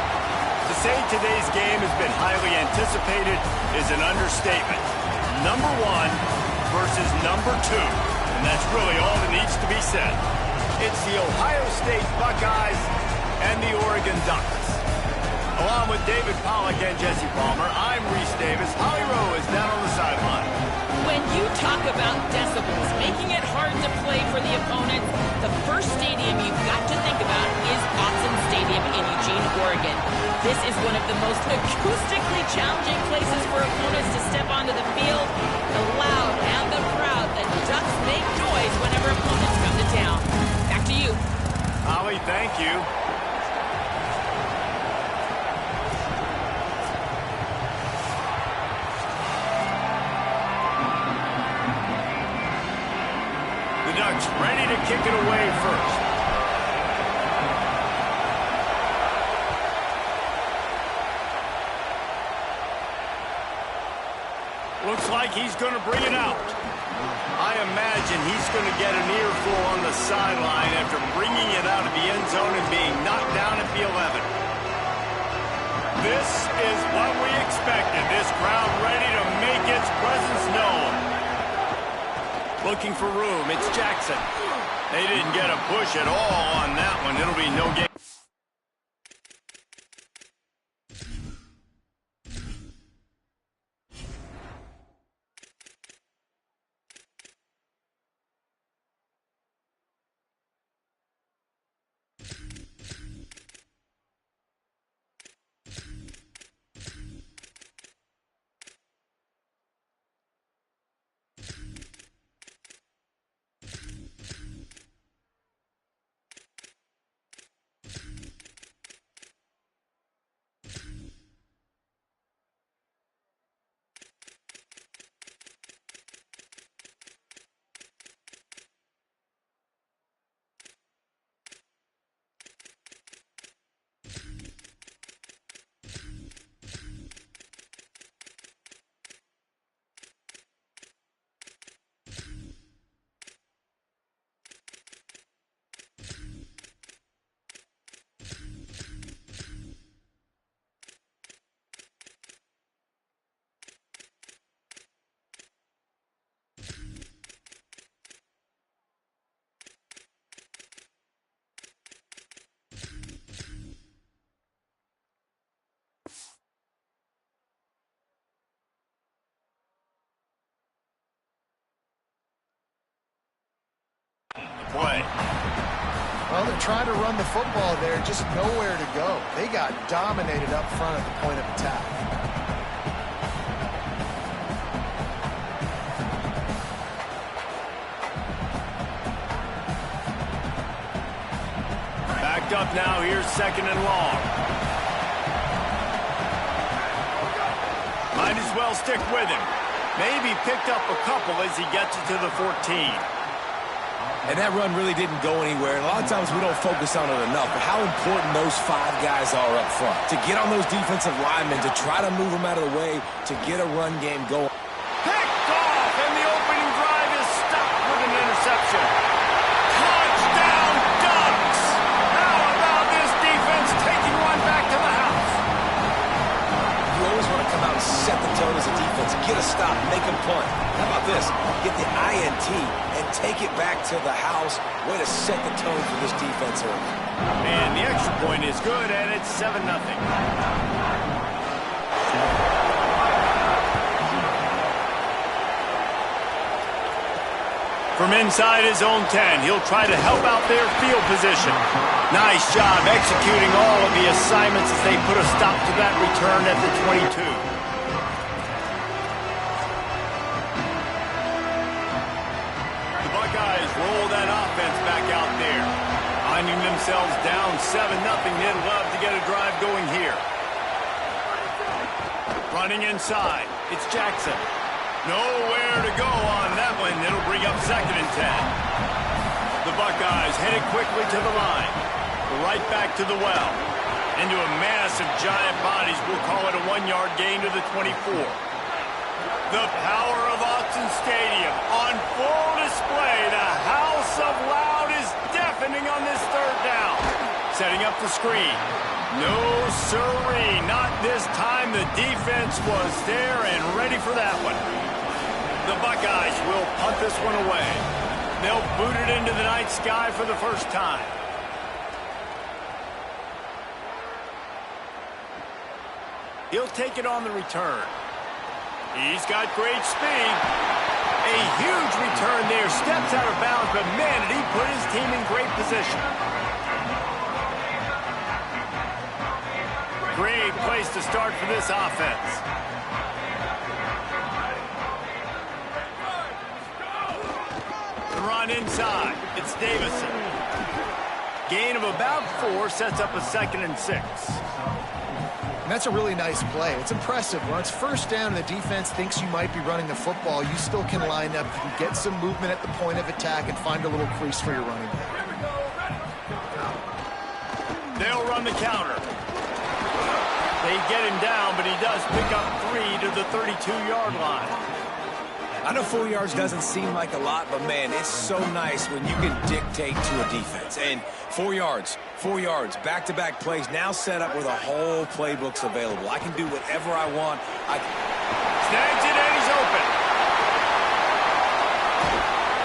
To say today's game has been highly anticipated is an understatement. Number 1 versus number 2, and that's really all that needs to be said. It's the Ohio State Buckeyes and the Oregon Ducks. Along with David Pollack and Jesse Palmer, I'm Reese Davis. Holly Rowe is down on the sideline. When you talk about decibels, making it hard to play for the opponent, the first stadium you've got to think about is Autzen Stadium in Eugene, Oregon. This is one of the most acoustically challenging places for opponents to step onto the field. The loud and the proud, the Ducks make noise whenever opponents come to town. Back to you. Holly, thank you. Ducks ready to kick it away first. Looks like he's going to bring it out. I imagine he's going to get an earful on the sideline after bringing it out of the end zone and being knocked down at the 11. This is what we expected. This crowd ready to make its presence known. Looking for room, it's Jackson. They didn't get a push at all on that one. It'll be no gain. Play. Well, they're trying to run the football there, just nowhere to go. They got dominated up front at the point of attack. Backed up now, here's 2nd and long. Might as well stick with him. Maybe picked up a couple as he gets it to the 14. And that run really didn't go anywhere. And a lot of times we don't focus on it enough. But how important those 5 guys are up front. To get on those defensive linemen, to try to move them out of the way, to get a run game going. Picked off, and the opening drive is stopped with an interception. Touchdown, Ducks! How about this defense taking one back to the house? You always want to come out and set the tone as a defense. Get a stop, make a punt. How about this? Get the INT and take it back to the house. Way to set the tone for this defense early. And the extra point is good, and it's 7-0. From inside his own 10, he'll try to help out their field position. Nice job executing all of the assignments as they put a stop to that return at the 22. The Buckeyes roll that offense back out there. Finding themselves down 7-0, they'd love to get a drive going here. Running inside, it's Jackson. Nowhere to go on that one. It'll bring up 2nd and 10. The Buckeyes headed quickly to the line. Right back to the well. Into a mass of giant bodies. We'll call it a 1-yard gain to the 24. The power of Autzen Stadium on full display. The house of loud is deafening on this 3rd down. Setting up the screen. No siree, not this time. The defense was there and ready for that one. The Buckeyes will punt this one away. They'll boot it into the night sky for the first time. He'll take it on the return. He's got great speed. A huge return there. Steps out of bounds, but man, did he put his team in great position. Great place to start for this offense. The run inside. It's Davison. Gain of about 4 sets up a 2nd and 6. And that's a really nice play. It's impressive. When it's first down and the defense thinks you might be running the football, you still can line up. You can get some movement at the point of attack and find a little crease for your running back. They'll run the counter. They get him down, but he does pick up 3 to the 32-yard line. I know 4 yards doesn't seem like a lot, but, man, it's so nice when you can dictate to a defense. And 4 yards, back-to-back plays, now set up where the whole playbook's available. I can do whatever I want. Snags it, and he's open.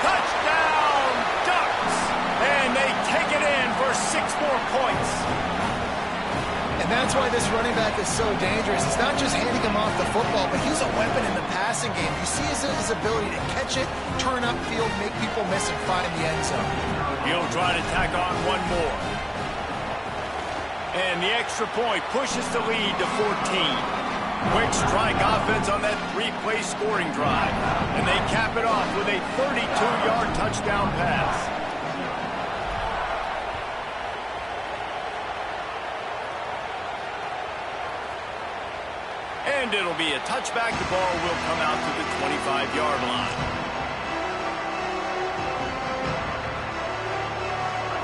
Touchdown, Ducks! And they take it in for 6 more points. And that's why this running back is so dangerous. It's not just handing him off the football, but he's a weapon in the passing game. You see his ability to catch it, turn upfield, make people miss, and find the end zone. He'll try to tack on one more. And the extra point pushes the lead to 14. Quick strike offense on that 3-play scoring drive. And they cap it off with a 32-yard touchdown pass. And it'll be a touchback. The ball will come out to the 25-yard line.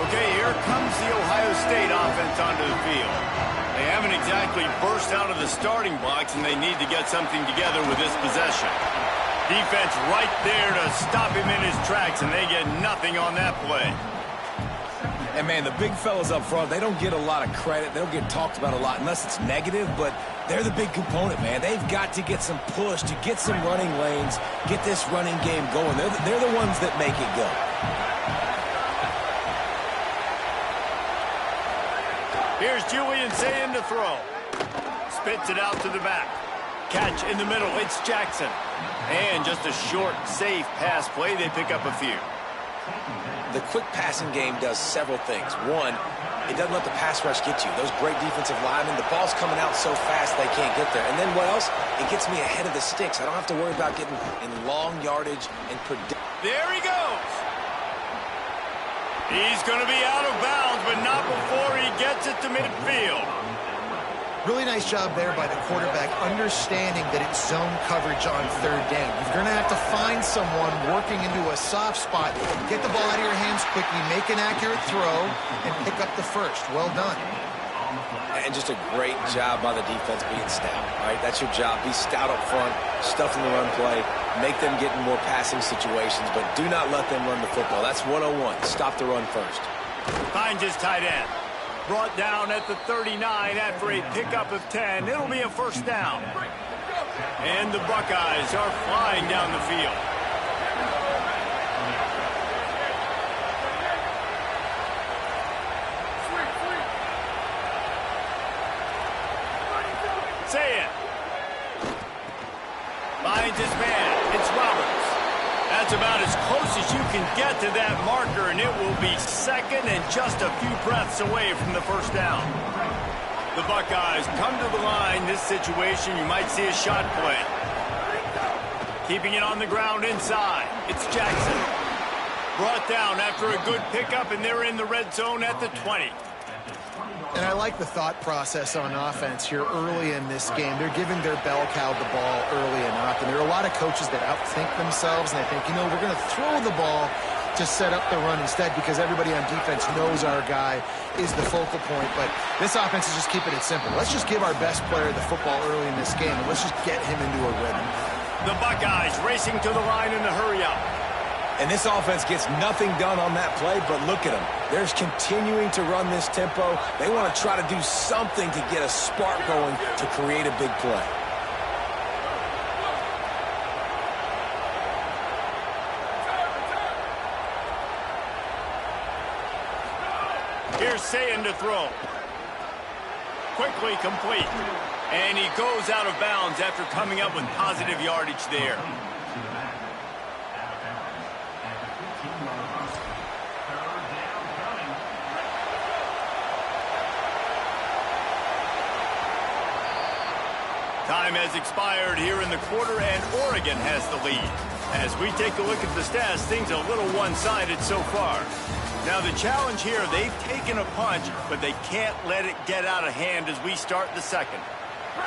Okay, here comes the Ohio State offense onto the field. They haven't exactly burst out of the starting blocks, and they need to get something together with this possession. Defense right there to stop him in his tracks, and they get nothing on that play. And, man, the big fellas up front, they don't get a lot of credit. They don't get talked about a lot unless it's negative, but they're the big component, man. They've got to get some push, to get some running lanes, get this running game going. They're the ones that make it go. Here's Julian saying to throw. Spits it out to the back. Catch in the middle. It's Jackson. And just a short, safe pass play. They pick up a few. The quick passing game does several things. One, it doesn't let the pass rush get you. Those great defensive linemen, the ball's coming out so fast they can't get there. And then what else? It gets me ahead of the sticks. I don't have to worry about getting in long yardage and There he goes. He's going to be out of bounds, but not before he gets it to midfield. Really nice job there by the quarterback, understanding that it's zone coverage on 3rd down. You're going to have to find someone working into a soft spot, get the ball out of your hands quickly, make an accurate throw, and pick up the first. Well done. And just a great job by the defense being stout, right? That's your job. Be stout up front, stuff in the run play, make them get in more passing situations, but do not let them run the football. That's 101. Stop the run first. Finds his tight end. Brought down at the 39 after a pickup of 10. It'll be a first down. And the Buckeyes are flying down the field. Say it. Finds his man. It's Roberts. That's about as close as you can get to that marker, and it will be 2nd and just a few breaths away from the first down. The Buckeyes come to the line. This situation, you might see a shot play. Keeping it on the ground inside. It's Jackson. Brought down after a good pickup, and they're in the red zone at the 20. And I like the thought process on offense here early in this game. They're giving their bell cow the ball early enough. And there are a lot of coaches that outthink themselves, and they think, you know, we're going to throw the ball to set up the run instead because everybody on defense knows our guy is the focal point. But this offense is just keeping it simple. Let's just give our best player the football early in this game, and let's just get him into a rhythm. The Buckeyes racing to the line in the hurry up. And this offense gets nothing done on that play, but look at them. They're continuing to run this tempo. They want to try to do something to get a spark going to create a big play. Here's Ncaa to throw. Quickly complete. And he goes out of bounds after coming up with positive yardage there. Time has expired here in the quarter, and Oregon has the lead. As we take a look at the stats, things are a little one-sided so far. Now the challenge here, they've taken a punch, but they can't let it get out of hand as we start the second.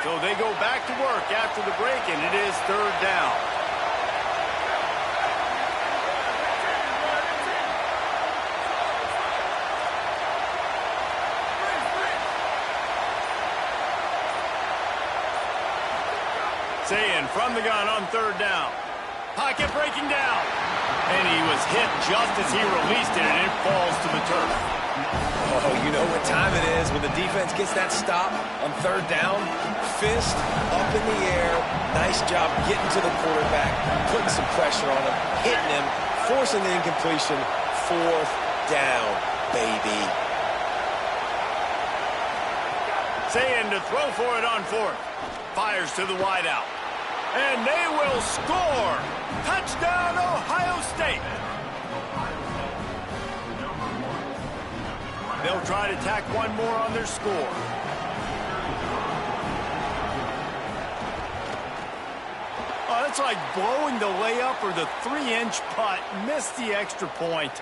So they go back to work after the break, and it is third down. Ncaa from the gun on third down. Pocket breaking down. And he was hit just as he released it, and it falls to the turf. Oh, you know what time it is when the defense gets that stop on third down. Fist up in the air. Nice job getting to the quarterback, putting some pressure on him, hitting him, forcing the incompletion. Fourth down, baby. Ncaa to throw for it on fourth. Fires to the wideout. And they will score. Touchdown, Ohio State. They'll try to tack one more on their score. Oh, that's like blowing the layup or the 3-inch putt. Missed the extra point.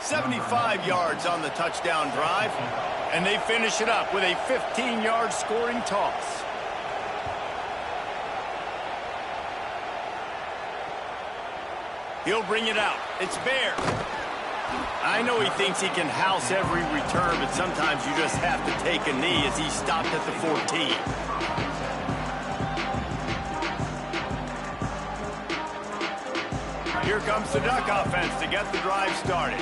75 yards on the touchdown drive. And they finish it up with a 15-yard scoring toss. He'll bring it out. It's Bear. I know he thinks he can house every return, but sometimes you just have to take a knee as he stopped at the 14. Here comes the Duck offense to get the drive started.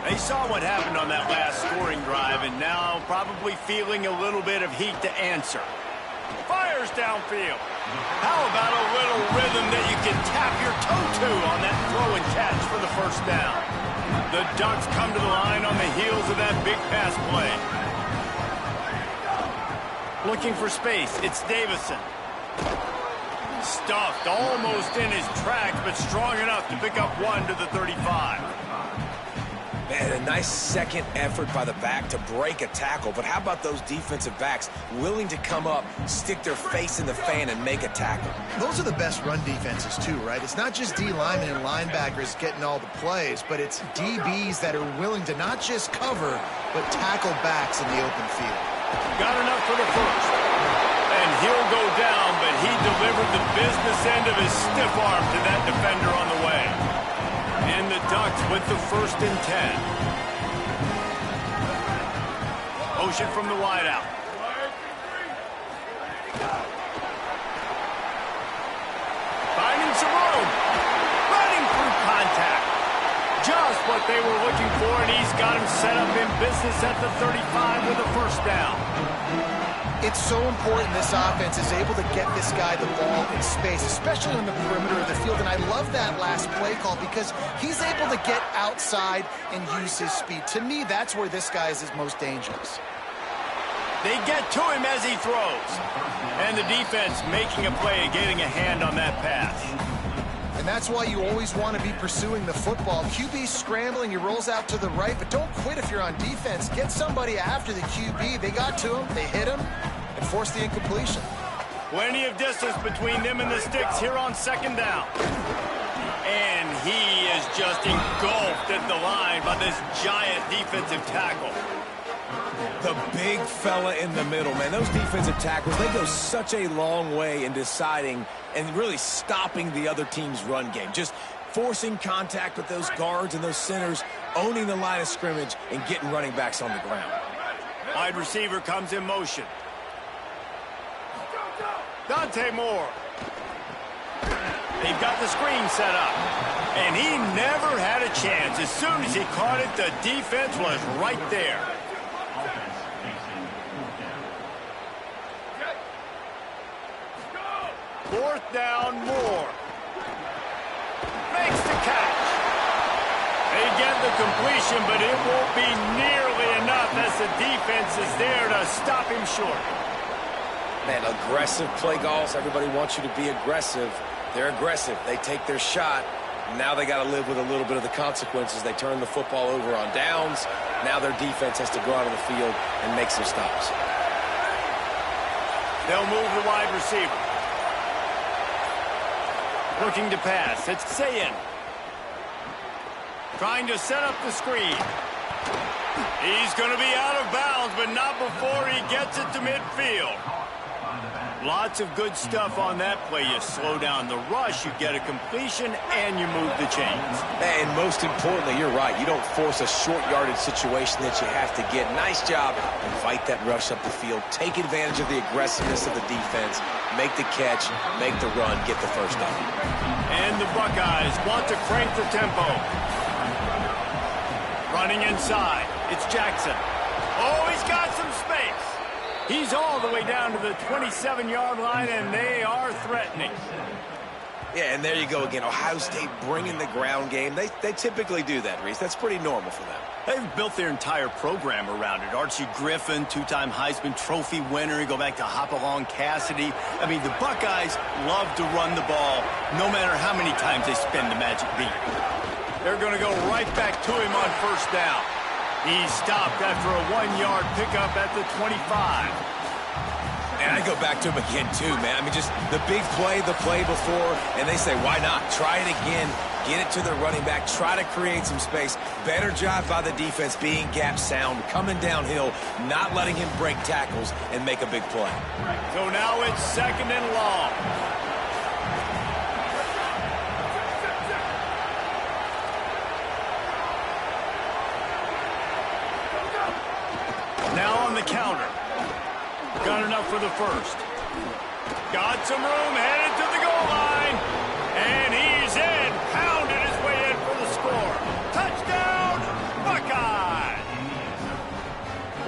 They saw what happened on that last scoring drive, and now probably feeling a little bit of heat to answer. Fires downfield. How about a little rhythm that you can tap your toe to on that throw and catch for the first down? The Ducks come to the line on the heels of that big pass play. Looking for space, it's Davison. Stuffed almost in his tracks, but strong enough to pick up one to the 35. Man, a nice second effort by the back to break a tackle. But how about those defensive backs willing to come up, stick their face in the fan, and make a tackle? Those are the best run defenses, too, right? It's not just D linemen and linebackers getting all the plays, but it's DBs that are willing to not just cover, but tackle backs in the open field. Got enough for the first. And he'll go down, but he delivered the business end of his stiff arm to that defender on the way. And the Ducks with the 1st and 10. Motion from the wideout. Finding some room. Running through contact. Just what they were looking for, and he's got him set up in business at the 35 with a 1st down. It's so important this offense is able to get this guy the ball in space, especially on the perimeter of the field. And I love that last play call because he's able to get outside and use his speed. To me, that's where this guy is his most dangerous. They get to him as he throws. And the defense making a play and getting a hand on that pass. And that's why you always want to be pursuing the football. QB scrambling, he rolls out to the right, but don't quit if you're on defense. Get somebody after the QB. They got to him, they hit him, and forced the incompletion. Plenty of distance between them and the sticks here on 2nd down. And he is just engulfed at the line by this giant defensive tackle. The big fella in the middle, man. Those defensive tackles, they go such a long way in deciding and really stopping the other team's run game. Just forcing contact with those guards and those centers, owning the line of scrimmage, and getting running backs on the ground. Wide receiver comes in motion. Dante Moore. They've got the screen set up. And he never had a chance. As soon as he caught it, the defense was right there. Offense facing fourth down. 4th down, Moore. Makes the catch. They get the completion, but it won't be nearly enough as the defense is there to stop him short. Man, aggressive play calls. Everybody wants you to be aggressive. They're aggressive. They take their shot. Now they got to live with a little bit of the consequences. They turn the football over on downs. Now their defense has to go out on the field and make some stops. They'll move the wide receiver. Looking to pass. It's Ncaa. Trying to set up the screen. He's going to be out of bounds, but not before he gets it to midfield. Lots of good stuff on that play. You slow down the rush, you get a completion, and you move the chains. And most importantly, you're right. You don't force a short yardage situation that you have to get. Nice job. Invite that rush up the field. Take advantage of the aggressiveness of the defense. Make the catch, make the run, get the first down. And the Buckeyes want to crank the tempo. Running inside. It's Jackson. Oh, he's got some space. He's all the way down to the 27-yard line, and they are threatening. Yeah, and there you go again. Ohio State bringing the ground game. They typically do that, Reese. That's pretty normal for them. They've built their entire program around it. Archie Griffin, 2-time Heisman Trophy winner. You go back to Hopalong Cassidy. I mean, the Buckeyes love to run the ball, no matter how many times they spin the magic beat. They're going to go right back to him on 1st down. He's stopped after a 1-yard pickup at the 25. And I go back to him again, too, man. I mean, just the big play, the play before, and they say, why not? Try it again. Get it to the running back. Try to create some space. Better job by the defense being gap sound, coming downhill, not letting him break tackles and make a big play. So now it's 2nd and long. Now on the counter. Got enough for the 1st. Got some room, headed to the goal line. And he's in. Pounded his way in for the score. Touchdown, Buckeyes!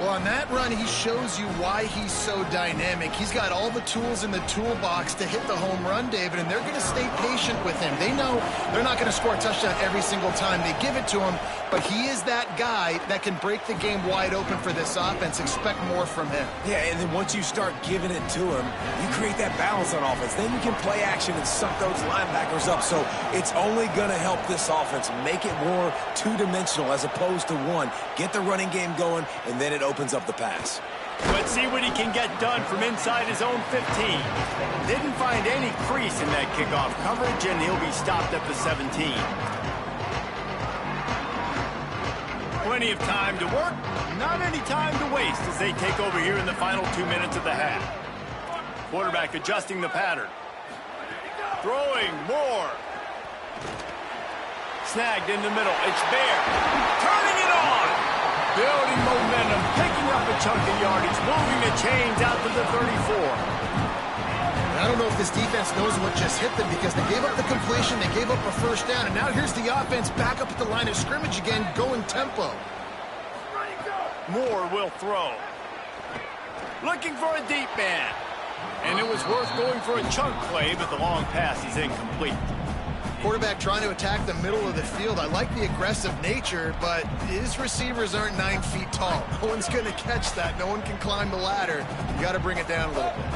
Well, on that run, he shows you why he's so dynamic. He's got all the tools in the toolbox to hit the home run, David, and they're going to stay patient with him. They know they're not going to score a touchdown every single time they give it to him, but he is that guy that can break the game wide open for this offense. Expect more from him. Yeah, and then once you start giving it to him, you create that balance on offense. Then you can play action and suck those linebackers up. So it's only going to help this offense make it more two-dimensional as opposed to one. Get the running game going, and then it opens up the pass. Let's see what he can get done from inside his own 15. Didn't find any crease in that kickoff coverage, and he'll be stopped at the 17. Plenty of time to work, not any time to waste as they take over here in the final 2 minutes of the half. Quarterback adjusting the pattern. Throwing more. Snagged in the middle. It's Bear. Turning it on. Building momentum, picking up a chunk of yardage, moving the chains out to the 34. I don't know if this defense knows what just hit them because they gave up the completion, they gave up a 1st down, and now here's the offense back up at the line of scrimmage again, going tempo. Moore will throw. Looking for a deep man. And it was worth going for a chunk play, but the long pass is incomplete. Quarterback trying to attack the middle of the field. I like the aggressive nature, but his receivers aren't 9 feet tall. No one's going to catch that. No one can climb the ladder. You got to bring it down a little bit.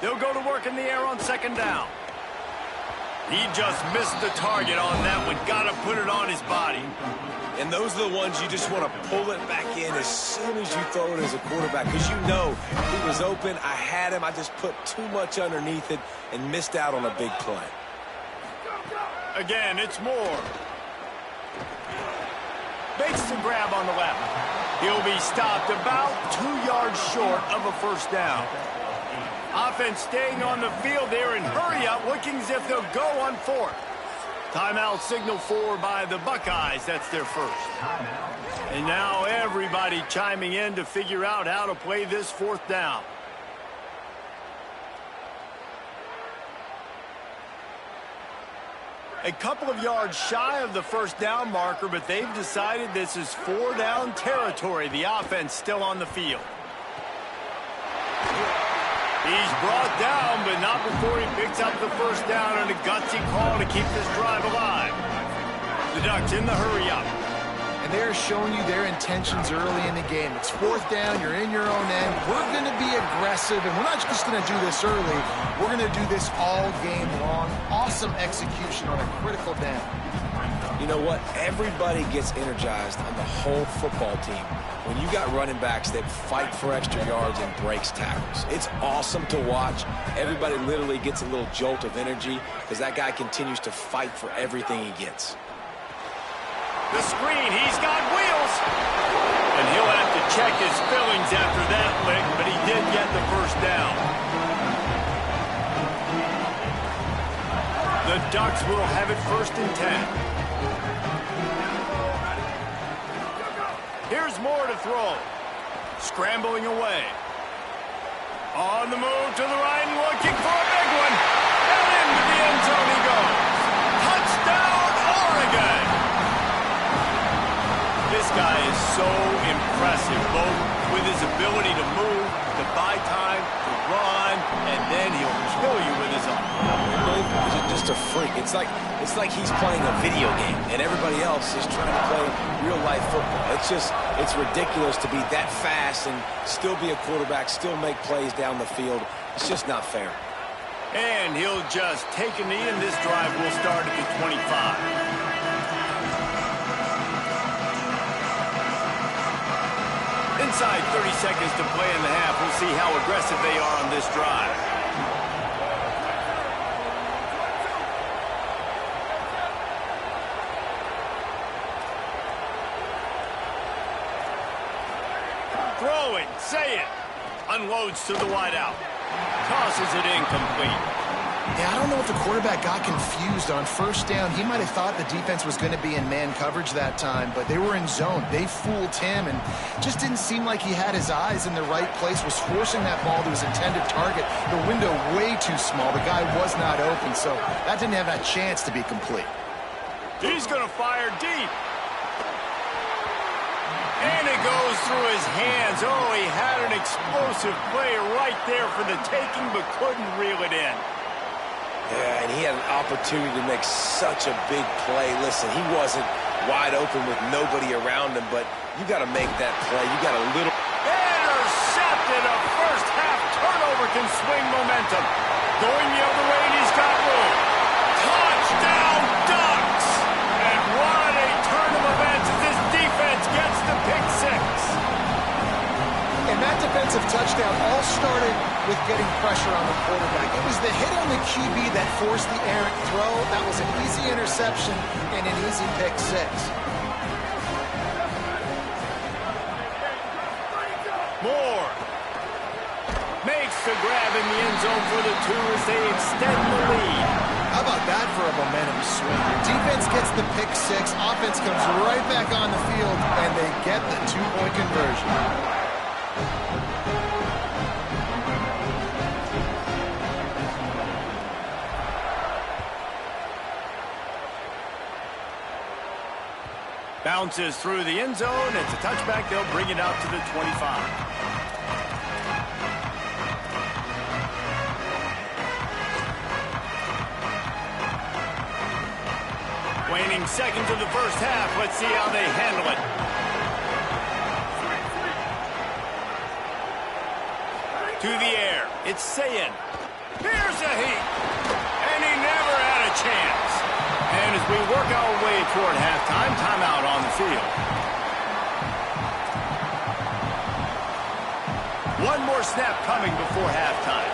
They'll go to work in the air on 2nd down. He just missed the target on that one. Got to put it on his body. And those are the ones you just want to pull it back in as soon as you throw it as a quarterback because you know he was open. I had him. I just put too much underneath it and missed out on a big play. Again, it's Moore. Makes the grab on the left. He'll be stopped about 2 yards short of a 1st down. Offense staying on the field there and hurry up, looking as if they'll go on 4th. Timeout signal for by the Buckeyes. That's their 1st. And now everybody chiming in to figure out how to play this 4th down. A couple of yards shy of the first down marker, but they've decided this is 4-down territory. The offense still on the field. He's brought down, but not before he picks up the first down on a gutsy call to keep this drive alive. The Ducks in the hurry-up. And they're showing you their intentions early in the game. It's 4th down, you're in your own end. We're going to be aggressive, and we're not just going to do this early. We're going to do this all game long. Awesome execution on a critical down. You know what? Everybody gets energized on the whole football team when you got running backs that fight for extra yards and breaks tackles. It's awesome to watch. Everybody literally gets a little jolt of energy because that guy continues to fight for everything he gets. The screen, he's got wheels. And he'll have to check his fillings after that lick, but he did get the first down. The Ducks will have it 1st and 10. Here's Moore to throw. Scrambling away. On the move to the right and looking for a big one. And into the end zone he goes. Touchdown, Oregon! This guy is so impressive, both with his ability to move, to buy time, to run, and then he'll kill you with his arm. He's just a freak. It's like he's playing a video game, and everybody else is trying to play real-life football. It's ridiculous to be that fast and still be a quarterback, still make plays down the field. It's just not fair. And he'll just take a knee, and this drive will start at the 25. Inside 30 seconds to play in the half. We'll see how aggressive they are on this drive. Throwing, say it. Unloads to the wideout. Tosses it incomplete. Yeah, I don't know if the quarterback got confused on 1st down. He might have thought the defense was going to be in man coverage that time, but they were in zone. They fooled him and just didn't seem like he had his eyes in the right place, was forcing that ball to his intended target. The window way too small. The guy was not open, so that didn't have a chance to be complete. He's going to fire deep. And it goes through his hands. Oh, he had an explosive play right there for the taking, but couldn't reel it in. Yeah, and he had an opportunity to make such a big play. Listen, he wasn't wide open with nobody around him, but you got to make that play. You got a little... Intercepted! A first-half turnover can swing momentum. Going the other way, and he's got room. Touchdown, Ducks! And what a turn of events as this defense gets the pick six. And that defensive touchdown all started with getting pressure on the quarterback. It was the hit on the QB that forced the errant throw. That was an easy interception and an easy pick six. Moore makes the grab in the end zone for the 2 as they extend the lead. How about that for a momentum swing? Defense gets the pick six. Offense comes right back on the field, and they get the 2-point conversion. Bounces through the end zone. It's a touchback. They'll bring it out to the 25. Waning seconds of the first half. Let's see how they handle it. To the air. It's Sayin. Here's a heat. And he never had a chance. And as we work our way toward halftime, timeout on the field. One more snap coming before halftime.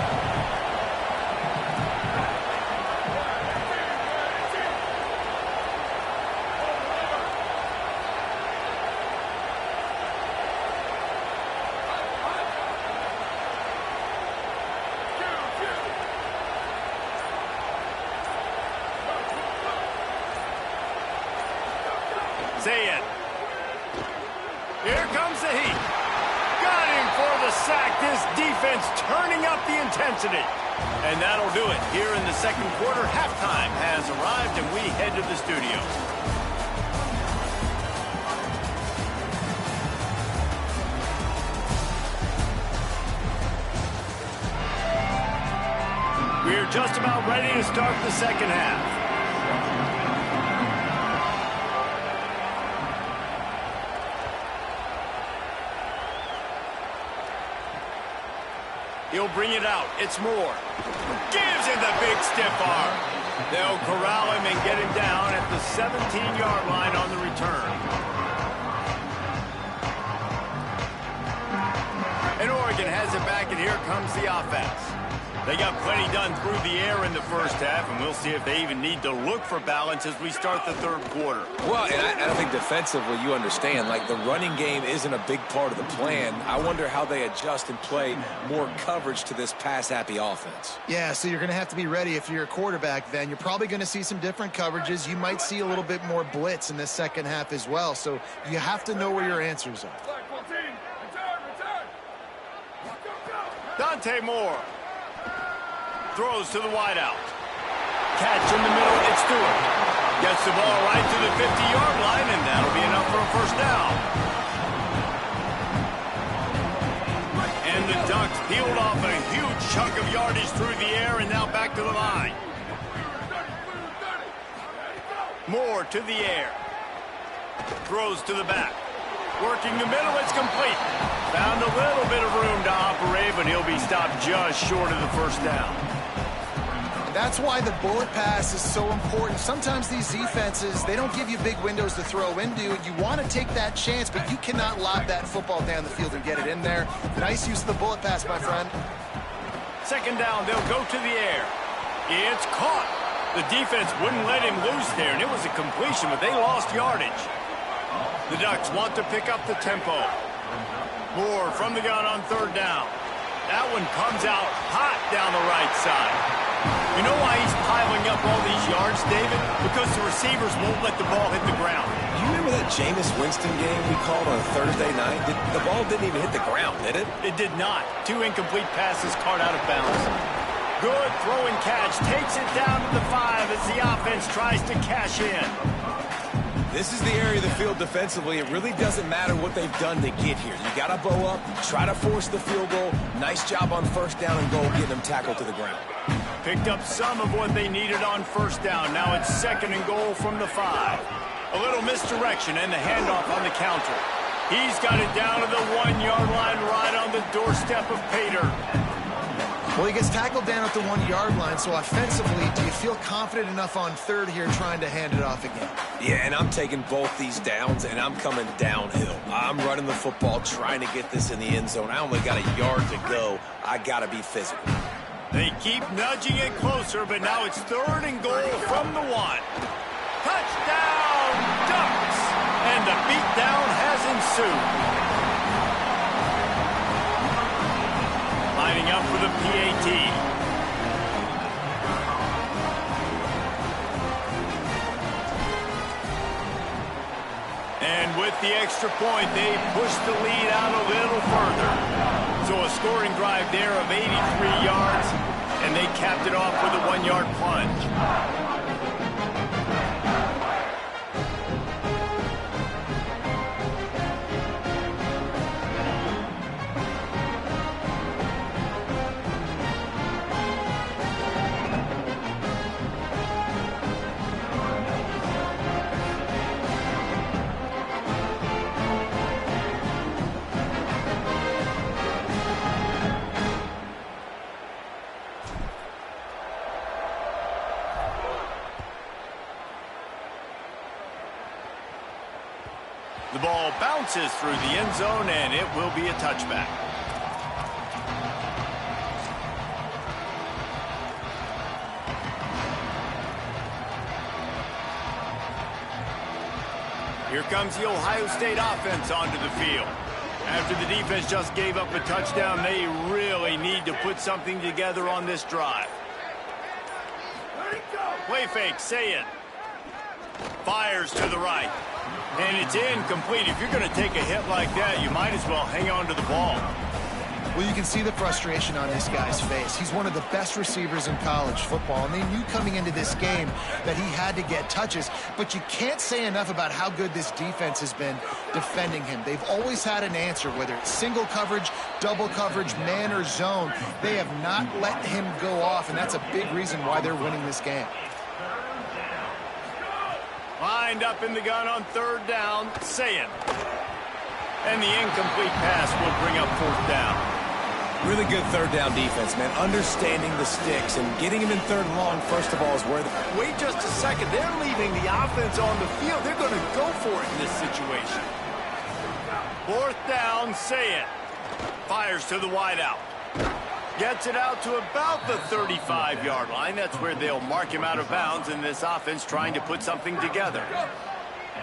Say it. Here comes the heat. Got him for the sack. This defense turning up the intensity. And that'll do it here in the second quarter. Halftime has arrived, and we head to the studio. We're just about ready to start the second half. He'll bring it out. It's Moore. Gives him the big stiff arm. They'll corral him and get him down at the 17-yard line on the return. And Oregon has it back, and here comes the offense. They got plenty done through the air in the first half, and we'll see if they even need to look for balance as we start the third quarter. Well, and I think defensively, you understand, like the running game isn't a big part of the plan. I wonder how they adjust and play more coverage to this pass-happy offense. Yeah, so you're going to have to be ready if you're a quarterback then. You're probably going to see some different coverages. You might see a little bit more blitz in the second half as well, so you have to know where your answers are. Dante Moore throws to the wideout. Catch in the middle, it's Stewart. Gets the ball right to the 50-yard line, and that'll be enough for a first down. And the Ducks peeled off a huge chunk of yardage through the air, and now back to the line. Moore to the air. Throws to the back. Working the middle, it's complete. Found a little bit of room to operate, but he'll be stopped just short of the first down. That's why the bullet pass is so important. Sometimes these defenses, they don't give you big windows to throw into. You want to take that chance, but you cannot lob that football down the field and get it in there. Nice use of the bullet pass, my friend. Second down, they'll go to the air. It's caught. The defense wouldn't let him loose there, and it was a completion, but they lost yardage. The Ducks want to pick up the tempo. Moore from the gun on third down. That one comes out hot down the right side. You know why he's piling up all these yards, David? Because the receivers won't let the ball hit the ground. You remember that Jameis Winston game we called on a Thursday night? The ball didn't even hit the ground, did it? It did not. 2 incomplete passes caught out of bounds. Good throwing catch. Takes it down to the 5 as the offense tries to cash in. This is the area of the field defensively. It really doesn't matter what they've done to get here. You got to bow up, try to force the field goal. Nice job on first down and goal, getting them tackled to the ground. Picked up some of what they needed on first down. Now it's second and goal from the 5. A little misdirection and the handoff on the counter. He's got it down to the 1-yard line right on the doorstep of Pater. Well, he gets tackled down at the 1-yard line, so offensively, do you feel confident enough on third here trying to hand it off again? Yeah, and I'm taking both these downs, and I'm coming downhill. I'm running the football, trying to get this in the end zone. I only got a yard to go. I got to be physical. They keep nudging it closer, but now it's third and goal from the 1. Touchdown, Ducks! And the beatdown has ensued. Lining up for the PAT. And with the extra point, they push the lead out a little further. So a scoring drive there of 83 yards, and they capped it off with a 1-yard plunge. The ball bounces through the end zone, and it will be a touchback. Here comes the Ohio State offense onto the field. After the defense just gave up a touchdown, they really need to put something together on this drive. Play fake, say it. Fires to the right. And it's incomplete. If you're going to take a hit like that, you might as well hang on to the ball. Well, you can see the frustration on this guy's face. He's one of the best receivers in college football, and they knew coming into this game that he had to get touches, but you can't say enough about how good this defense has been defending him. They've always had an answer, whether it's single coverage, double coverage, man or zone. They have not let him go off, and that's a big reason why they're winning this game. Lined up in the gun on third down, Ncaa. And the incomplete pass will bring up fourth down. Really good third down defense, man. Understanding the sticks and getting him in third and long, first of all, is where Wait just a second. They're leaving the offense on the field. They're going to go for it in this situation. Fourth down, Ncaa. Fires to the wideout. Gets it out to about the 35-yard line. That's where they'll mark him out of bounds in this offense trying to put something together.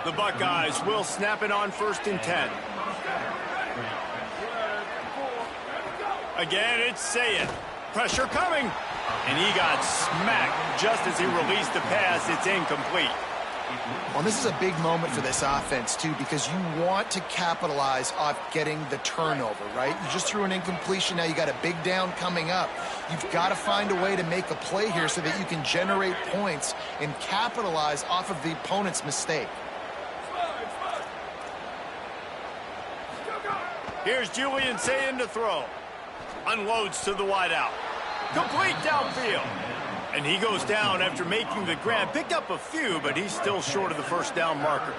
The Buckeyes will snap it on 1st and 10. Again, it's Ncaa. Pressure coming. And he got smacked just as he released the pass. It's incomplete. Well, this is a big moment for this offense, too, because you want to capitalize off getting the turnover, right? You just threw an incompletion. Now you got a big down coming up. You've got to find a way to make a play here so that you can generate points and capitalize off of the opponent's mistake. Here's Julian Ncaa to throw. Unloads to the wideout. Complete downfield. And he goes down after making the grab. Picked up a few, but he's still short of the first down marker.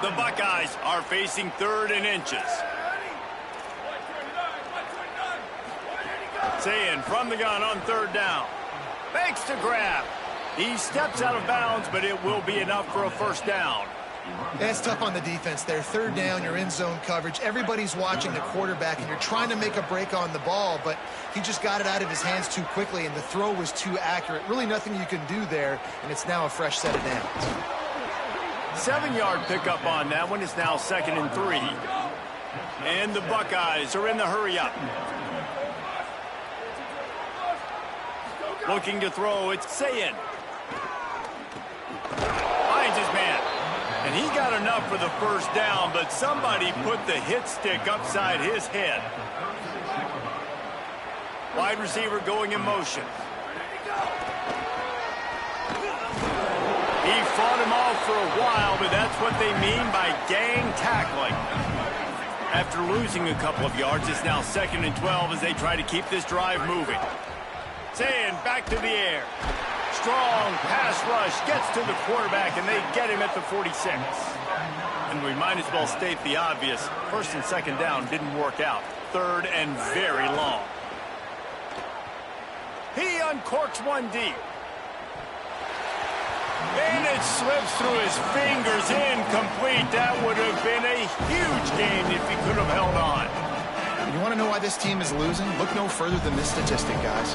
The Buckeyes are facing 3rd and inches. Ncaa from the gun on 3rd down. Makes the grab. He steps out of bounds, but it will be enough for a first down. That's tough on the defense there. 3rd down, you're in zone coverage. Everybody's watching the quarterback, and you're trying to make a break on the ball, but he just got it out of his hands too quickly, and the throw was too accurate. Really nothing you can do there, and it's now a fresh set of downs. 7-yard pickup on that one. It's now 2nd and 3. And the Buckeyes are in the hurry-up. Looking to throw, it's Ncaa. Finds his man. And he got enough for the first down, but somebody put the hit stick upside his head. Wide receiver going in motion. He fought him off for a while, but that's what they mean by gang tackling. After losing a couple of yards, it's now 2nd and 12 as they try to keep this drive moving. Ncaa back to the air. Strong pass rush gets to the quarterback, and they get him at the 46. And we might as well state the obvious. 1st and 2nd down didn't work out. 3rd and very long. He uncorks one deep. And it slips through his fingers, incomplete. That would have been a huge game if he could have held on. You want to know why this team is losing? Look no further than this statistic, guys.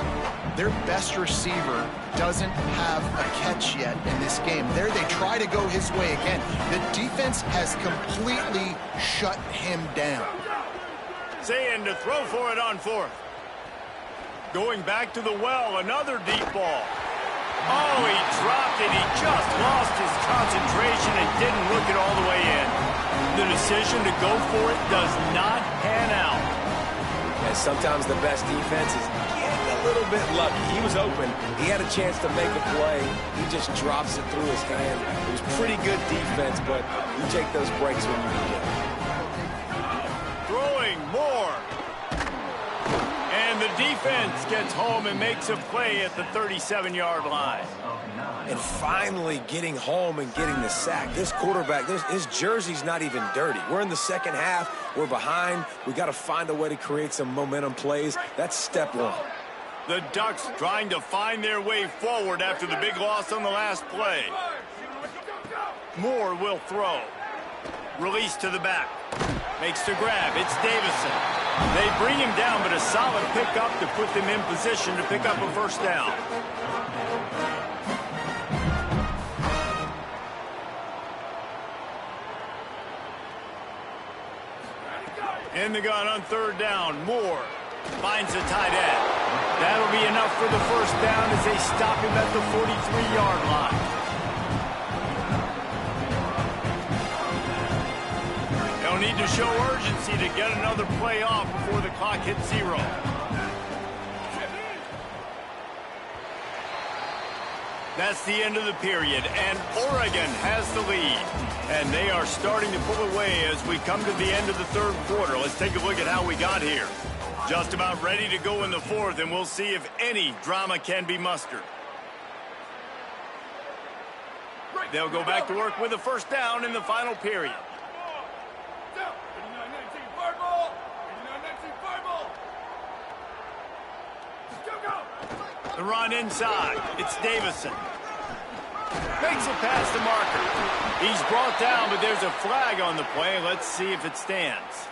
Their best receiver doesn't have a catch yet in this game. There they try to go his way again. The defense has completely shut him down. Ncaa to throw for it on 4th. Going back to the well, another deep ball. Oh, he dropped it. He just lost his concentration and didn't look it all the way in. The decision to go for it does not pan out. And sometimes the best defense is getting a little bit lucky. He was open. He had a chance to make a play. He just drops it through his hand. It was pretty good defense, but you take those breaks when you need it. Throwing more. And the defense gets home and makes a play at the 37-yard line. And finally getting home and getting the sack. This quarterback, his jersey's not even dirty. We're in the second half. We're behind. We got to find a way to create some momentum plays. That's step one. The Ducks trying to find their way forward after the big loss on the last play. Moore will throw. Release to the back. Makes the grab. It's Davison. They bring him down, but a solid pickup to put them in position to pick up a first down. In the gun on 3rd down, Moore finds a tight end. That'll be enough for the first down as they stop him at the 43-yard line. They'll need to show urgency to get another play off before the clock hits 0. That's the end of the period, and Oregon has the lead. And they are starting to pull away as we come to the end of the third quarter. Let's take a look at how we got here. Just about ready to go in the fourth, and we'll see if any drama can be mustered. They'll go back to work with a first down in the final period. The run inside. It's Davison. Makes it past the marker. He's brought down, but there's a flag on the play. Let's see if it stands.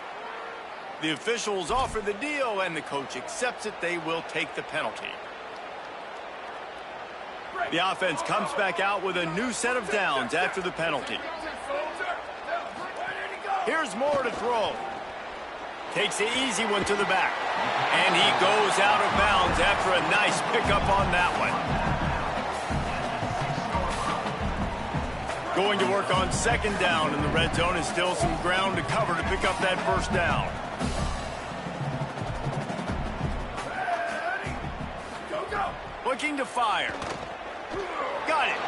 The officials offer the deal, and the coach accepts it. They will take the penalty. The offense comes back out with a new set of downs after the penalty. Here's Moore to throw. Takes the easy one to the back. And he goes out of bounds after a nice pickup on that one. Going to work on second down in the red zone, and still some ground to cover to pick up that first down. Looking to fire. Got it.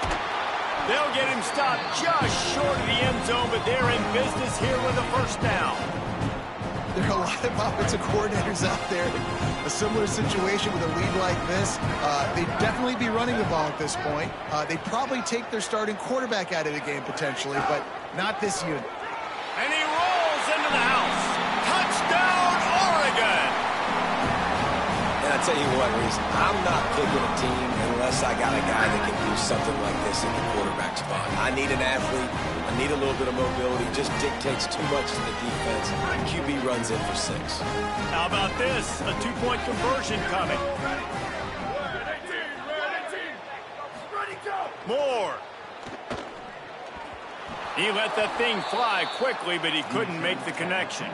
They'll get him stopped just short of the end zone, but they're in business here with a first down. There are a lot of offensive coordinators out there. A similar situation with a lead like this. They'd definitely be running the ball at this point. They'd probably take their starting quarterback out of the game potentially, but not this unit. And he rolls into the house. Touchdown, Oregon! And I tell you what, Reese, I'm not picking a team unless I got a guy that can do something like this in the quarterback spot. I need an athlete. I need a little bit of mobility. Just dictates too much to the defense. QB runs in for 6. How about this? A 2-point conversion coming. Moore. He let that thing fly quickly, but he couldn't make the connection.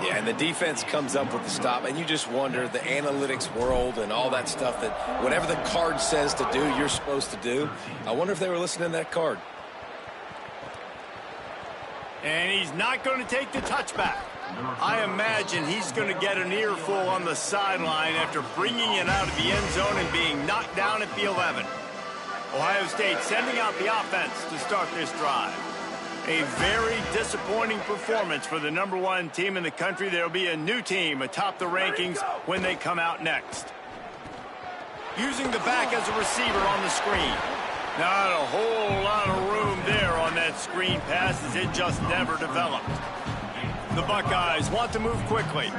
Yeah, and the defense comes up with the stop, and you just wonder, the analytics world and all that stuff, that whatever the card says to do, you're supposed to do. I wonder if they were listening to that card. And he's not going to take the touchback. I imagine he's going to get an earful on the sideline after bringing it out of the end zone and being knocked down at the 11. Ohio State sending out the offense to start this drive. A very disappointing performance for the #1 team in the country. There'll be a new team atop the rankings when they come out next. Using the back as a receiver on the screen. Not a whole lot of room there on that screen pass, as it just never developed. The Buckeyes want to move quickly.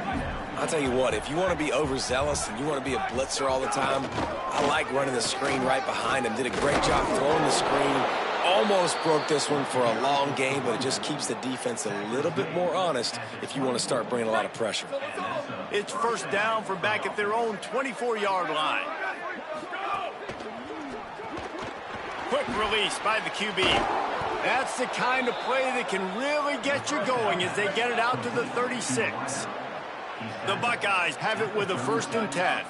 I'll tell you what, if you want to be overzealous and you want to be a blitzer all the time, I like running the screen right behind him. Did a great job throwing the screen. Almost broke this one for a long game, but it just keeps the defense a little bit more honest if you want to start bringing a lot of pressure. It's first down from back at their own 24-yard line. Quick release by the QB. That's the kind of play that can really get you going as they get it out to the 36. The Buckeyes have it with a 1st and 10.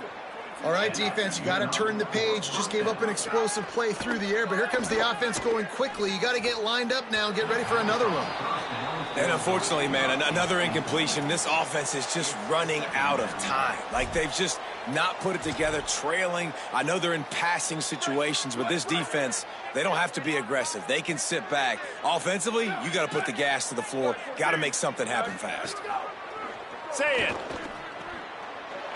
All right, defense, you got to turn the page. Just gave up an explosive play through the air, but here comes the offense going quickly. You got to get lined up now and get ready for another one. And unfortunately, man, another incompletion. This offense is just running out of time. Like, they've just not put it together, trailing. I know they're in passing situations, but this defense, they don't have to be aggressive. They can sit back. Offensively, you got to put the gas to the floor. Got to make something happen fast. Say it.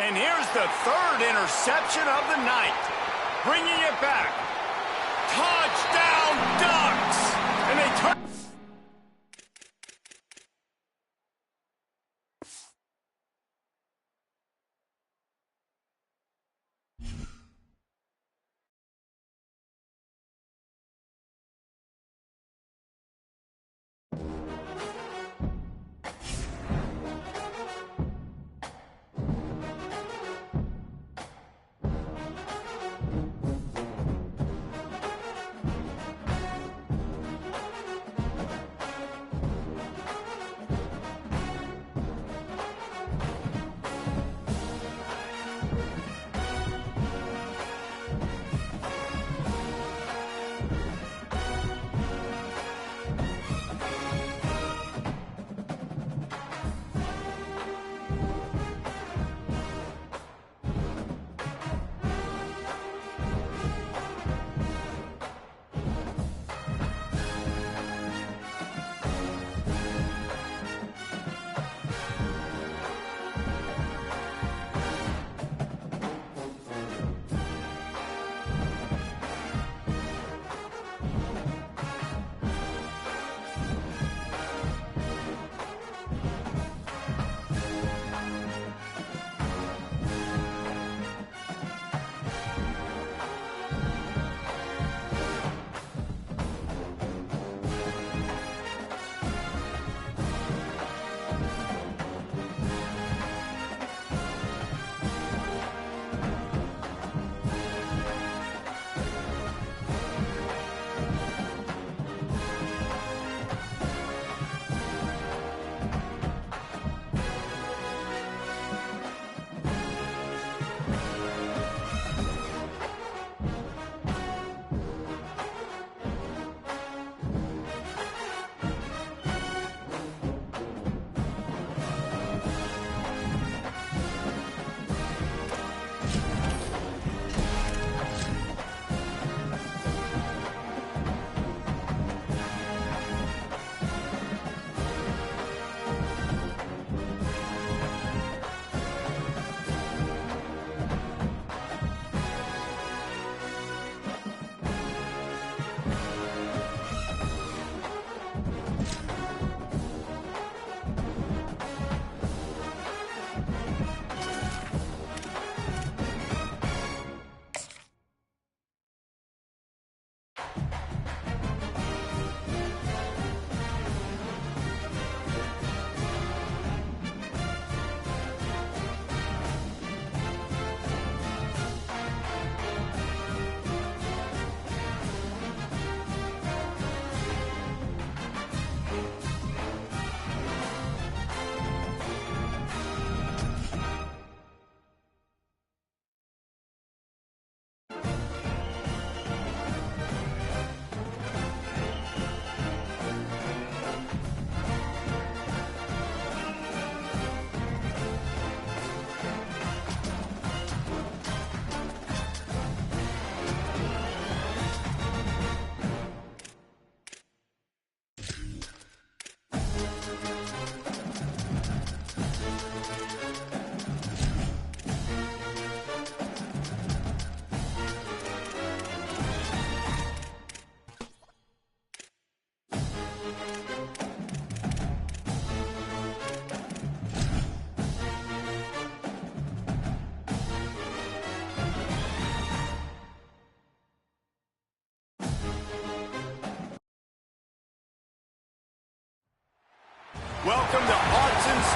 And here's the 3rd interception of the night. Bringing it back. Touchdown, Ducks! And they turn...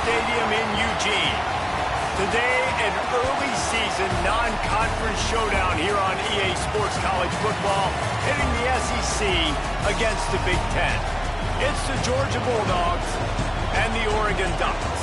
Stadium in Eugene. Today, an early season non-conference showdown here on EA Sports College Football, hitting the SEC against the Big Ten. It's the Georgia Bulldogs and the Oregon Ducks.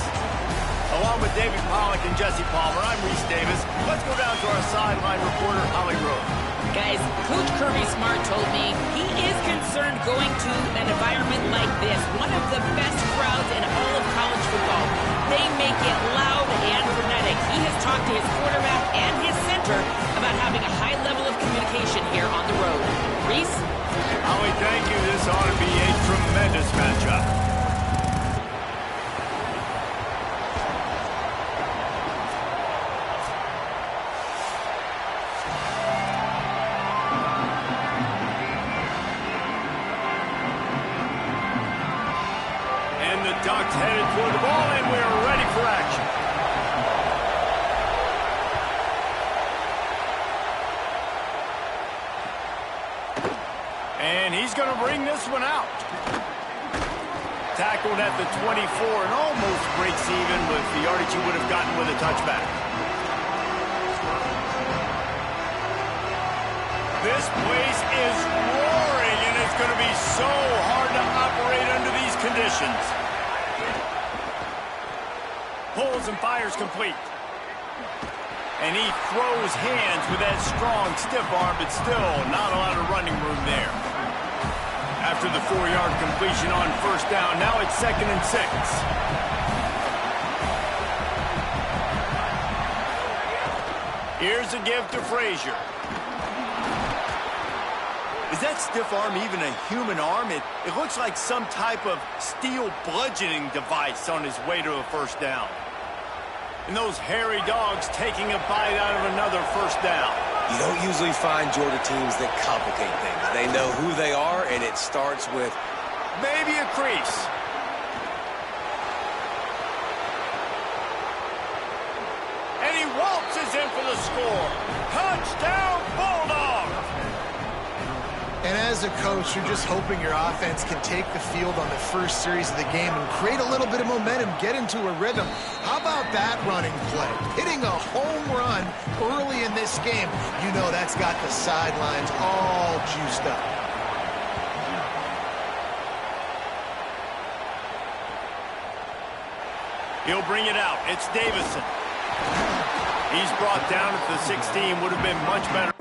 Along with David Pollack and Jesse Palmer, I'm Reese Davis. Let's go down to our sideline reporter, Holly Rowe. Guys, Coach Kirby Smart told me he is concerned going to an environment like this, one of the best crowds in all of college football. They make it loud and frenetic. He has talked to his quarterback and his center about having a high level of communication here on the road. Reese? Holly, thank you. This ought to be a tremendous matchup. Ducks headed toward the ball, and we are ready for action. And he's going to bring this one out. Tackled at the 24 and almost breaks even with the yardage he would have gotten with a touchback. This place is roaring, and it's going to be so hard to operate under these conditions. Pulls and fires complete. And he throws hands with that strong, stiff arm, but still not a lot of running room there. After the 4-yard completion on first down, now it's 2nd and 6. Here's a give to Frazier. Is that stiff arm even a human arm? It looks like some type of steel bludgeoning device on his way to a first down. And those hairy dogs taking a bite out of another first down. You don't usually find Georgia teams that complicate things. They know who they are, and it starts with maybe a crease. And he waltzes in for the score. Touchdown, Bulldogs! And as a coach, you're just hoping your offense can take the field on the first series of the game and create a little bit of momentum, get into a rhythm. How about that running play? Hitting a home run early in this game. You know that's got the sidelines all juiced up. He'll bring it out. It's Davison. He's brought down at the 16. Would have been much better.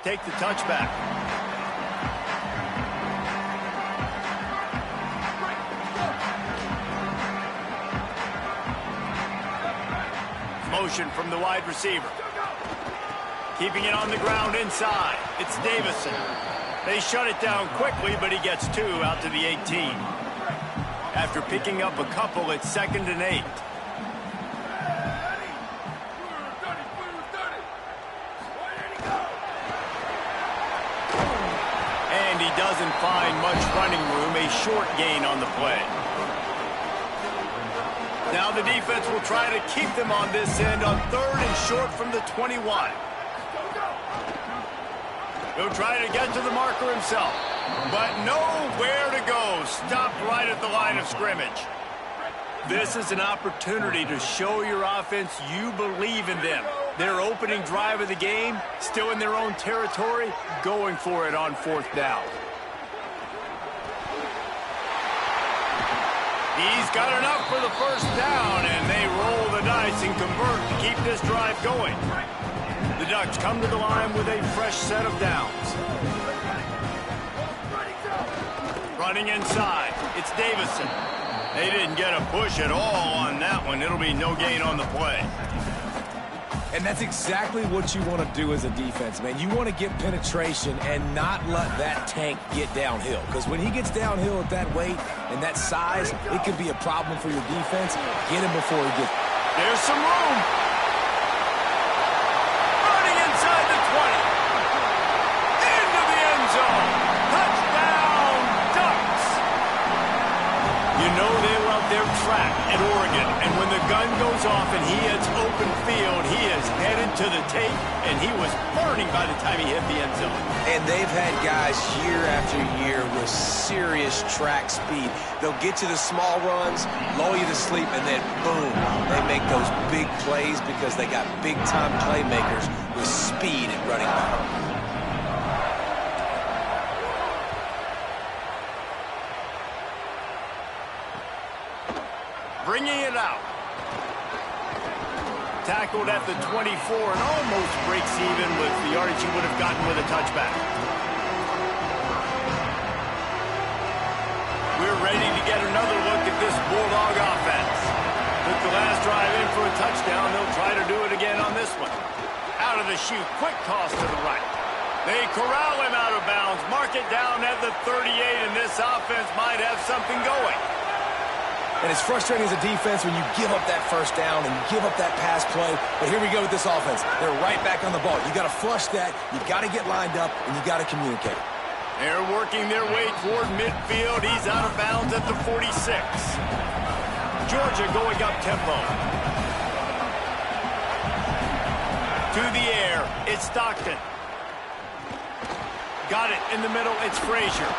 Take the touchback. Motion from the wide receiver. Keeping it on the ground inside. It's Davison. They shut it down quickly, but he gets 2 out to the 18. After picking up a couple, it's 2nd and 8. And he doesn't find much running room, a short gain on the play. Now the defense will try to keep them on this end on 3rd and short from the 21. He'll try to get to the marker himself, but nowhere to go. Stopped right at the line of scrimmage. This is an opportunity to show your offense you believe in them. Their opening drive of the game, still in their own territory, going for it on 4th down. He's got enough for the first down, and they roll the dice and convert to keep this drive going. The Ducks come to the line with a fresh set of downs. Running inside, it's Davison. They didn't get a push at all on that one. It'll be no gain on the play. And that's exactly what you want to do as a defense, man. You want to get penetration and not let that tank get downhill. Because when he gets downhill at that weight and that size, it could be a problem for your defense. Get him before he gets... There's some room. Running inside the 20. Into the end zone. Touchdown, Ducks. You know they love their track at Oregon, and when the gun goes off and he hits open field, he is headed to the tape, and he was burning by the time he hit the end zone. And they've had guys year after year with serious track speed. They'll get you the small runs, lull you to sleep, and then boom, they make those big plays because they got big-time playmakers with speed at running back. Bringing it out. Tackled at the 24 and almost breaks even with the yardage he would have gotten with a touchback. We're ready to get another look at this Bulldog offense. Took the last drive in for a touchdown. They'll try to do it again on this one. Out of the chute, quick toss to the right. They corral him out of bounds, mark it down at the 38, and this offense might have something going. And it's frustrating as a defense when you give up that first down and you give up that pass play. But here we go with this offense. They're right back on the ball. You got to flush that. You got to get lined up, and you got to communicate. They're working their way toward midfield. He's out of bounds at the 46. Georgia going up tempo. To the air. It's Stockton. Got it in the middle. It's Frazier.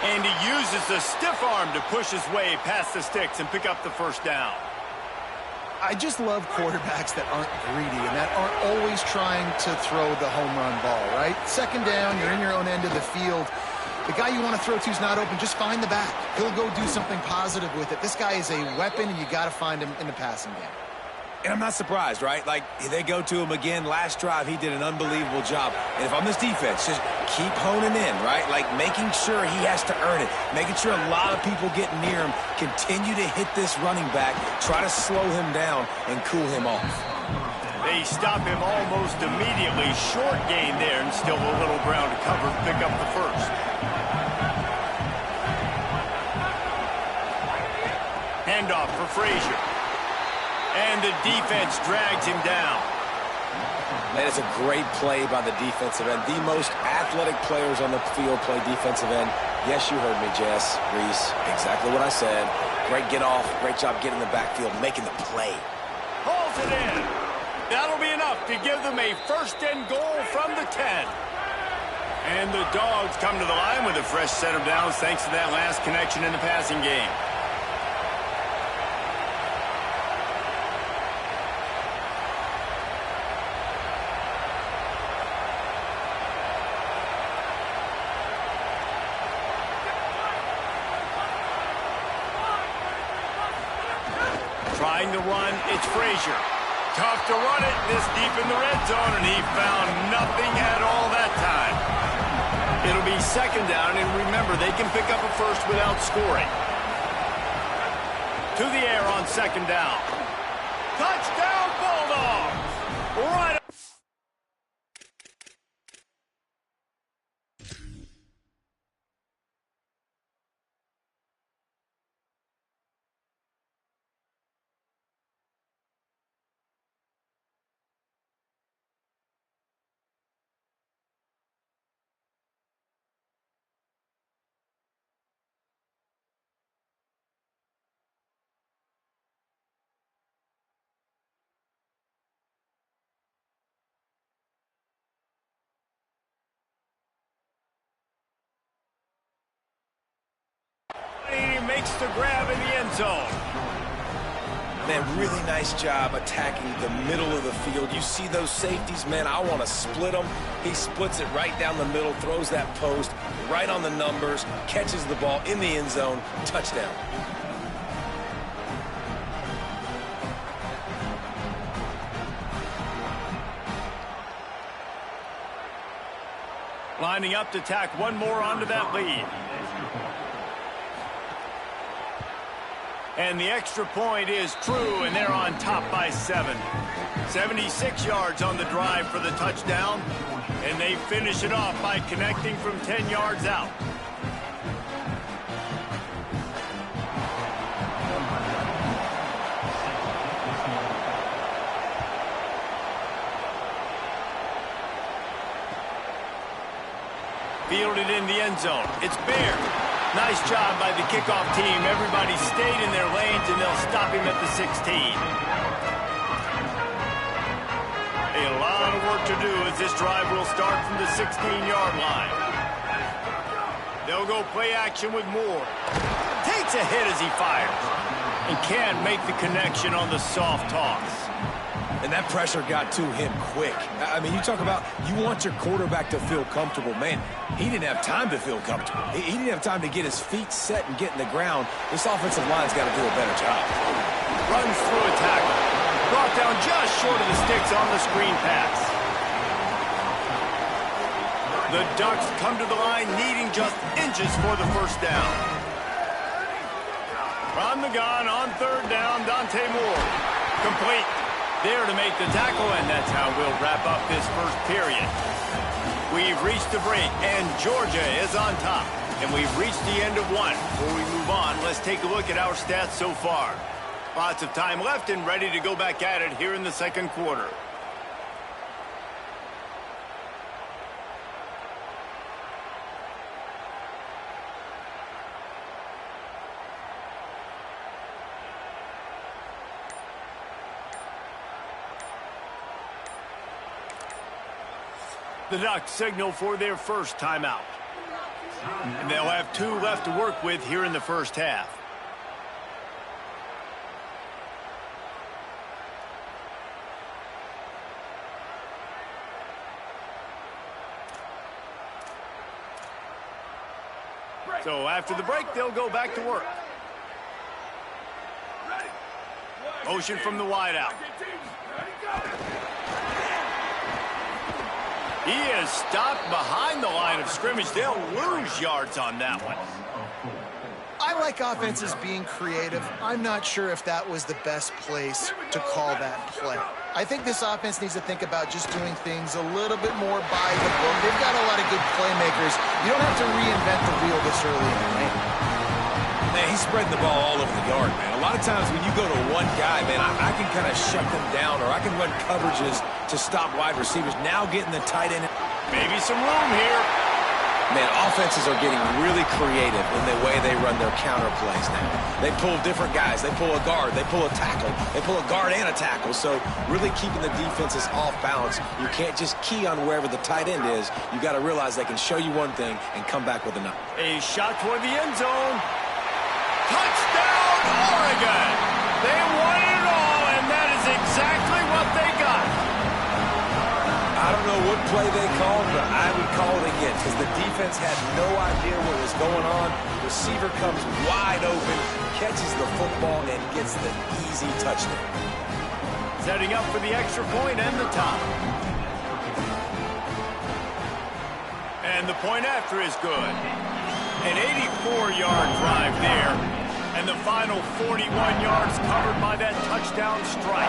And he uses the stiff arm to push his way past the sticks and pick up the first down. I just love quarterbacks that aren't greedy and that aren't always trying to throw the home run ball, right? 2nd down, you're in your own end of the field. The guy you want to throw to is not open. Just find the back. He'll go do something positive with it. This guy is a weapon, and you got to find him in the passing game. And I'm not surprised, right? Like, they go to him again. Last drive, he did an unbelievable job. And if I'm this defense, just keep honing in, right? Like, making sure he has to earn it. Making sure a lot of people get near him. Continue to hit this running back. Try to slow him down and cool him off. They stop him almost immediately. Short gain there, and still a little ground to cover to pick up the first. Handoff for Frazier. And the defense drags him down. That is a great play by the defensive end. The most athletic players on the field play defensive end. Yes, you heard me, Jess, Reese. Exactly what I said. Great get off. Great job getting in the backfield, making the play. Hauls it in. That'll be enough to give them a 1st and goal from the 10. And the Dogs come to the line with a fresh set of downs thanks to that last connection in the passing game. Trying to run, it's Frazier. Tough to run it this deep in the red zone, and he found nothing at all that time. It'll be 2nd down, and remember, they can pick up a first without scoring. To the air on 2nd down. Touchdown, Bulldogs! Right makes the grab in the end zone. Man, really nice job attacking the middle of the field. You see those safeties, man, I want to split them. He splits it right down the middle, throws that post, right on the numbers, catches the ball in the end zone, touchdown. Lining up to tack one more onto that lead. And the extra point is true, and they're on top by 7. 76 yards on the drive for the touchdown, and they finish it off by connecting from 10 yards out. Fielded in the end zone. It's Bear. Nice job by the kickoff team. Everybody stayed in their lanes, and they'll stop him at the 16. A lot of work to do as this drive will start from the 16-yard line. They'll go play action with Moore. Takes a hit as he fires. And can't make the connection on the soft toss. And that pressure got to him quick. I mean, you talk about you want your quarterback to feel comfortable. Man, he didn't have time to feel comfortable. He didn't have time to get his feet set and get in the ground. This offensive line's got to do a better job. Runs through a tackle. Brought down just short of the sticks on the screen pass. The Ducks come to the line needing just inches for the first down. From the gun on third down, Dante Moore. Complete. There to make the tackle, and that's how we'll wrap up this first period. We've reached the break, and Georgia is on top. And we've reached the end of one. Before we move on, let's take a look at our stats so far. Lots of time left and ready to go back at it here in the second quarter. The Ducks signal for their first timeout. And they'll have 2 left to work with here in the first half. So after the break, they'll go back to work. Motion from the wideout. He is stopped behind the line of scrimmage. They'll lose yards on that one. I like offenses being creative. I'm not sure if that was the best place to call that play. I think this offense needs to think about just doing things a little bit more by the book. They've got a lot of good playmakers. You don't have to reinvent the wheel this early in the game. Man, he's spreading the ball all over the yard, man. A lot of times when you go to one guy, man, I can kind of shut them down, or I can run coverages to stop wide receivers. Now getting the tight end. Maybe some room here. Man, offenses are getting really creative in the way they run their counter plays now. They pull different guys. They pull a guard. They pull a tackle. They pull a guard and a tackle. So really keeping the defenses off balance. You can't just key on wherever the tight end is. You got to realize they can show you one thing and come back with another. A shot toward the end zone. Touchdown, Oregon! They won it all, and that is exactly what they got. I don't know what play they called, but I would call it again because the defense had no idea what was going on. Receiver comes wide open, catches the football, and gets the easy touchdown. Setting up for the extra point and the top. And the point after is good. An 84-yard drive there. And the final 41 yards covered by that touchdown strike.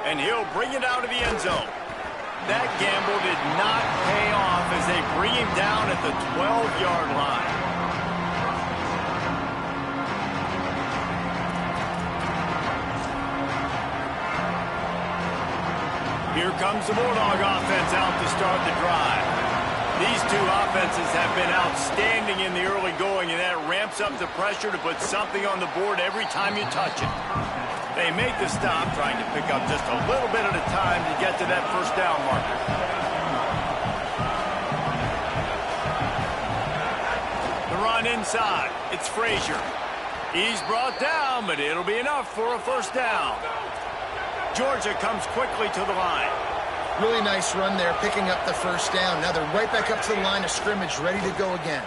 And he'll bring it out of the end zone. That gamble did not pay off as they bring him down at the 12-yard line. Here comes the Bulldog offense out to start the drive. These two offenses have been outstanding in the early going, and that ramps up the pressure to put something on the board every time you touch it. They make the stop, trying to pick up just a little bit at a time to get to that first down marker. The run inside. It's Frazier. He's brought down, but it'll be enough for a first down. Georgia comes quickly to the line. Really nice run there, picking up the first down. Now they're right back up to the line of scrimmage, ready to go again.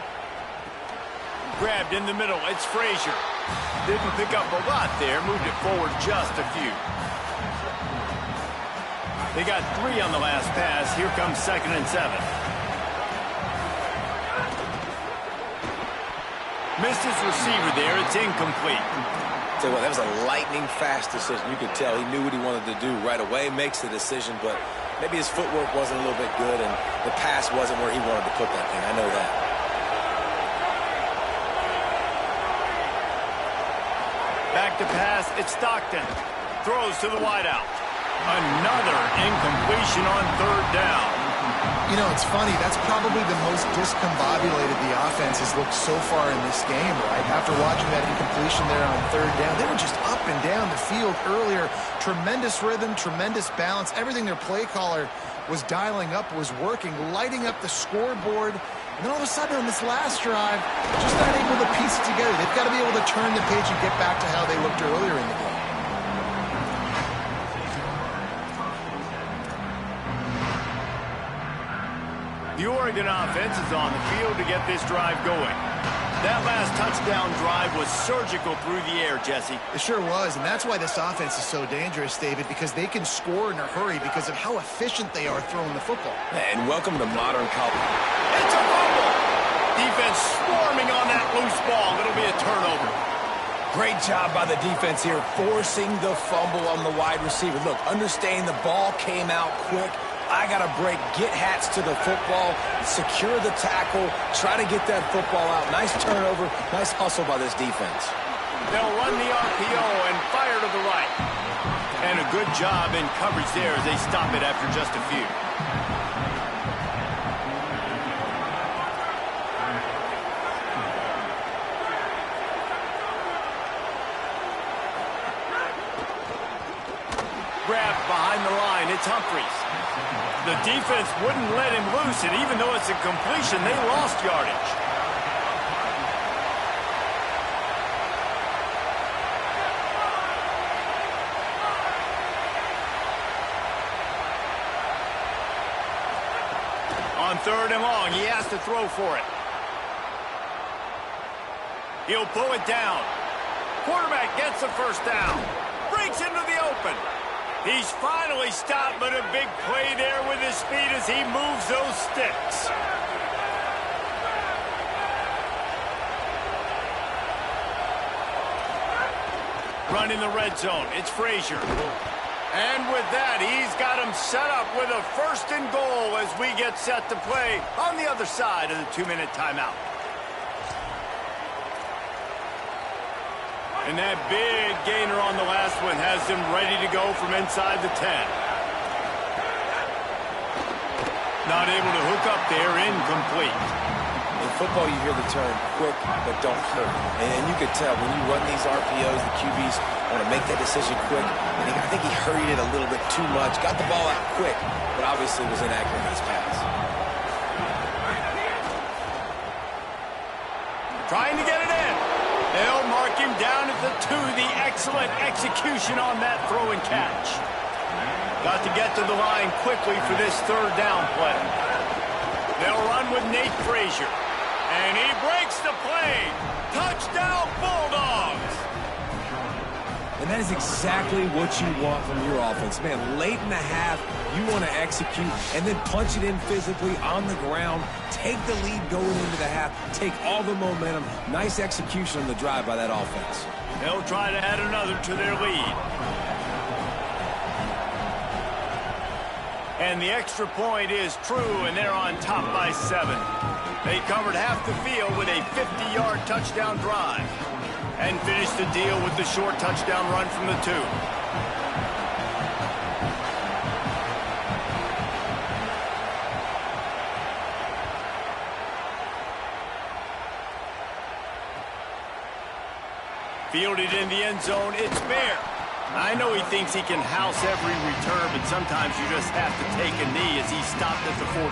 Grabbed in the middle. It's Frazier. Didn't pick up a lot there. Moved it forward just a few. They got 3 on the last pass. Here comes 2nd and 7. Missed his receiver there. It's incomplete. Tell you what, that was a lightning-fast decision. You could tell he knew what he wanted to do right away. Makes the decision, but maybe his footwork wasn't a little bit good, and the pass wasn't where he wanted to put that thing. I know that. Back to pass. It's Stockton. Throws to the wideout. Another incompletion on 3rd down. You know, it's funny. That's probably the most discombobulated the offense has looked so far in this game, right? After watching that incompletion there on 3rd down, they were just up and down the field earlier. Tremendous rhythm, tremendous balance. Everything their play caller was dialing up was working, lighting up the scoreboard. And then all of a sudden on this last drive, just not able to piece it together. They've got to be able to turn the page and get back to how they looked earlier in the game. The Oregon offense is on the field to get this drive going. That last touchdown drive was surgical through the air, Jesse. It sure was, and that's why this offense is so dangerous, David, because they can score in a hurry because of how efficient they are throwing the football. And welcome to modern college. It's a fumble! Defense swarming on that loose ball. It'll be a turnover. Great job by the defense here, forcing the fumble on the wide receiver. Look, understanding the ball came out quick. I got to break, get hats to the football, secure the tackle, try to get that football out. Nice turnover, nice hustle by this defense. They'll run the RPO and fire to the right. And a good job in coverage there as they stop it after just a few. Grabbed behind the line, it's Humphries. The defense wouldn't let him loose, and even though it's a completion, they lost yardage. On 3rd and long, he has to throw for it. He'll pull it down. Quarterback gets the first down. Breaks into the open. He's finally stopped, but a big play there with his speed as he moves those sticks. Run in the red zone. It's Frazier. And with that, he's got him set up with a 1st and goal as we get set to play on the other side of the 2-minute timeout. And that big gainer on the last one has them ready to go from inside the 10. Not able to hook up there, incomplete. In football, you hear the term quick, but don't hurt. And you could tell when you run these RPOs, the QBs want to make that decision quick. And I think he hurried it a little bit too much. Got the ball out quick, but obviously was inaccurate in his pass. Trying to get it in. They'll mark him down at the 2. The excellent execution on that throw and catch. Got to get to the line quickly for this 3rd down play. They'll run with Nate Frazier. And he breaks the play. Touchdown, Bulldogs. And that is exactly what you want from your offense. Man, late in the half, you want to execute and then punch it in physically on the ground. Take the lead going into the half. Take all the momentum. Nice execution on the drive by that offense. They'll try to add another to their lead. And the extra point is true, and they're on top by 7. They covered half the field with a 50-yard touchdown drive and finished the deal with the short touchdown run from the 2. Fielded in the end zone, it's fair. I know he thinks he can house every return, but sometimes you just have to take a knee as he stopped at the 14.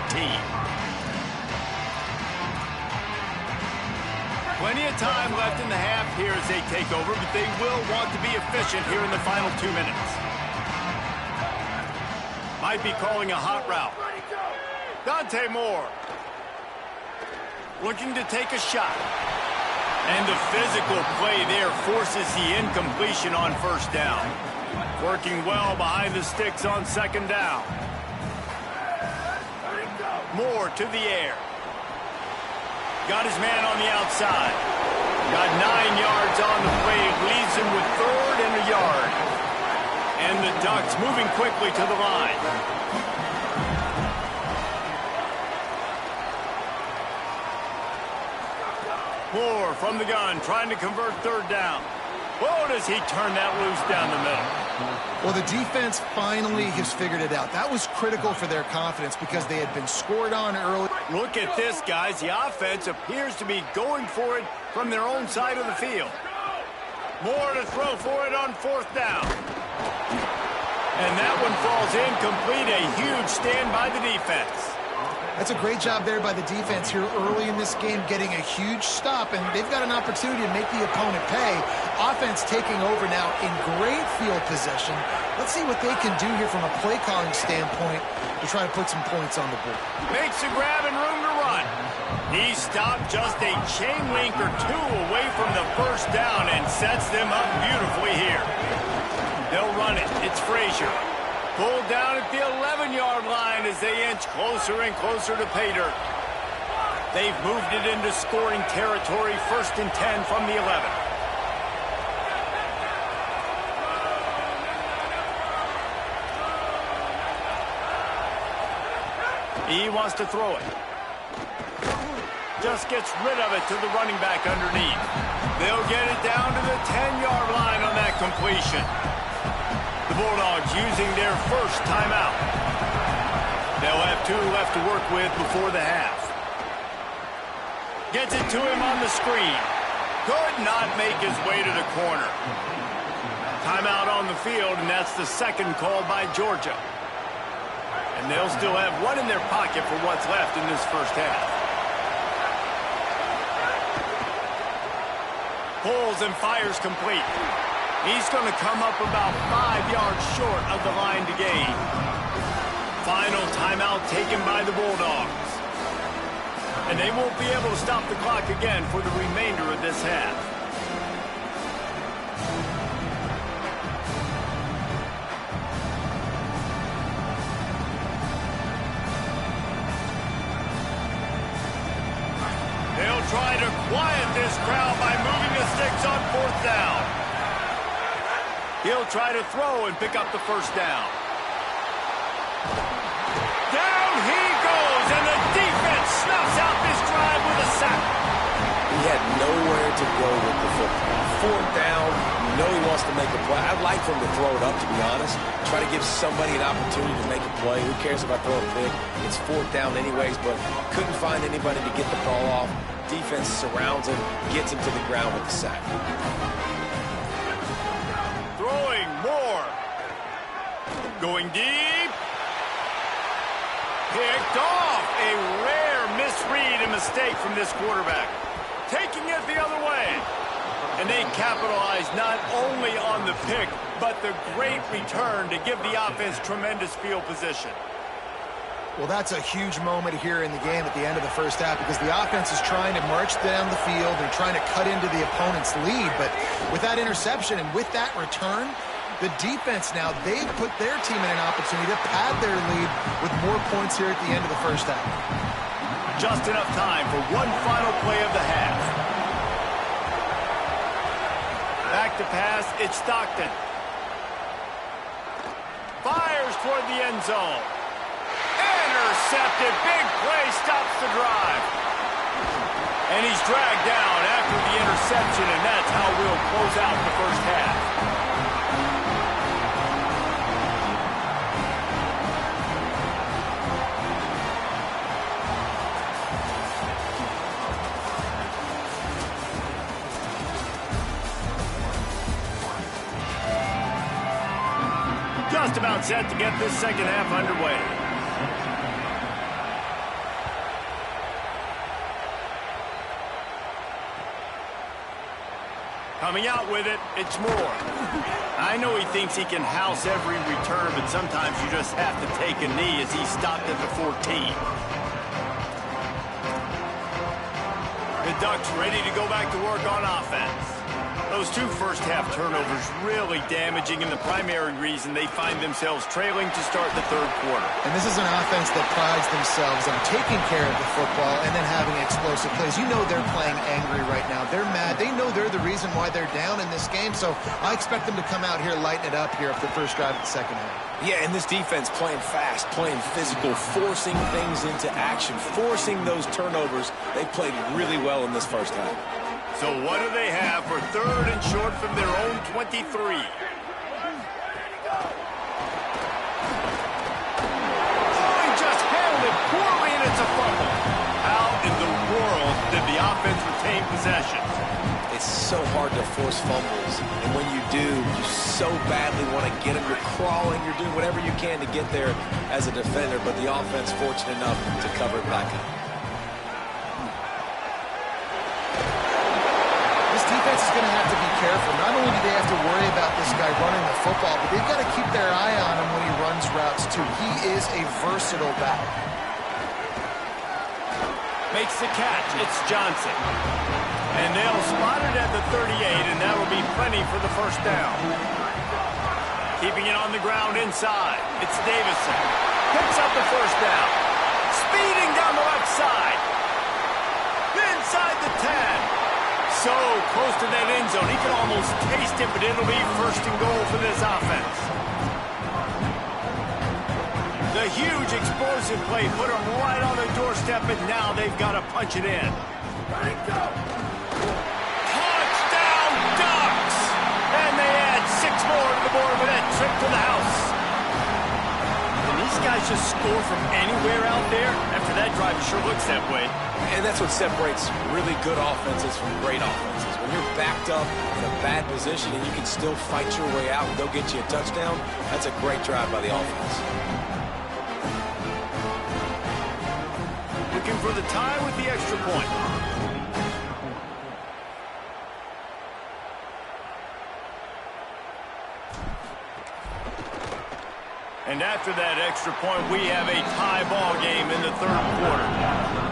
Plenty of time left in the half here as they take over, but they will want to be efficient here in the final 2 minutes. Might be calling a hot route. Dante Moore looking to take a shot. And the physical play there forces the incompletion on first down. Working well behind the sticks on second down. Moore to the air. Got his man on the outside. Got 9 yards on the play. Leaves him with 3rd and a yard. And the Ducks moving quickly to the line. Moore from the gun, trying to convert 3rd down. Oh, does he turn that loose down the middle? Well, the defense finally has figured it out. That was critical for their confidence because they had been scored on early. Look at this, guys. The offense appears to be going for it from their own side of the field. Moore to throw for it on 4th down. And that one falls incomplete. A huge stand by the defense. That's a great job there by the defense here early in this game, getting a huge stop, and they've got an opportunity to make the opponent pay. Offense taking over now in great field possession. Let's see what they can do here from a play calling standpoint to try to put some points on the board. Makes a grab and room to run. He stopped just a chain link or 2 away from the first down and sets them up beautifully here. They'll run it. It's Frazier. Pulled down at the 11-yard line as they inch closer and closer to pay dirt. They've moved it into scoring territory, 1st and 10 from the 11. He wants to throw it. Just gets rid of it to the running back underneath. They'll get it down to the 10-yard line on that completion. The Bulldogs using their first timeout. They'll have 2 left to work with before the half. Gets it to him on the screen. Could not make his way to the corner. Timeout on the field, and that's the 2nd call by Georgia. And they'll still have 1 in their pocket for what's left in this first half. Pulls and fires complete. He's going to come up about 5 yards short of the line to gain. Final timeout taken by the Bulldogs. And they won't be able to stop the clock again for the remainder of this half. They'll try to quiet this crowd by moving the sticks on 4th down. He'll try to throw and pick up the first down. Down he goes, and the defense snuffs out this drive with a sack. He had nowhere to go with the football. 4th down, you know he wants to make a play. I'd like for him to throw it up, to be honest. Try to give somebody an opportunity to make a play. Who cares if I throw a pick? It's 4th down anyways, but couldn't find anybody to get the ball off. Defense surrounds him, gets him to the ground with the sack. Throwing Moore. Going deep. Picked off. A rare misread and mistake from this quarterback. Taking it the other way. And they capitalized not only on the pick, but the great return to give the offense tremendous field position. Well, that's a huge moment here in the game at the end of the first half because the offense is trying to march down the field. They're trying to cut into the opponent's lead. But with that interception and with that return, the defense now, they've put their team in an opportunity to pad their lead with more points here at the end of the first half. Just enough time for one final play of the half. Back to pass, it's Stockton. Fires toward the end zone. Intercepted, big play, stops the drive. And he's dragged down after the interception, and that's how we'll close out the first half. timeout set to get this second half underway. Coming out with it, it's Moore. I know he thinks he can house every return, but sometimes you just have to take a knee as he stopped at the 14. The Ducks ready to go back to work on offense. Those two first-half turnovers really damaging, and the primary reason they find themselves trailing to start the third quarter. And this is an offense that prides themselves on taking care of the football and then having explosive plays. You know they're playing angry right now. They're mad. They know they're the reason why they're down in this game, so I expect them to come out here, lighten it up here for the first drive of the second half. Yeah, and this defense playing fast, playing physical, forcing things into action, forcing those turnovers. They played really well in this first half. So what do they have for third and short from their own 23? Oh, he just handled it poorly, and it's a fumble. How in the world did the offense retain possession? It's so hard to force fumbles, and when you do, you so badly want to get them. You're crawling, you're doing whatever you can to get there as a defender, but the offense fortunate enough to cover it back up. Defense is going to have to be careful. Not only do they have to worry about this guy running the football, but they've got to keep their eye on him when he runs routes, too. He is a versatile back. Makes the catch. It's Johnson. And they'll spot it at the 38, and that will be plenty for the first down. Keeping it on the ground inside. It's Davison. Picks up the first down. Speeding down the left side. Inside the 10. So close to that end zone, he can almost taste it, but it'll be first and goal for this offense. The huge explosive play put them right on the doorstep, and now they've got to punch it in. Ready, go! Touchdown, Ducks! And they add 6 more to the board with that trip to the house. Can these guys just score from anywhere out there? After that drive, it sure looks that way. And that's what separates really good offenses from great offenses. When you're backed up in a bad position and you can still fight your way out and they'll get you a touchdown, that's a great drive by the offense. Looking for the tie with the extra point. And after that extra point, we have a tie ball game in the third quarter.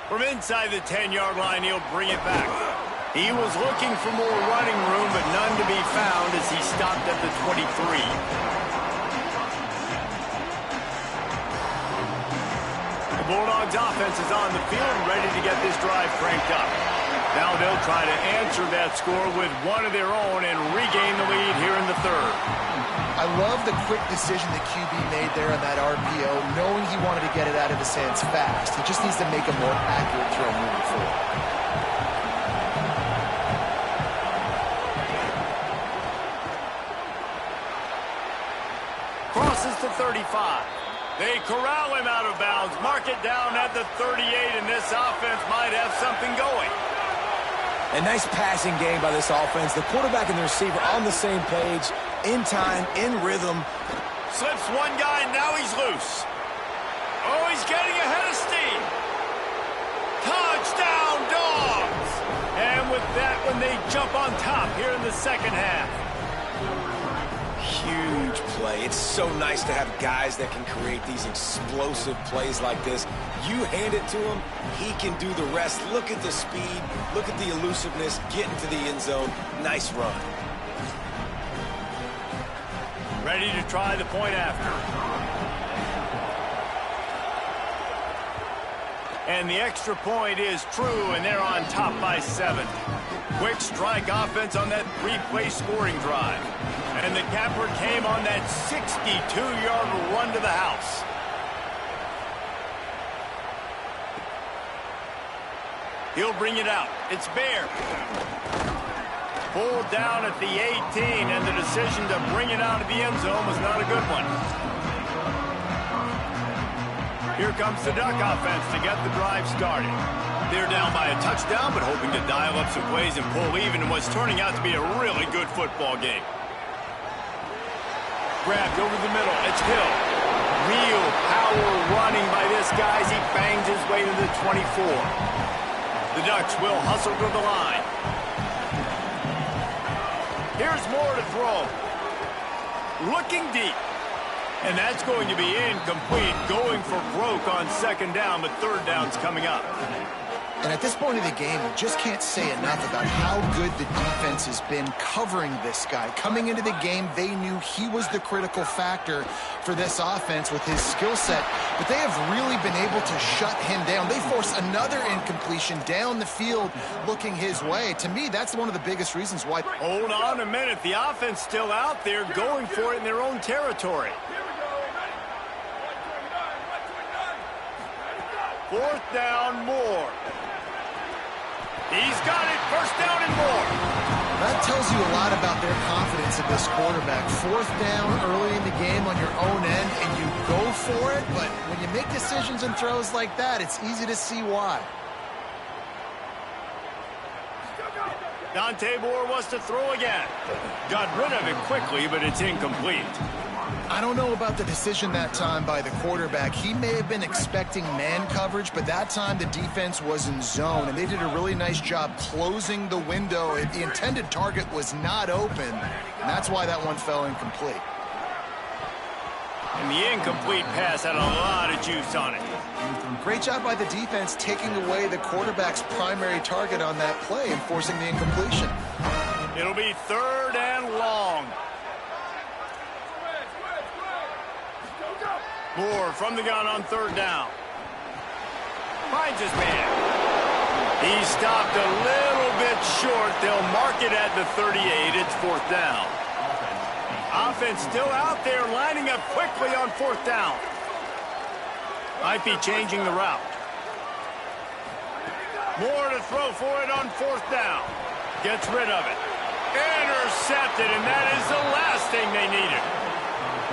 From inside the 10-yard line, he'll bring it back. He was looking for more running room, but none to be found as he stopped at the 23. The Bulldogs offense is on the field, ready to get this drive cranked up. Now they'll try to answer that score with one of their own and regain the lead here in the third. I love the quick decision the QB made there on that RPO, knowing he wanted to get it out of his hands fast. He just needs to make a more accurate throw moving forward. Crosses to 35. They corral him out of bounds, mark it down at the 38, and this offense might have something going. A nice passing game by this offense. The quarterback and the receiver on the same page, in time, in rhythm. Slips one guy, and now he's loose. Oh, he's getting ahead of steam. Touchdown, Dogs! And with that one, they jump on top here in the second half. Huge play. It's so nice to have guys that can create these explosive plays like this. You hand it to him, he can do the rest. Look at the speed, look at the elusiveness, get into the end zone. Nice run. Ready to try the point after. And the extra point is true, and they're on top by 7. Quick strike offense on that 3-play scoring drive. And the capper came on that 62-yard run to the house. He'll bring it out. It's Bear. Pulled down at the 18, and the decision to bring it out of the end zone was not a good one. Here comes the Duck offense to get the drive started. They're down by a touchdown, but hoping to dial up some plays and pull even in what's turning out to be a really good football game. Grabbed over the middle. It's Hill. Real power running by this guy as he bangs his way to the 24. The Ducks will hustle to the line. Here's Moore to throw. Looking deep. And that's going to be incomplete. Going for broke on second down, but third down's coming up. And at this point of the game, you just can't say enough about how good the defense has been covering this guy. Coming into the game, they knew he was the critical factor for this offense with his skill set, but they have really been able to shut him down. They force another incompletion down the field looking his way. To me, that's one of the biggest reasons why. Hold on a minute. The offense still out there going for it in their own territory. Fourth down, Moore. He's got it. First down and more. That tells you a lot about their confidence in this quarterback. Fourth down early in the game on your own end, and you go for it. But when you make decisions and throws like that, it's easy to see why. Dante Moore wants to throw again. Got rid of it quickly, but it's incomplete. I don't know about the decision that time by the quarterback. He may have been expecting man coverage, but that time the defense was in zone, and they did a really nice job closing the window. The intended target was not open, and that's why that one fell incomplete. And the incomplete pass had a lot of juice on it. Great job by the defense taking away the quarterback's primary target on that play and forcing the incompletion. It'll be third and long. Moore from the gun on third down. Finds his man. He stopped a little bit short. They'll mark it at the 38. It's fourth down. Offense still out there lining up quickly on fourth down. Might be changing the route. Moore to throw for it on fourth down. Gets rid of it. Intercepted, and that is the last thing they needed.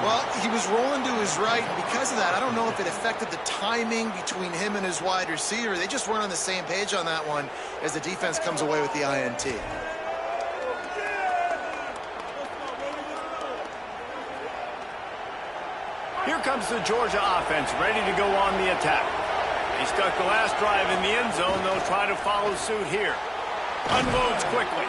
Well, he was rolling to his right. Because of that, I don't know if it affected the timing between him and his wide receiver. They just weren't on the same page on that one as the defense comes away with the INT. Here comes the Georgia offense, ready to go on the attack. They stuck the last drive in the end zone. They'll try to follow suit here. Unloads quickly.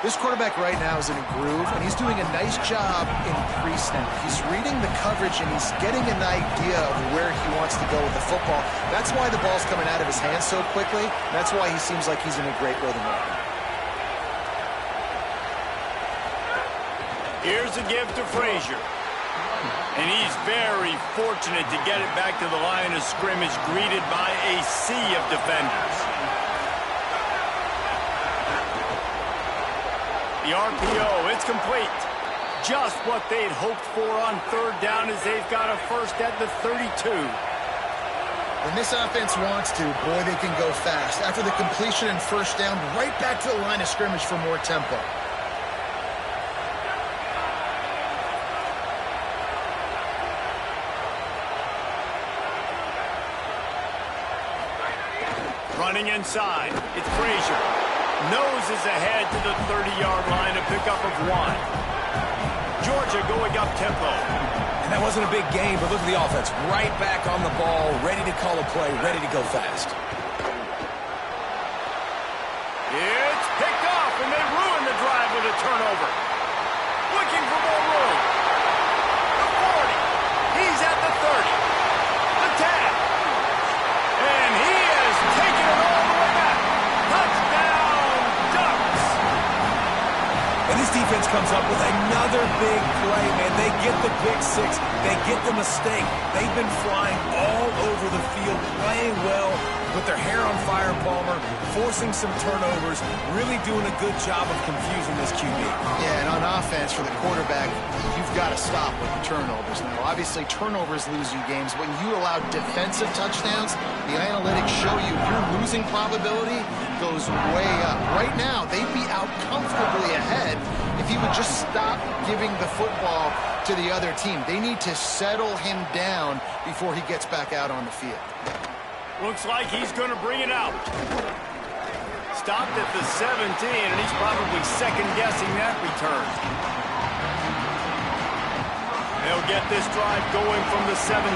This quarterback right now is in a groove, and he's doing a nice job in pre-snap. He's reading the coverage, and he's getting an idea of where he wants to go with the football. That's why the ball's coming out of his hands so quickly. That's why he seems like he's in a great rhythm right now. Here's a give to Frazier. And he's very fortunate to get it back to the line of scrimmage, greeted by a sea of defenders. The RPO, it's complete. Just what they'd hoped for on third down as they've got a first at the 32. When this offense wants to, boy, they can go fast. After the completion and first down, right back to the line of scrimmage for more tempo. Running inside, it's Frazier. Noses ahead to the 30-yard line, a pickup of 1. Georgia going up tempo. And that wasn't a big game, but look at the offense. Right back on the ball, ready to call a play, ready to go fast. It's picked off, and they ruin the drive with a turnover. Looking for more room. The 40. He's at the 30. The 10. And he has taken it all the way back. Touchdown, Ducks. And this defense comes up with another big play, man. They get the big six. They get the mistake. They've been flying all over the field, playing well, with their hair on fire, Palmer, forcing some turnovers, really doing a good job of confusing this QB. Yeah, and on offense for the quarterback, you've got to stop with the turnovers. Now, obviously, turnovers lose you games. When you allow defensive touchdowns, the analytics show show you your losing probability goes way up. Right now, they'd be out comfortably ahead if he would just stop giving the football to the other team. They need to settle him down before he gets back out on the field. Looks like he's going to bring it out. Stopped at the 17, and he's probably second-guessing that return. They'll get this drive going from the 17.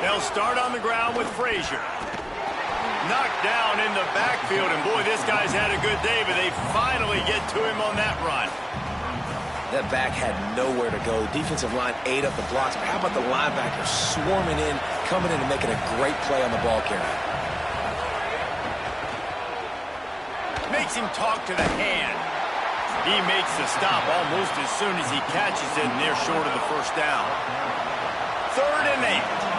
They'll start on the ground with Frazier. Knocked down in the backfield, and boy, this guy's had a good day, but they finally get to him on that run. That back had nowhere to go. The defensive line ate up the blocks, but how about the linebacker swarming in, coming in and making a great play on the ball carrier? Makes him talk to the hand. He makes the stop almost as soon as he catches it, and they're short of the first down. 3rd and 8.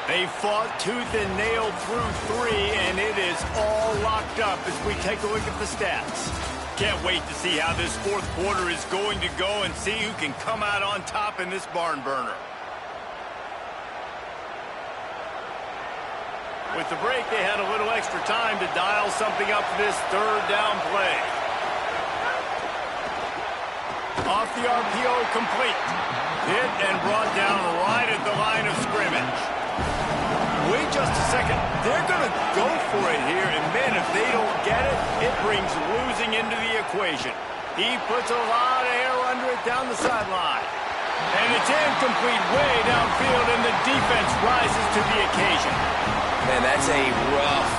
They fought tooth and nail through 3, and it is all locked up as we take a look at the stats. Can't wait to see how this 4th quarter is going to go and see who can come out on top in this barn burner. With the break, they had a little extra time to dial something up for this 3rd down play. Off the RPO, complete. Hit and brought down right at the line of scrimmage. Wait just a second. They're going to go for it here, and man, if they don't get it, it brings losing into the equation. He puts a lot of air under it down the sideline. And it's incomplete way downfield, and the defense rises to the occasion. Man, that's a rough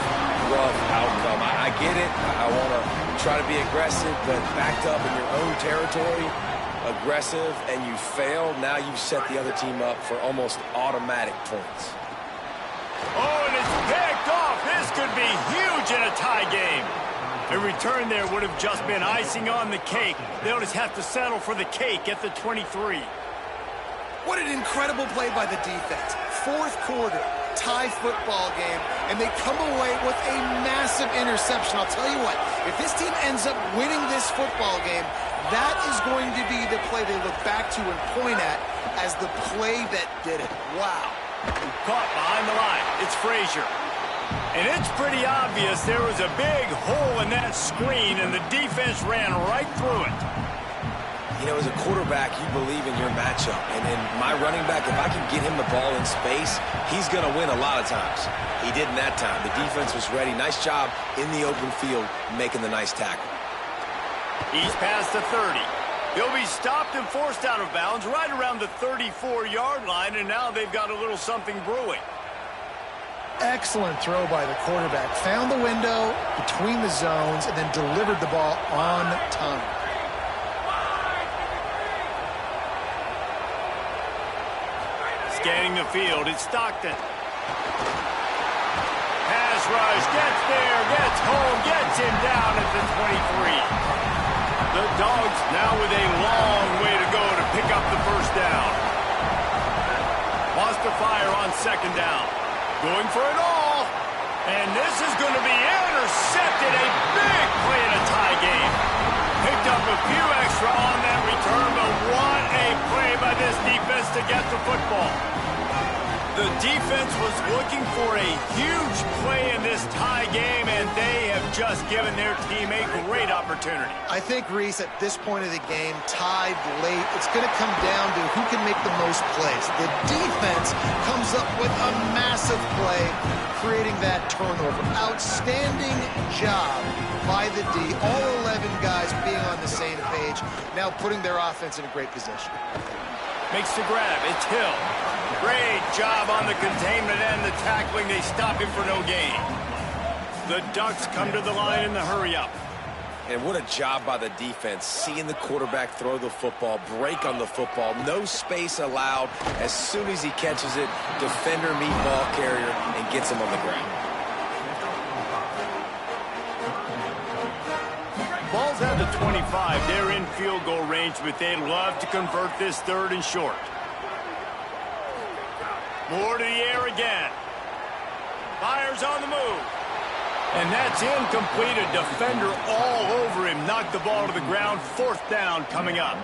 outcome. I get it. I want to try to be aggressive, but backed up in your own territory, aggressive, and you fail, now you've set the other team up for almost automatic points. Oh, and it's picked off. This could be huge in a tie game. A return there would have just been icing on the cake. They'll just have to settle for the cake at the 23. What an incredible play by the defense. 4th quarter, tie football game, and they come away with a massive interception. I'll tell you what, if this team ends up winning this football game, that is going to be the play they look back to and point at as the play that did it. Wow. Caught behind the line. It's Frazier. And it's pretty obvious there was a big hole in that screen, and the defense ran right through it. You know, as a quarterback, you believe in your matchup. And in my running back, if I can get him the ball in space, he's going to win a lot of times. He didn't that time. The defense was ready. Nice job in the open field making the nice tackle. He's past the 30. He'll be stopped and forced out of bounds right around the 34-yard line, and now they've got a little something brewing. Excellent throw by the quarterback. Found the window between the zones and then delivered the ball on time. Scanning the field, it's Stockton. Pass rush, gets there, gets home, gets him down at the 23. The Dogs now with a long way to go to pick up the first down. Wants to fire on 2nd down. Going for it all. And this is going to be intercepted. A big play in a tie game. Picked up a few extra on that return, but what a play by this defense to get the football. The defense was looking for a huge play in this tie game, and they have just given their team a great opportunity. I think, Reese, at this point of the game, tied late, it's going to come down to who can make the most plays. The defense comes up with a massive play, creating that turnover. Outstanding job by the D. All 11 guys being on the same page, now putting their offense in a great position. Makes the grab. It's Hill. Great job on the containment and the tackling. They stop him for no gain. The Ducks come to the line in the hurry-up. And what a job by the defense, seeing the quarterback throw the football, break on the football, no space allowed. As soon as he catches it, defender meet ball carrier and gets him on the ground. Ball's at the 25. They're in field goal range, but they'd love to convert this 3rd and short. More to the air again. Fires on the move. And that's incomplete. A defender all over him. Knocked the ball to the ground. 4th down coming up.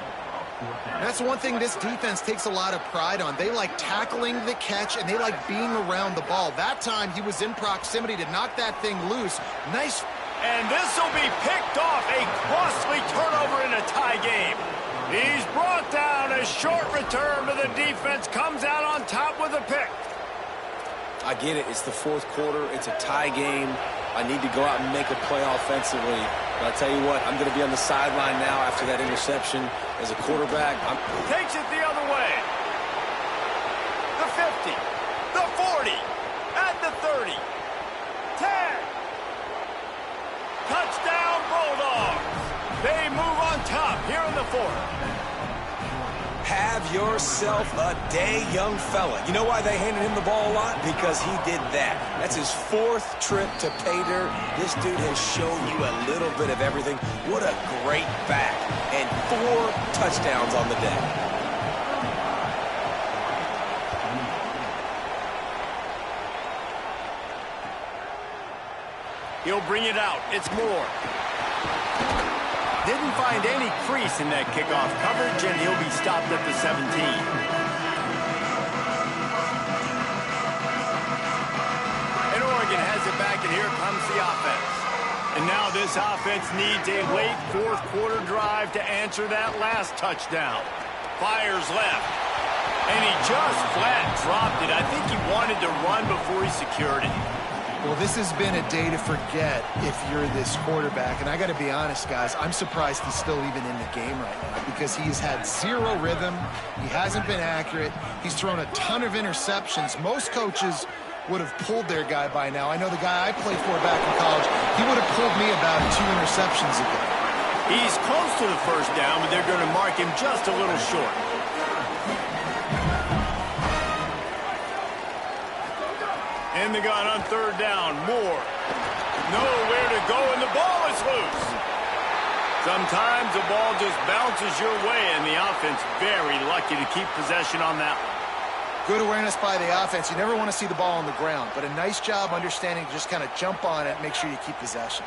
That's one thing this defense takes a lot of pride on. They like tackling the catch, and they like being around the ball. That time, he was in proximity to knock that thing loose. Nice. And this will be picked off. A costly turnover in a tie game. He's brought down. A short return to the defense. Comes out on top with a pick. I get it. It's the 4th quarter. It's a tie game. I need to go out and make a play offensively. But I tell you what, I'm going to be on the sideline now after that interception. As a quarterback, takes it the other way. The 50, the 40, at the 30. 10. Touchdown Bulldogs. They move on top here in the 4th. Have yourself a day, young fella. You know why they handed him the ball a lot? Because he did that. That's his 4th trip to pay dirt. This dude has shown you a little bit of everything. What a great back. And 4 touchdowns on the day. He'll bring it out. It's Moore. Didn't find any crease in that kickoff coverage, and he'll be stopped at the 17. And Oregon has it back, and here comes the offense. And now this offense needs a late 4th quarter drive to answer that last touchdown. Fires left. And he just flat dropped it. I think he wanted to run before he secured it. Well, this has been a day to forget if you're this quarterback. And I got to be honest, guys, I'm surprised he's still even in the game right now because he's had 0 rhythm. He hasn't been accurate. He's thrown a ton of interceptions. Most coaches would have pulled their guy by now. I know the guy I played for back in college, he would have pulled me about 2 interceptions ago. He's close to the 1st down, but they're going to mark him just a little short. In the gun on 3rd down, Moore. Nowhere to go, and the ball is loose. Sometimes the ball just bounces your way, and the offense very lucky to keep possession on that one. Good awareness by the offense. You never want to see the ball on the ground, but a nice job understanding to just kind of jump on it and make sure you keep possession.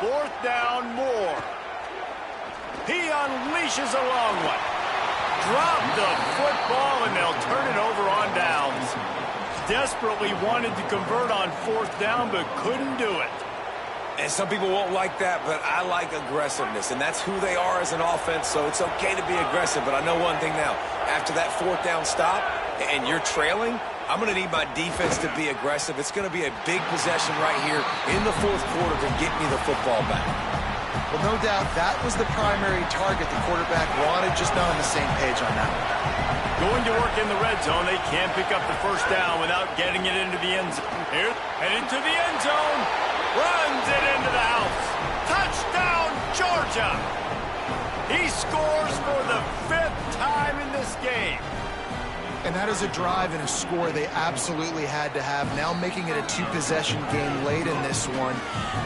4th down, Moore. He unleashes a long one. Drop the football, and they'll turn it over on downs. Desperately wanted to convert on 4th down, but couldn't do it. And some people won't like that, but I like aggressiveness, and that's who they are as an offense, so it's okay to be aggressive. But I know one thing now. After that 4th down stop, and you're trailing, I'm going to need my defense to be aggressive. It's going to be a big possession right here in the 4th quarter to get me the football back. Well, no doubt that was the primary target the quarterback wanted, just not on the same page on that one. Going to work in the red zone. They can't pick up the 1st down without getting it into the end zone. Here, and into the end zone. Runs it into the house. Touchdown, Georgia. He scores for the 5th time in this game. And that is a drive and a score they absolutely had to have. Now making it a 2-possession game late in this one.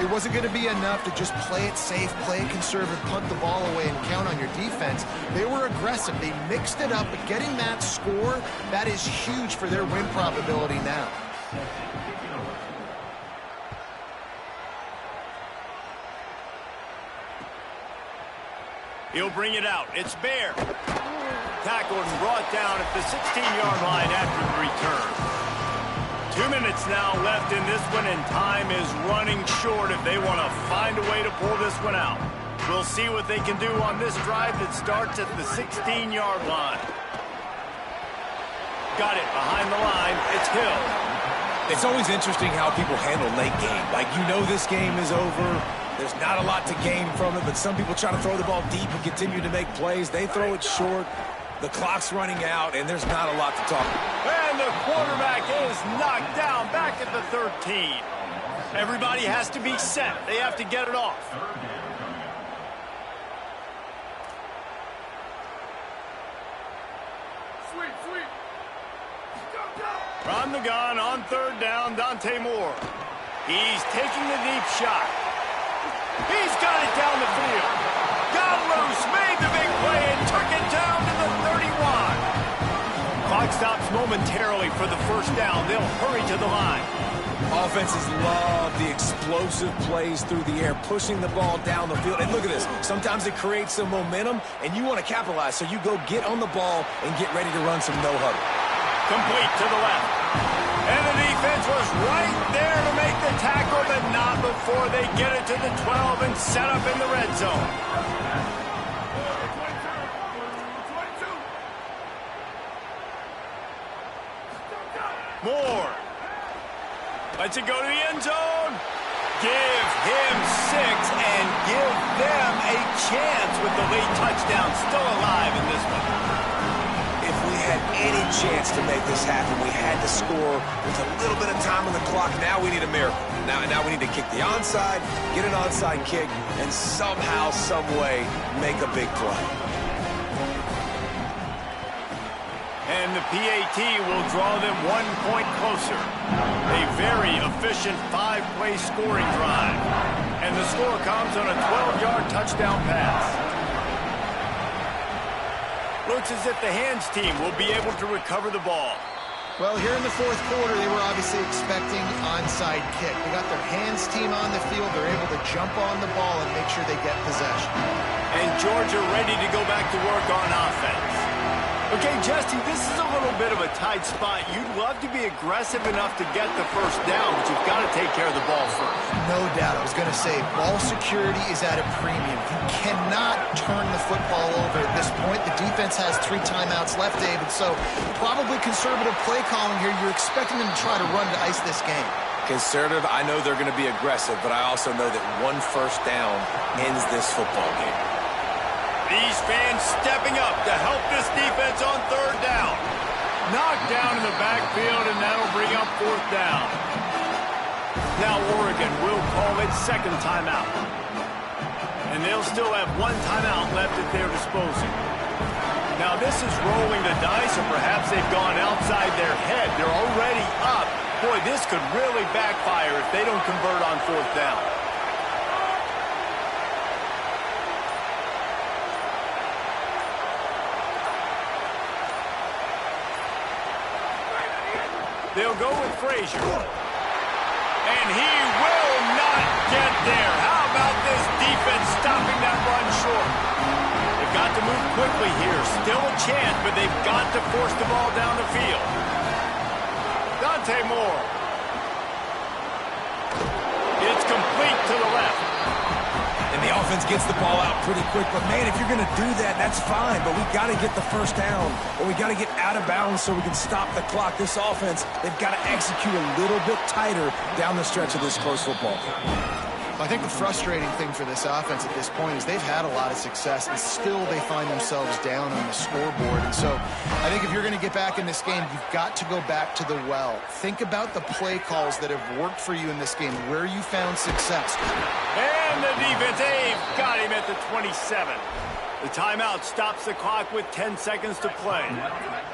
It wasn't going to be enough to just play it safe, play it conservative, punt the ball away, and count on your defense. They were aggressive. They mixed it up, but getting that score, that is huge for their win probability now. He'll bring it out. It's Bear. Tackled and brought down at the 16-yard line after the return. 2 minutes now left in this one, and time is running short if they want to find a way to pull this one out. We'll see what they can do on this drive that starts at the 16-yard line. Got it behind the line. It's Hill. It's always interesting how people handle late game. Like, you know this game is over. There's not a lot to gain from it, but some people try to throw the ball deep and continue to make plays. They throw it short. The clock's running out, and there's not a lot to talk about. And the quarterback is knocked down back at the 13. Everybody has to be set. They have to get it off. From the gun on 3rd down, Dante Moore. He's taking the deep shot. He's got it down the field. Got loose, made the big play, and took it down to the 31. Clock stops momentarily for the 1st down. They'll hurry to the line. Offenses love the explosive plays through the air, pushing the ball down the field. And look at this. Sometimes it creates some momentum, and you want to capitalize. So you go get on the ball and get ready to run some no-huddle. Complete to the left. And the defense was right there to make the tackle, but not before they get it to the 12 and set up in the red zone. Moore. Lets it go to the end zone. Give him 6 and give them a chance with the late touchdown still alive in this one. If we had any chance to make this happen, we had to score with a little bit of time on the clock. Now we need a miracle. Now we need to kick the onside, get an onside kick, and somehow, some way, make a big play. And the PAT will draw them 1 point closer. A very efficient 5-play scoring drive. And the score comes on a 12-yard touchdown pass. Looks as if the hands team will be able to recover the ball. Well, here in the fourth quarter, they were obviously expecting onside kick. They got their hands team on the field. They're able to jump on the ball and make sure they get possession. And Georgia ready to go back to work on offense. Okay, Jesse, this is a little bit of a tight spot. You'd love to be aggressive enough to get the first down, but you've got to take care of the ball first. No doubt. I was going to say, ball security is at a premium. You cannot turn the football over at this point. The defense has 3 timeouts left, David, so probably conservative play calling here. You're expecting them to try to run to ice this game. Conservative, I know they're going to be aggressive, but I also know that 1 first down ends this football game. These fans stepping up to help this defense on 3rd down. Knocked down in the backfield, and that'll bring up 4th down. Now Oregon will call its 2nd timeout. And they'll still have 1 timeout left at their disposal. Now this is rolling the dice, or perhaps they've gone outside their head. They're already up. Boy, this could really backfire if they don't convert on 4th down. They'll go with Frazier. And he will not get there. How about this defense stopping that run short? They've got to move quickly here. Still a chance, but they've got to force the ball down the field. Dante Moore. It's complete to the left. And the offense gets the ball out pretty quick. But, man, if you're going to do that, that's fine. But we got to get the first down, or we got to get out of bounds so we can stop the clock. This offense, they've got to execute a little bit tighter down the stretch of this close football game. I think the frustrating thing for this offense at this point is they've had a lot of success, and still they find themselves down on the scoreboard. And so I think if you're going to get back in this game, you've got to go back to the well. Think about the play calls that have worked for you in this game, where you found success. And the defense, they've got him at the 27. The timeout stops the clock with 10 seconds to play.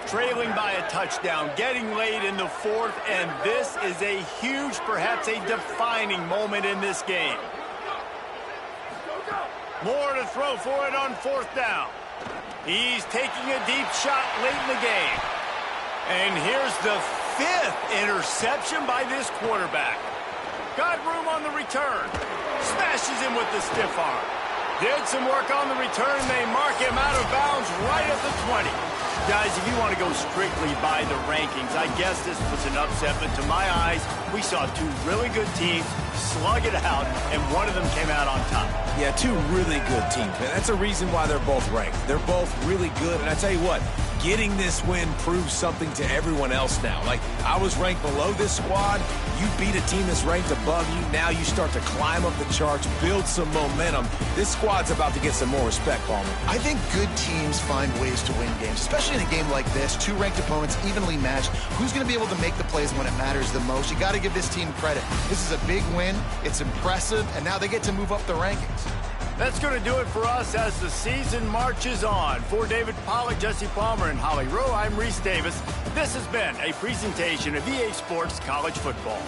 Trailing by a touchdown, getting late in the 4th, and this is a huge, perhaps a defining moment in this game. More to throw for it on 4th down. He's taking a deep shot late in the game. And here's the 5th interception by this quarterback. Got room on the return. Smashes him with the stiff arm. Did some work on the return. They mark him out of bounds right at the 20. Guys, if you want to go strictly by the rankings, I guess this was an upset, but to my eyes, we saw 2 really good teams slug it out, and one of them came out on top. Yeah, 2 really good teams, man. That's a reason why they're both ranked. They're both really good, and I tell you what, getting this win proves something to everyone else now. Like, I was ranked below this squad. You beat a team that's ranked above you. Now you start to climb up the charts, build some momentum. This squad's about to get some more respect, Palmer. I think good teams find ways to win games, especially in a game like this. 2 ranked opponents, evenly matched. Who's going to be able to make the plays when it matters the most? You got to give this team credit. This is a big win. It's impressive, and now they get to move up the rankings. That's going to do it for us as the season marches on. For David Pollack, Jesse Palmer, and Holly Rowe, I'm Reese Davis. This has been a presentation of EA Sports College Football.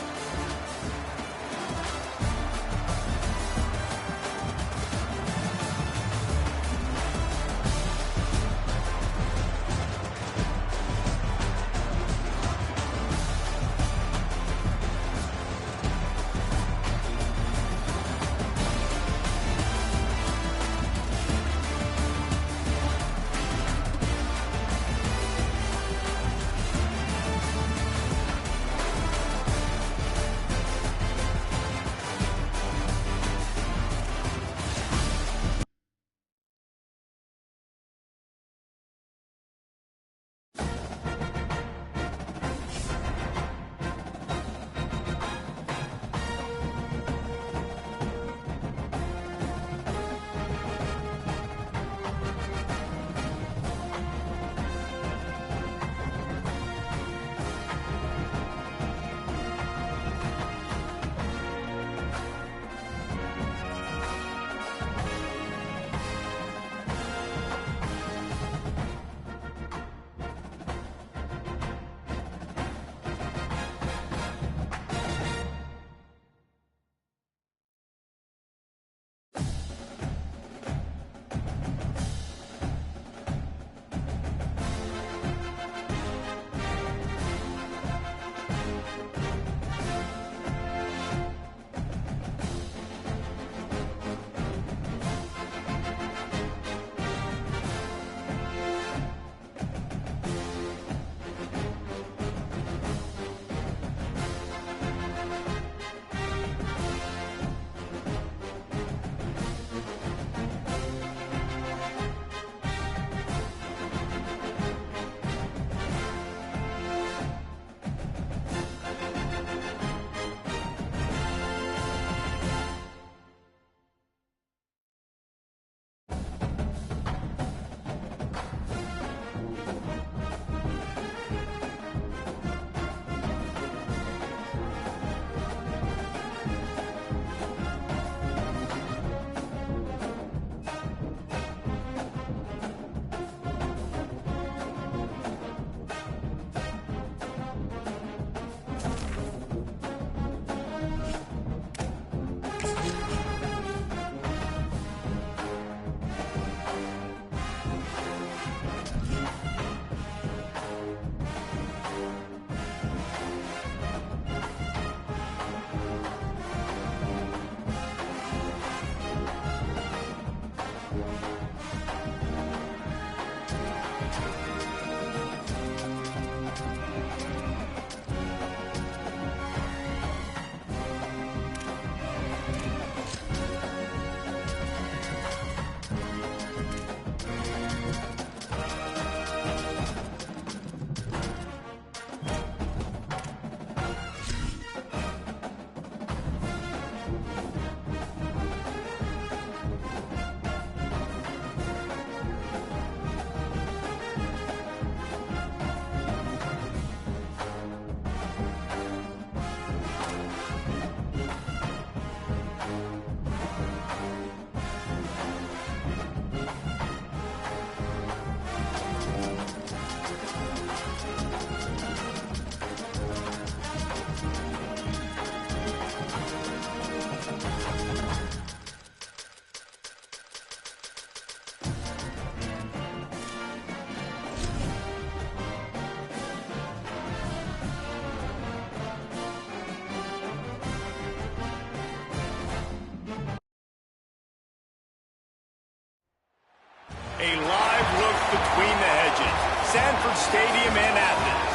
A live look between the hedges. Sanford Stadium in Athens.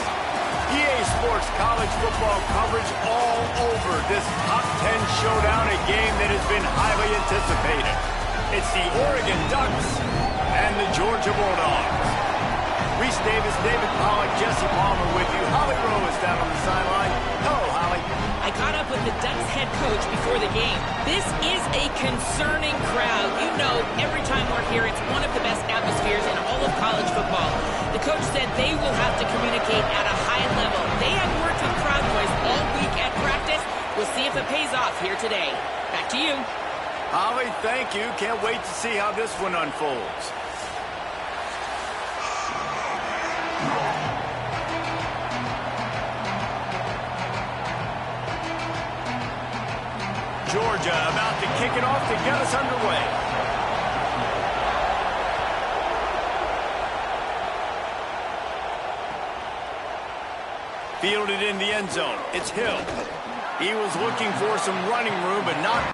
EA Sports college football coverage all over this top 10 showdown, a game that has been highly anticipated. It's the Oregon Ducks and the Georgia Bulldogs. Reese Davis, David Pollack, Jesse Palmer with you. Holly Rowe is down on the sideline. Hello, Holly. I caught up with the Ducks head coach before the game. This is a concerning crowd. You know, every time we're here, it's one of the best atmospheres in all of college football. The coach said they will have to communicate at a high level. They have worked with crowd noise all week at practice. We'll see if it pays off here today. Back to you. Holly, thank you. Can't wait to see how this one unfolds. Georgia about to kick it off to get us underway. Fielded in the end zone. It's Hill. He was looking for some running room, but not...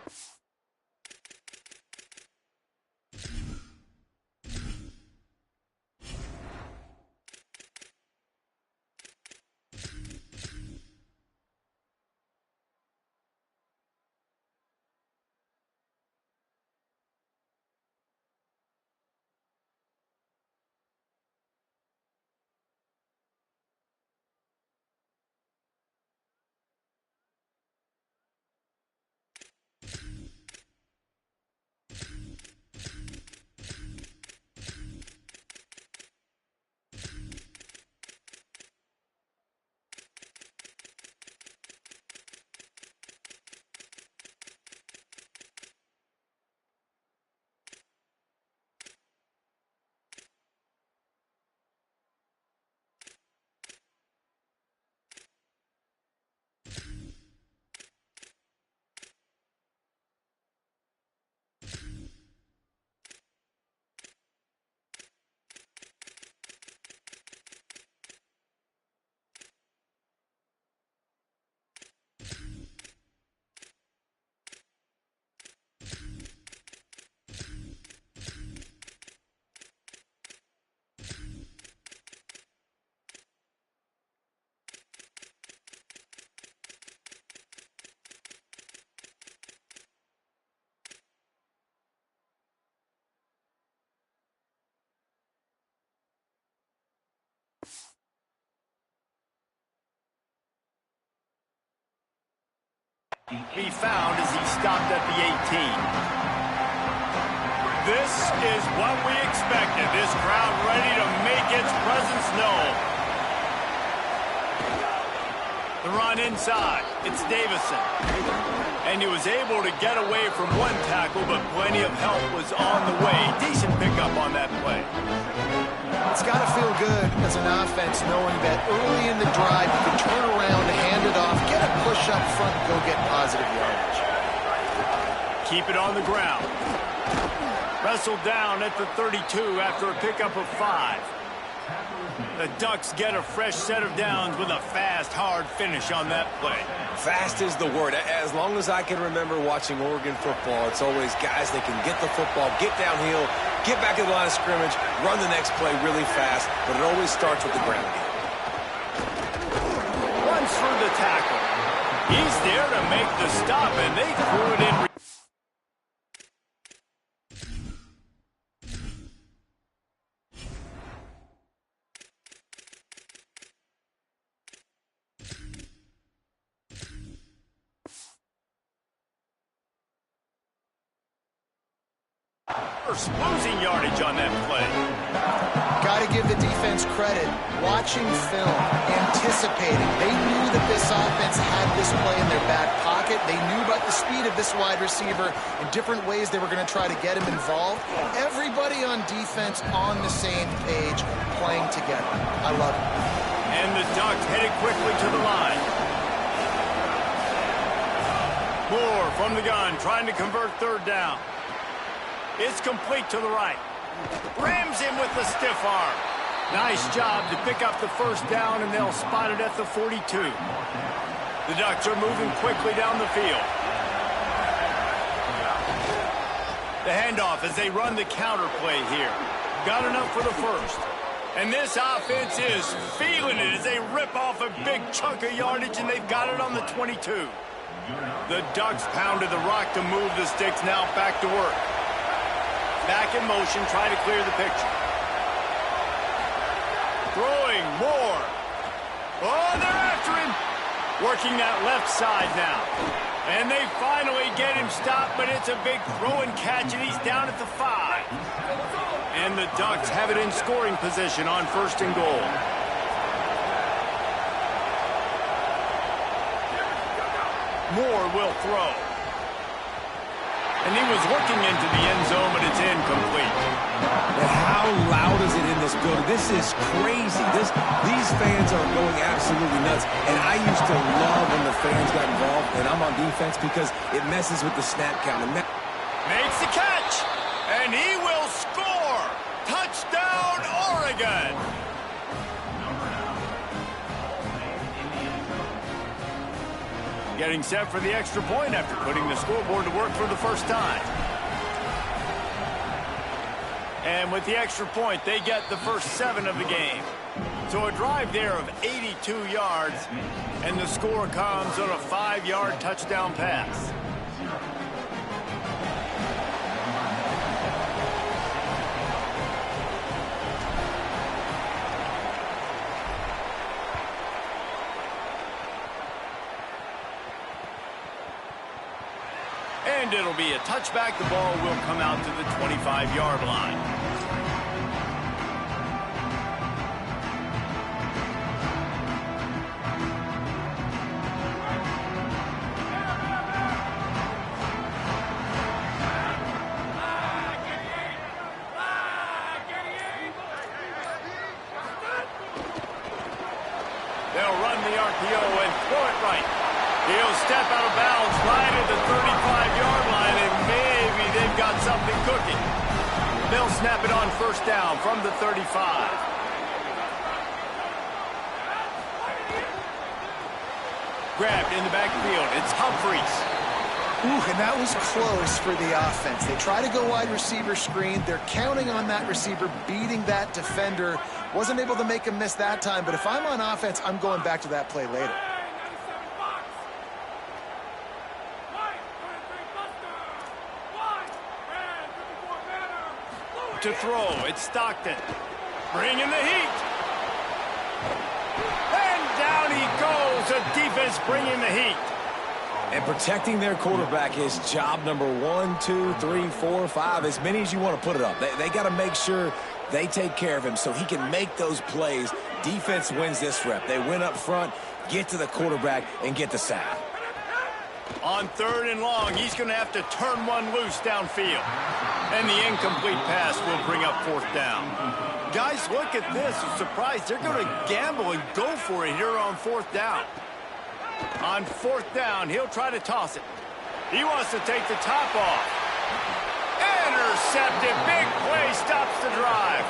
He found as he stopped at the 18. This is what we expected. This crowd ready to make its presence known. The run inside. It's Davison. And he was able to get away from one tackle, but plenty of help was on the way. Decent pickup on that play. It's got to feel good as an offense knowing that early in the drive you can turn around, hand it off, get a push up front, and go get positive yardage. Keep it on the ground. Wrestled down at the 32 after a pickup of 5. The Ducks get a fresh set of downs with a fast, hard finish on that play. Fast is the word. As long as I can remember watching Oregon football, it's always guys that can get the football, get downhill, get back in the line of scrimmage, run the next play really fast, but it always starts with the ground game. Runs through the tackle. He's there to make the stop, and they threw it in. Losing yardage on that play. Got to give the defense credit. Watching film, anticipating. They knew that this offense had this play in their back pocket. They knew about the speed of this wide receiver and different ways they were going to try to get him involved. Everybody on defense on the same page, playing together. I love it. And the Ducks headed quickly to the line. Moore from the gun, trying to convert third down. It's complete to the right. Rams him with the stiff arm. Nice job to pick up the first down, and they'll spot it at the 42. The Ducks are moving quickly down the field. The handoff as they run the counter play here. Got enough for the first. And this offense is feeling it as they rip off a big chunk of yardage, and they've got it on the 22. The Ducks pounded the rock to move the sticks, now back to work. Back in motion, trying to clear the picture. Throwing more. Oh, they're after him. Working that left side now. And they finally get him stopped, but it's a big throw and catch, and he's down at the 5. And the Ducks have it in scoring position on 1st and goal. Moore will throw. And he was looking into the end zone, but it's incomplete. But how loud is it in this building? This is crazy. These fans are going absolutely nuts. And I used to love when the fans got involved, and I'm on defense because it messes with the snap count. Makes the catch, and he will score. Touchdown, Oregon. Getting set for the extra point after putting the scoreboard to work for the first time. And with the extra point, they get the first 7 of the game. So a drive there of 82 yards, and the score comes on a 5-yard touchdown pass. And it'll be a touchback. The ball will come out to the 25-yard line. They'll run the RPO and throw it right. He'll step out of bounds right at the 35-yard line, and maybe they've got something cooking. They'll snap it on 1st down from the 35. Grabbed in the backfield. It's Humphries. Ooh, and that was close for the offense. They try to go wide receiver screen. They're counting on that receiver beating that defender. Wasn't able to make him miss that time, but if I'm on offense, I'm going back to that play later. To throw, it's Stockton. Bringing the heat. And down he goes. The defense bringing the heat. And protecting their quarterback is job number 1, 2, 3, 4, 5, as many as you want to put it up. They got to make sure they take care of him so he can make those plays. Defense wins this rep. They win up front, get to the quarterback, and get the sack. On 3rd and long, he's going to have to turn one loose downfield. And the incomplete pass will bring up 4th down. Guys, look at this. I'm surprised they're going to gamble and go for it here on 4th down. On 4th down, he'll try to toss it. He wants to take the top off. Intercepted. Big play stops the drive.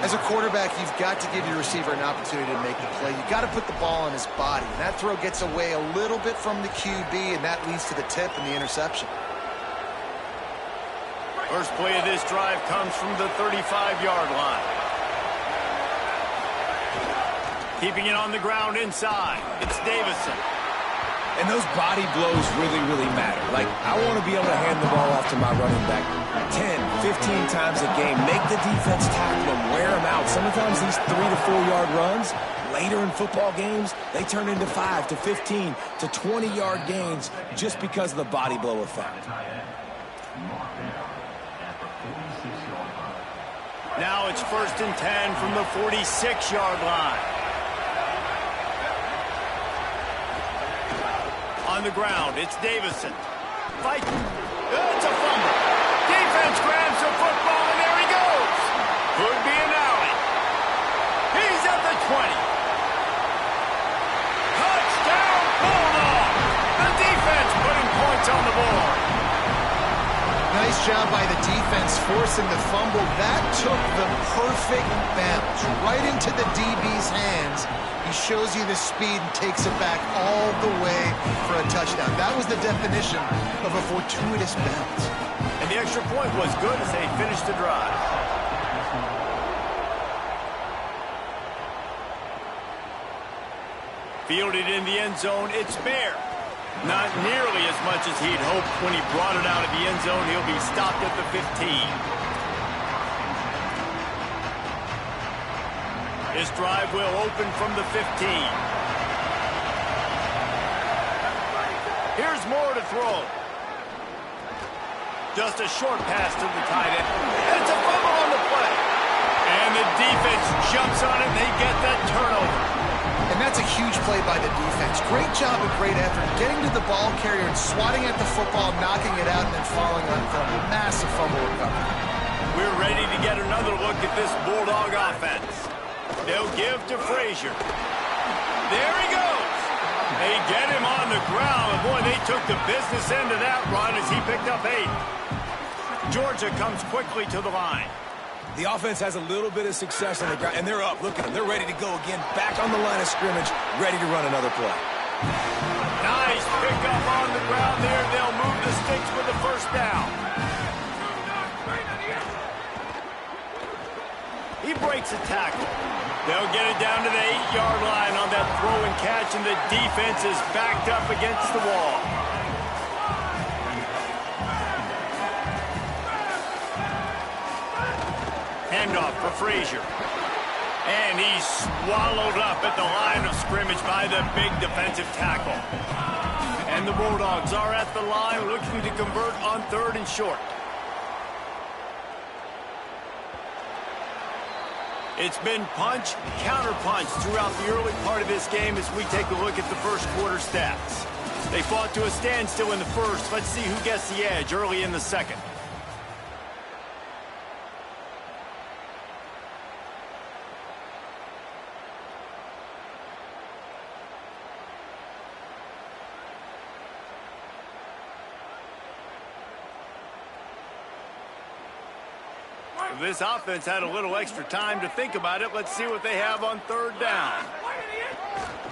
As a quarterback, you've got to give your receiver an opportunity to make the play. You've got to put the ball on his body. And that throw gets away a little bit from the QB, and that leads to the tip and the interception. First play of this drive comes from the 35-yard line. Keeping it on the ground inside. It's Davison. And those body blows really, really matter. Like, I want to be able to hand the ball off to my running back 10, 15 times a game. Make the defense tackle them, wear them out. Sometimes these 3 to 4-yard runs, later in football games, they turn into 5 to 15 to 20-yard gains just because of the body blow effect. Now it's 1st and 10 from the 46-yard line. On the ground, it's Davison. Fight. It's a fumble. Defense grabs the football, and there he goes. Could be an alley. He's at the 20. Touchdown, Bulldog. The defense putting points on the board. Nice job by the defense forcing the fumble. That took the perfect bounce right into the DB's hands. He shows you the speed and takes it back all the way for a touchdown. That was the definition of a fortuitous bounce. And the extra point was good as they finished the drive. Fielded in the end zone, it's fair. Not nearly as much as he'd hoped when he brought it out of the end zone. He'll be stopped at the 15. His drive will open from the 15. Here's more to throw. Just a short pass to the tight end. And it's a fumble on the play. And the defense jumps on it, and they get that turnover. And that's a huge play by the defense. Great job and great effort getting to the ball carrier and swatting at the football, knocking it out, and then following up for a massive fumble recovery. We're ready to get another look at this Bulldog offense. They'll give to Frazier. There he goes. They get him on the ground. And boy, they took the business end of that run as he picked up 8. Georgia comes quickly to the line. The offense has a little bit of success on the ground, and they're up. Look at them. They're ready to go again. Back on the line of scrimmage, ready to run another play. Nice pickup on the ground there. They'll move the sticks with the first down. He breaks a tackle. They'll get it down to the 8-yard line on that throw and catch, and the defense is backed up against the wall. Handoff for Frazier. And he's swallowed up at the line of scrimmage by the big defensive tackle. And the Bulldogs are at the line looking to convert on 3rd and short. It's been punch, counter-punch throughout the early part of this game as we take a look at the first quarter stats. They fought to a standstill in the first. Let's see who gets the edge early in the second. This offense had a little extra time to think about it. Let's see what they have on 3rd down.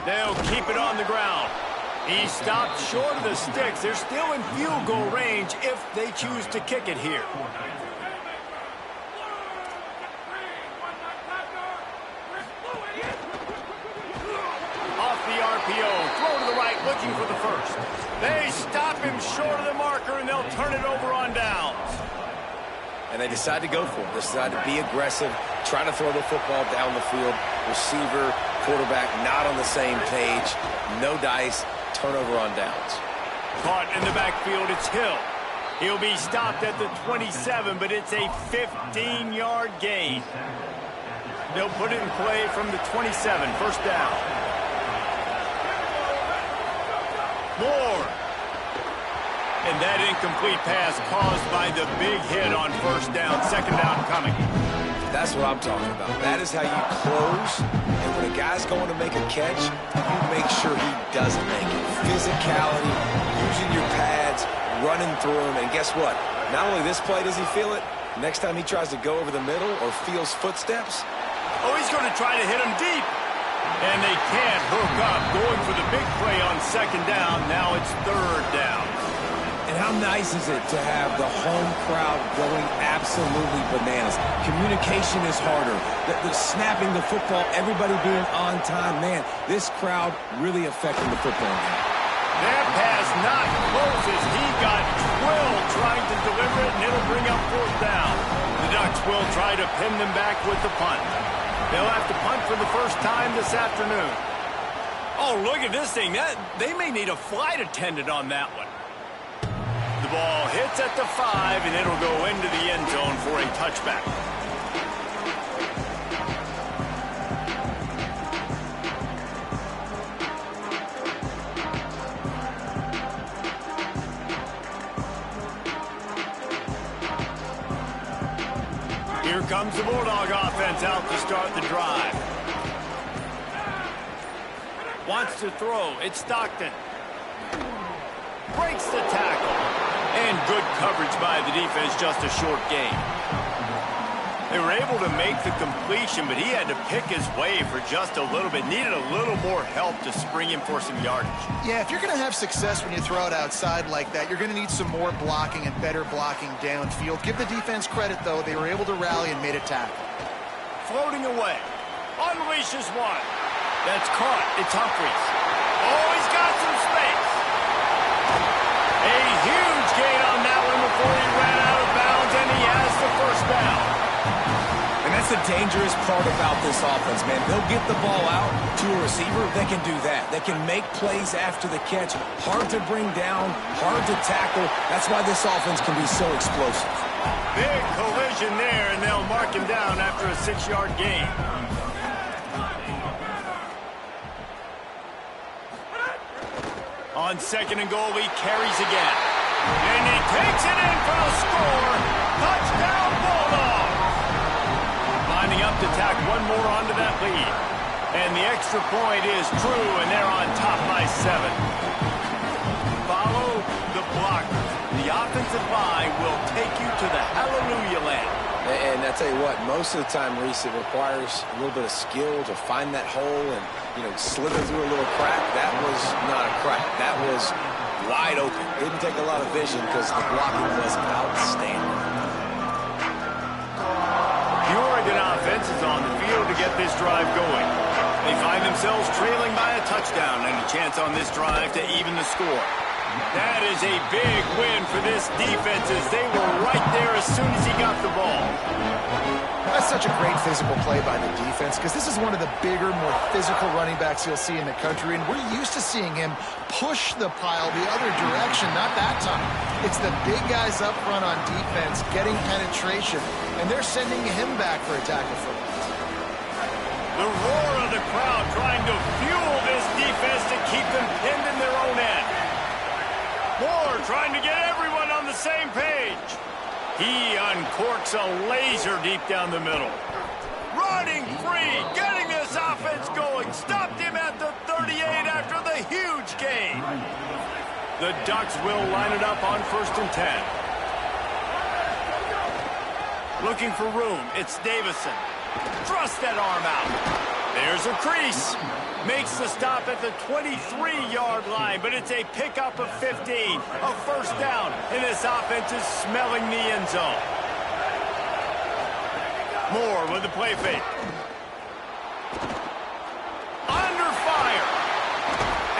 They'll keep it on the ground. He stopped short of the sticks. They're still in field goal range if they choose to kick it here. Off the RPO, throw to the right, looking for the first. They stop him short of the marker, and they'll turn it over on downs. And they decide to go for it. They decide to be aggressive, try to throw the football down the field. Receiver, quarterback, not on the same page. No dice, turnover on downs. Caught in the backfield, it's Hill. He'll be stopped at the 27, but it's a 15-yard gain. They'll put it in play from the 27, first down. Moore. And that incomplete pass caused by the big hit on first down. Second down coming. That's what I'm talking about. That is how you close. And when a guy's going to make a catch, you make sure he doesn't make it. Physicality, using your pads, running through him. And guess what? Not only this play does he feel it, next time he tries to go over the middle or feels footsteps. Oh, he's going to try to hit him deep. And they can't hook up. Going for the big play on second down. Now it's 3rd down. And how nice is it to have the home crowd going absolutely bananas? Communication is harder. The snapping the football, everybody being on time. Man, this crowd really affecting the football game. That pass not close as he got Twill trying to deliver it, and it'll bring up 4th down. The Ducks will try to pin them back with the punt. They'll have to punt for the first time this afternoon. Oh, look at this thing. They may need a flight attendant on that one. The ball hits at the 5, and it'll go into the end zone for a touchback. Here comes the Bulldog offense out to start the drive. Wants to throw. It's Stockton. Breaks the tackle. And good coverage by the defense, just a short gain. They were able to make the completion, but he had to pick his way for just a little bit. Needed a little more help to spring him for some yardage. Yeah, if you're going to have success when you throw it outside like that, you're going to need some more blocking and better blocking downfield. Give the defense credit, though. They were able to rally and made a tackle. Floating away. Unleashes one. That's caught. It's Humphries. Oh, he's got some space. A huge gain on that one before he ran out of bounds, and he has the first down. And that's the dangerous part about this offense, man. They'll get the ball out to a receiver. They can do that. They can make plays after the catch. Hard to bring down, hard to tackle. That's why this offense can be so explosive. Big collision there, and they'll mark him down after a 6-yard gain. On 2nd and goal, he carries again. And he takes it in for the score. Touchdown, Bulldogs! Lining up to tack one more onto that lead. And the extra point is true, and they're on top by 7. Follow the blocker. The offensive line will take you to the hallelujah land. And I tell you what, most of the time, Reese, it requires a little bit of skill to find that hole and, slither through a little crack. That was not a crack. That was wide open. Didn't take a lot of vision because the blocking was outstanding. The Oregon offense is on the field to get this drive going. They find themselves trailing by a touchdown and a chance on this drive to even the score. That is a big win for this defense as they were right there as soon as he got the ball. That's such a great physical play by the defense because this is one of the bigger, more physical running backs you'll see in the country, and we're used to seeing him push the pile the other direction. Not that time. It's the big guys up front on defense getting penetration, and they're sending him back for a tackle for loss. The roar of the crowd trying to fuel this defense to keep them pinned in their own end. Moore trying to get everyone on the same page. He uncorks a laser deep down the middle. Running free, getting this offense going. Stopped him at the 38 after the huge gain. The Ducks will line it up on 1st and 10. Looking for room, it's Davison. Thrust that arm out. There's a crease. Makes the stop at the 23-yard line, but it's a pickup of 15, a first down, and this offense is smelling the end zone. Moore with the play fake. Under fire.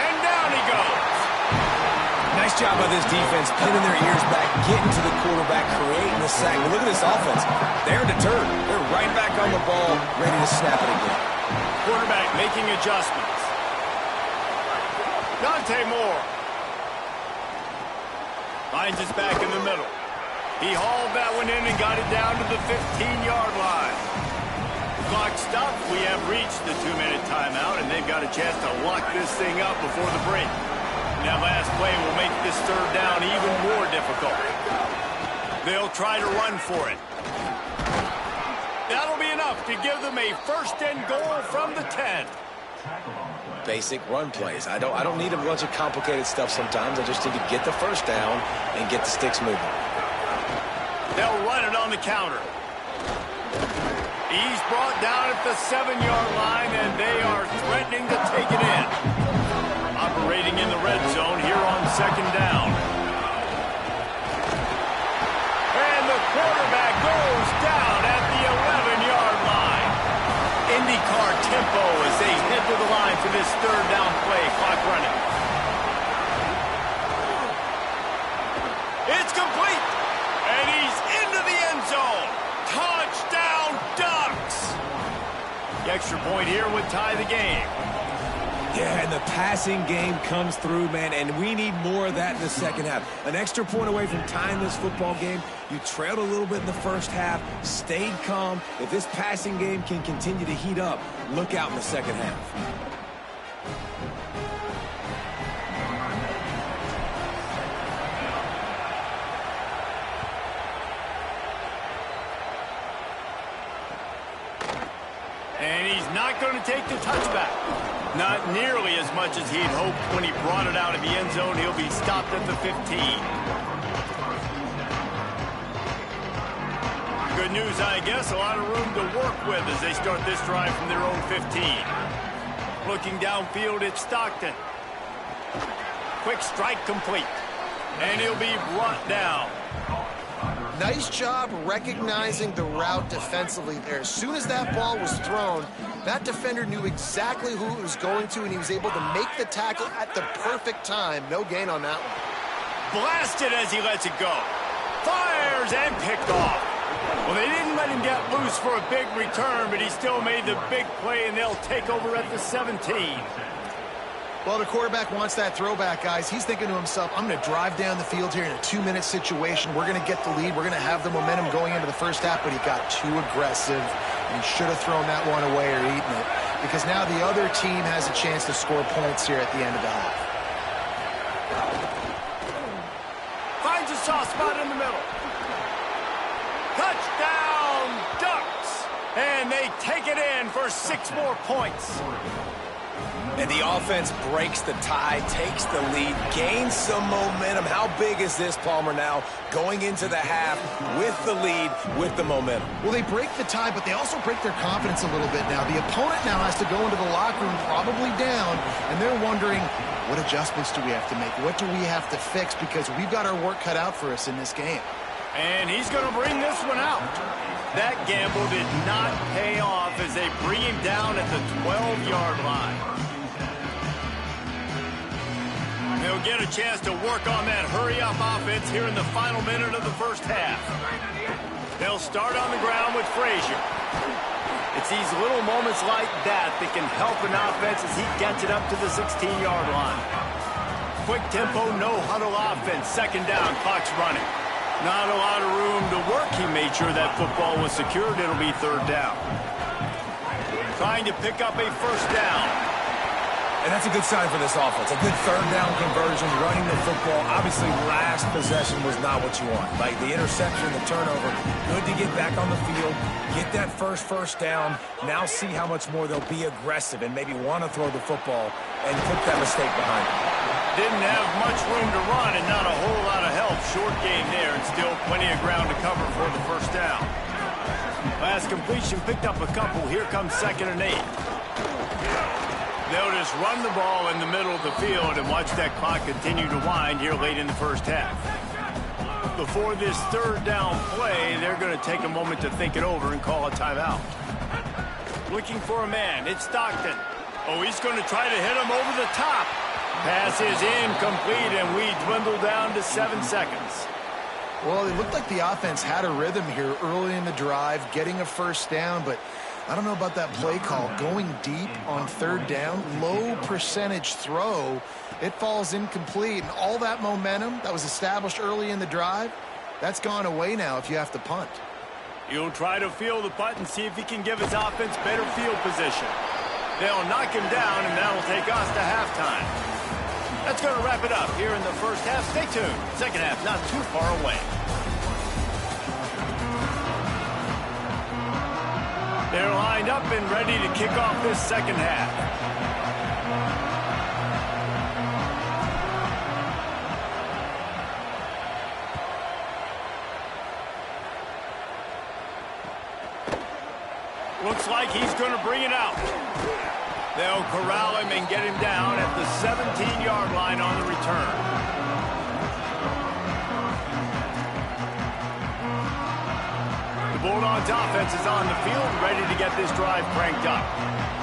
And down he goes. Nice job by this defense, pinning their ears back, getting to the quarterback, creating the sack. But look at this offense. They're deterred. They're right back on the ball, ready to snap it again. Quarterback making adjustments. Dante Moore finds his back in the middle. He hauled that one in and got it down to the 15-yard line. Clock stopped. We have reached the 2-minute timeout, and they've got a chance to lock this thing up before the break. And that last play will make this 3rd down even more difficult. They'll try to run for it. That'll be enough to give them a 1st and goal from the 10. Basic run plays. I don't need a bunch of complicated stuff sometimes. I just need to get the first down and get the sticks moving. They'll run it on the counter. He's brought down at the 7-yard line, and they are threatening to take it in. Operating in the red zone here on 2nd down. And the quarterback goes down at the 11-yard line. IndyCar tempo as they head to the line for this 3rd down play. Clock running. It's complete. And he's into the end zone. Touchdown, Ducks. The extra point here would tie the game. Yeah, and the passing game comes through, man, and we need more of that in the second half. An extra point away from tying this football game. You trailed a little bit in the first half, stayed calm. If this passing game can continue to heat up, look out in the second half. And he's not going to take the touchback. Not nearly as much as he'd hoped when he brought it out of the end zone. He'll be stopped at the 15. Good news, I guess. A lot of room to work with as they start this drive from their own 15. Looking downfield, it's Stockton. Quick strike complete. And he'll be brought down. Nice job recognizing the route defensively there. As soon as that ball was thrown, that defender knew exactly who it was going to, and he was able to make the tackle at the perfect time. No gain on that one. Blasted as he lets it go. Fires and picked off. Well, they didn't let him get loose for a big return, but he still made the big play, and they'll take over at the 17. Well, the quarterback wants that throwback, guys. He's thinking to himself, I'm going to drive down the field here in a 2-minute situation. We're going to get the lead. We're going to have the momentum going into the first half, but he got too aggressive, and he should have thrown that one away or eaten it, because now the other team has a chance to score points here at the end of the half. Finds a soft spot in the middle. Touchdown, Ducks! And they take it in for 6 more points. And the offense breaks the tie, takes the lead, gains some momentum. How big is this, Palmer, now going into the half with the lead, with the momentum? Well, they break the tie, but they also break their confidence a little bit now. The opponent now has to go into the locker room probably down, and they're wondering, what adjustments do we have to make? What do we have to fix? Because we've got our work cut out for us in this game. And he's going to bring this one out. That gamble did not pay off as they bring him down at the 12-yard line. They'll get a chance to work on that hurry-up offense here in the final minute of the first half. They'll start on the ground with Frazier. It's these little moments like that that can help an offense as he gets it up to the 16-yard line. Quick tempo, no-huddle offense. Second down, clock's running. Not a lot of room to work. He made sure that football was secured. It'll be third down. Trying to pick up a first down. And that's a good sign for this offense. A good third down conversion, running the football. Obviously, last possession was not what you want. Like the interception, the turnover. Good to get back on the field, get that first down. Now see how much more they'll be aggressive and maybe want to throw the football and put that mistake behind them. Didn't have much room to run and not a whole lot of help. Short game there and still plenty of ground to cover for the first down. Last completion picked up a couple. Here comes 2nd and 8. They'll just run the ball in the middle of the field and watch that clock continue to wind here late in the first half. Before this third down play, they're going to take a moment to think it over and call a timeout. Looking for a man. It's Stockton. Oh, he's going to try to hit him over the top. Pass is incomplete, and we dwindle down to 7 seconds. Well, it looked like the offense had a rhythm here early in the drive, getting a first down, but I don't know about that play call. Going deep on third down, low percentage throw, it falls incomplete. And all that momentum that was established early in the drive, that's gone away now if you have to punt. He'll try to field the punt and see if he can give his offense better field position. They'll knock him down, and that'll take us to halftime. That's going to wrap it up here in the first half. Stay tuned. Second half not too far away. They're lined up and ready to kick off this second half. Looks like he's going to bring it out. They'll corral him and get him down at the 17-yard line on the return. The Bulldogs offense is on the field, ready to get this drive cranked up.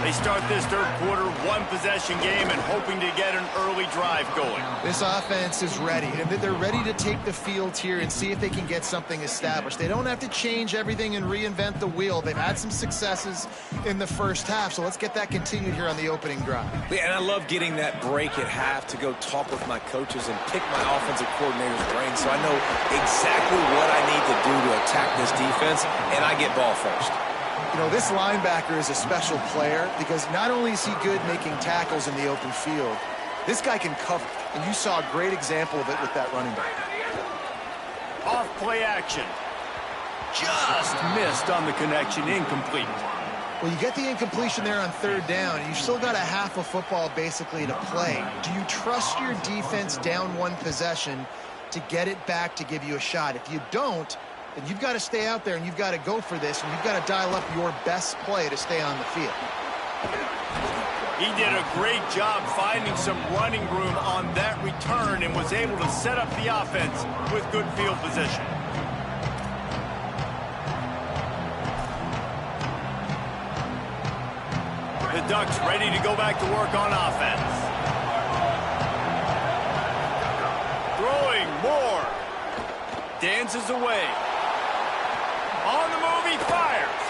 They start this third quarter one-possession game and hoping to get an early drive going. This offense is ready, and they're ready to take the field here and see if they can get something established. They don't have to change everything and reinvent the wheel. They've had some successes in the first half, so let's get that continued here on the opening drive. Yeah, and I love getting that break at half to go talk with my coaches and pick my offensive coordinator's brain so I know exactly what I need to do to attack this defense, and I get ball first. You know, this linebacker is a special player because not only is he good making tackles in the open field, this guy can cover, and you saw a great example of it with that running back. Off play action. Just missed on the connection, incomplete. Well, you get the incompletion there on third down, and you've still got a half of football basically to play. Do you trust your defense down one possession to get it back to give you a shot? If you don't, then you've got to stay out there and you've got to go for this, and you've got to dial up your best play to stay on the field. He did a great job finding some running room on that return and was able to set up the offense with good field position. Ducks ready to go back to work on offense. Throwing more. Dances away. On the move, he fires.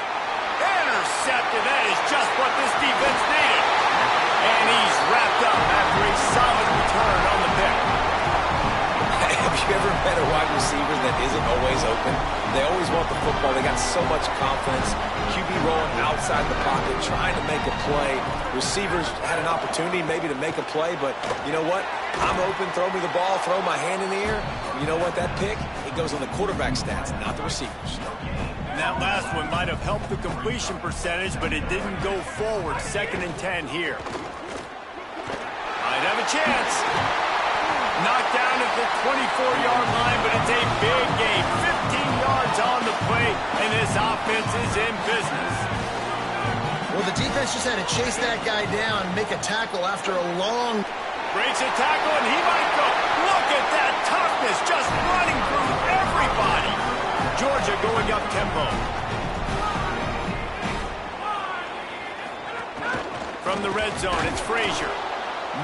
Intercepted. That is just what this defense needed. And he's wrapped up after a solid return on the pick. Have you ever met a wide receiver that isn't always open? They always want the football. They got so much confidence. QB rolling outside the pocket, trying to make a play. Receivers had an opportunity maybe to make a play, but you know what? I'm open, throw me the ball, throw my hand in the air. You know what? That pick, it goes on the quarterback stats, not the receivers. And that last one might have helped the completion percentage, but it didn't go forward. 2nd and 10 here. Might have a chance. Knocked down at the 24-yard line, but it's a big gain. 15 yards on the play, and this offense is in business. Well, the defense just had to chase that guy down, make a tackle after a long... Breaks a tackle, and he might go. Look at that toughness, just running through everybody. Georgia going up tempo. From the red zone, it's Frazier.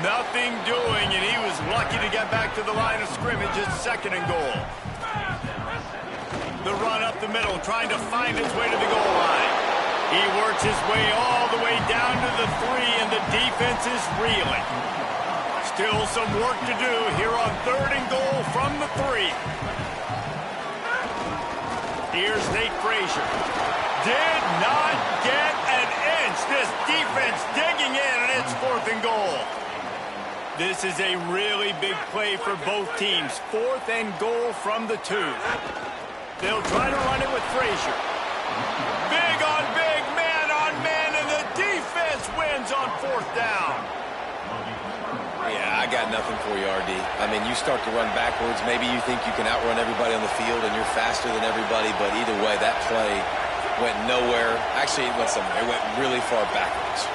Nothing doing, and he was lucky to get back to the line of scrimmage. It's 2nd and goal. The run up the middle, trying to find its way to the goal line. He works his way all the way down to the 3, and the defense is reeling. Still some work to do here on 3rd and goal from the 3. Here's Nate Frazier. Did not get an inch. This defense digging in, and it's 4th and goal. This is a really big play for both teams. 4th and goal from the 2. They'll try to run it with Frazier. Big on big, man on man, and the defense wins on 4th down. Yeah, I got nothing for you, RD. I mean, you start to run backwards. Maybe you think you can outrun everybody on the field and you're faster than everybody, but either way, that play went nowhere. Actually, it went somewhere. It went really far backwards.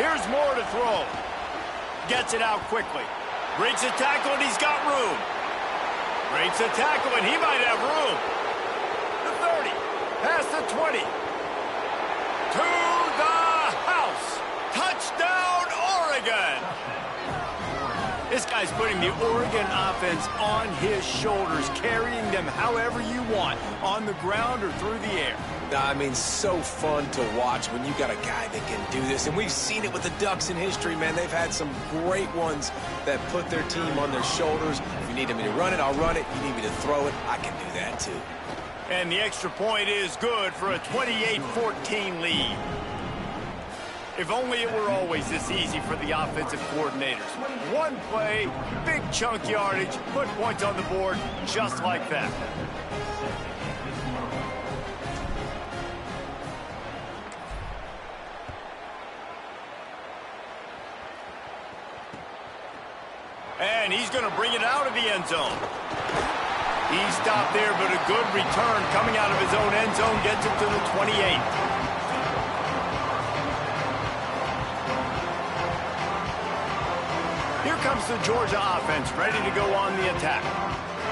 Here's more to throw. Gets it out quickly. Breaks a tackle, and he's got room. Breaks a tackle, and he might have room. The 30. Past the 20. To the house. Touchdown, Oregon. This guy's putting the Oregon offense on his shoulders, carrying them however you want, on the ground or through the air. I mean, so fun to watch when you got a guy that can do this. And we've seen it with the Ducks in history, man. They've had some great ones that put their team on their shoulders. If you need me to run it, I'll run it. You need me to throw it, I can do that too. And the extra point is good for a 28-14 lead. If only it were always this easy for the offensive coordinators. One play, big chunk yardage, put points on the board just like that. And he's going to bring it out of the end zone. He stopped there, but a good return coming out of his own end zone gets him to the 28. Here comes the Georgia offense, ready to go on the attack.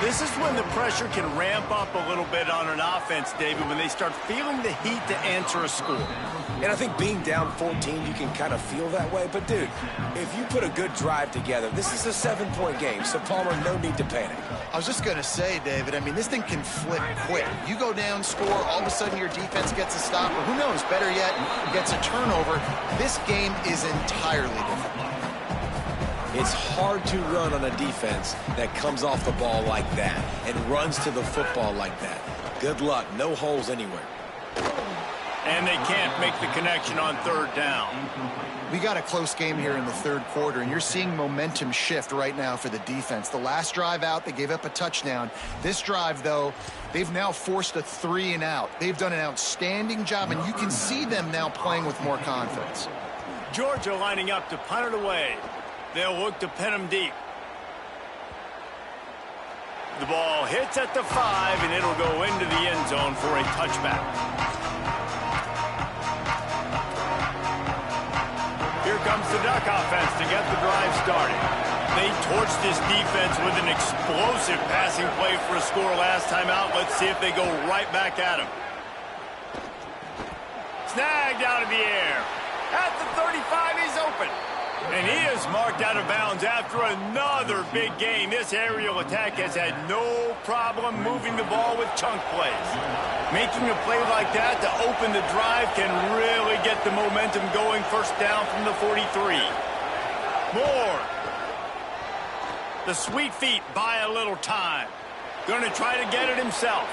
This is when the pressure can ramp up a little bit on an offense, David, when they start feeling the heat to answer a score. And I think being down 14, you can kind of feel that way. But, dude, if you put a good drive together, this is a 7-point game, so, Palmer, no need to panic. I was just going to say, David, I mean, this thing can flip quick. You go down, score, all of a sudden your defense gets a stop, or who knows, better yet, gets a turnover. This game is entirely different. It's hard to run on a defense that comes off the ball like that and runs to the football like that. Good luck. No holes anywhere. And they can't make the connection on 3rd down. We got a close game here in the 3rd quarter, and you're seeing momentum shift right now for the defense. The last drive out, they gave up a touchdown. This drive, though, they've now forced a 3 and out. They've done an outstanding job, and you can see them now playing with more confidence. Georgia lining up to punt it away. They'll look to pin him deep. The ball hits at the 5, and it'll go into the end zone for a touchback. Here comes the Duck offense to get the drive started. They torched this defense with an explosive passing play for a score last time out. Let's see if they go right back at him. Snagged out of the air. At the 35, he's open. And he is marked out of bounds after another big gain. This aerial attack has had no problem moving the ball with chunk plays. Making a play like that to open the drive can really get the momentum going. First down from the 43. Moore. The sweet feet buy a little time. Going to try to get it himself.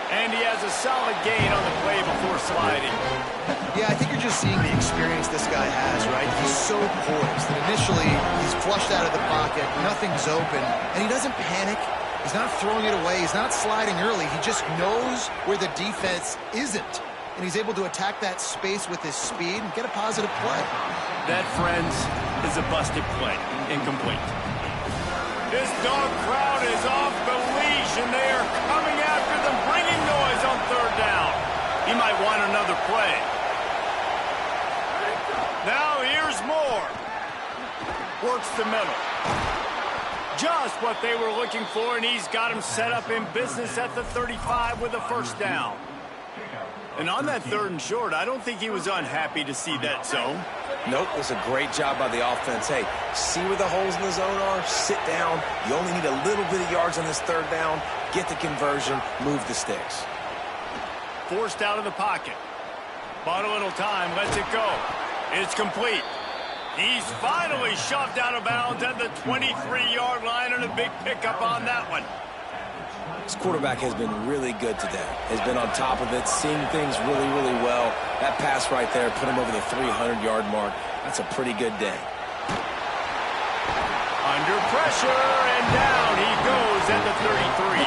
And he has a solid gain on the play before sliding. Yeah, I think you're just seeing the experience this guy has, right? He's so poised that initially he's flushed out of the pocket, nothing's open, and he doesn't panic. He's not throwing it away. He's not sliding early. He just knows where the defense isn't, and he's able to attack that space with his speed and get a positive play. That, friends, is a busted play. Incomplete. This dog crowd is off the leash, and they are coming after them, bringing noise on third down. He might want another play. Now here's Moore. Works the middle. Just what they were looking for, and he's got him set up in business at the 35 with a first down. And on that 3rd and short, I don't think he was unhappy to see that zone. Nope, it was a great job by the offense. Hey, see where the holes in the zone are? Sit down. You only need a little bit of yards on this 3rd down. Get the conversion. Move the sticks. Forced out of the pocket. Bought a little time. Lets it go. It's complete. He's finally shoved out of bounds at the 23-yard line, and a big pickup on that one. This quarterback has been really good today. Has been on top of it, seeing things really, really well. That pass right there put him over the 300-yard mark. That's a pretty good day. Under pressure, and down he goes at the 33.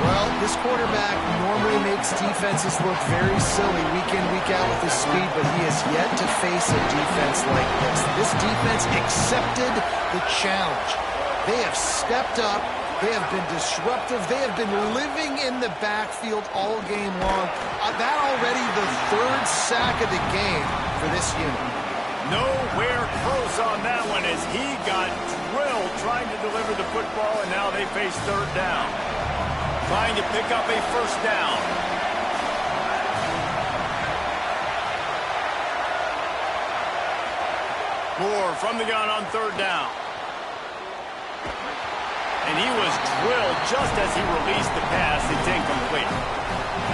Well, this quarterback normally makes defenses look very silly week in, week out with his speed, but he has yet to face a defense like this. This defense accepted the challenge. They have stepped up. They have been disruptive. They have been living in the backfield all game long. That already the 3rd sack of the game for this unit. Nowhere close on that one as he got drilled trying to deliver the football, and now they face 3rd down. Trying to pick up a first down. Moore from the gun on 3rd down. And he was drilled just as he released the pass. It's incomplete.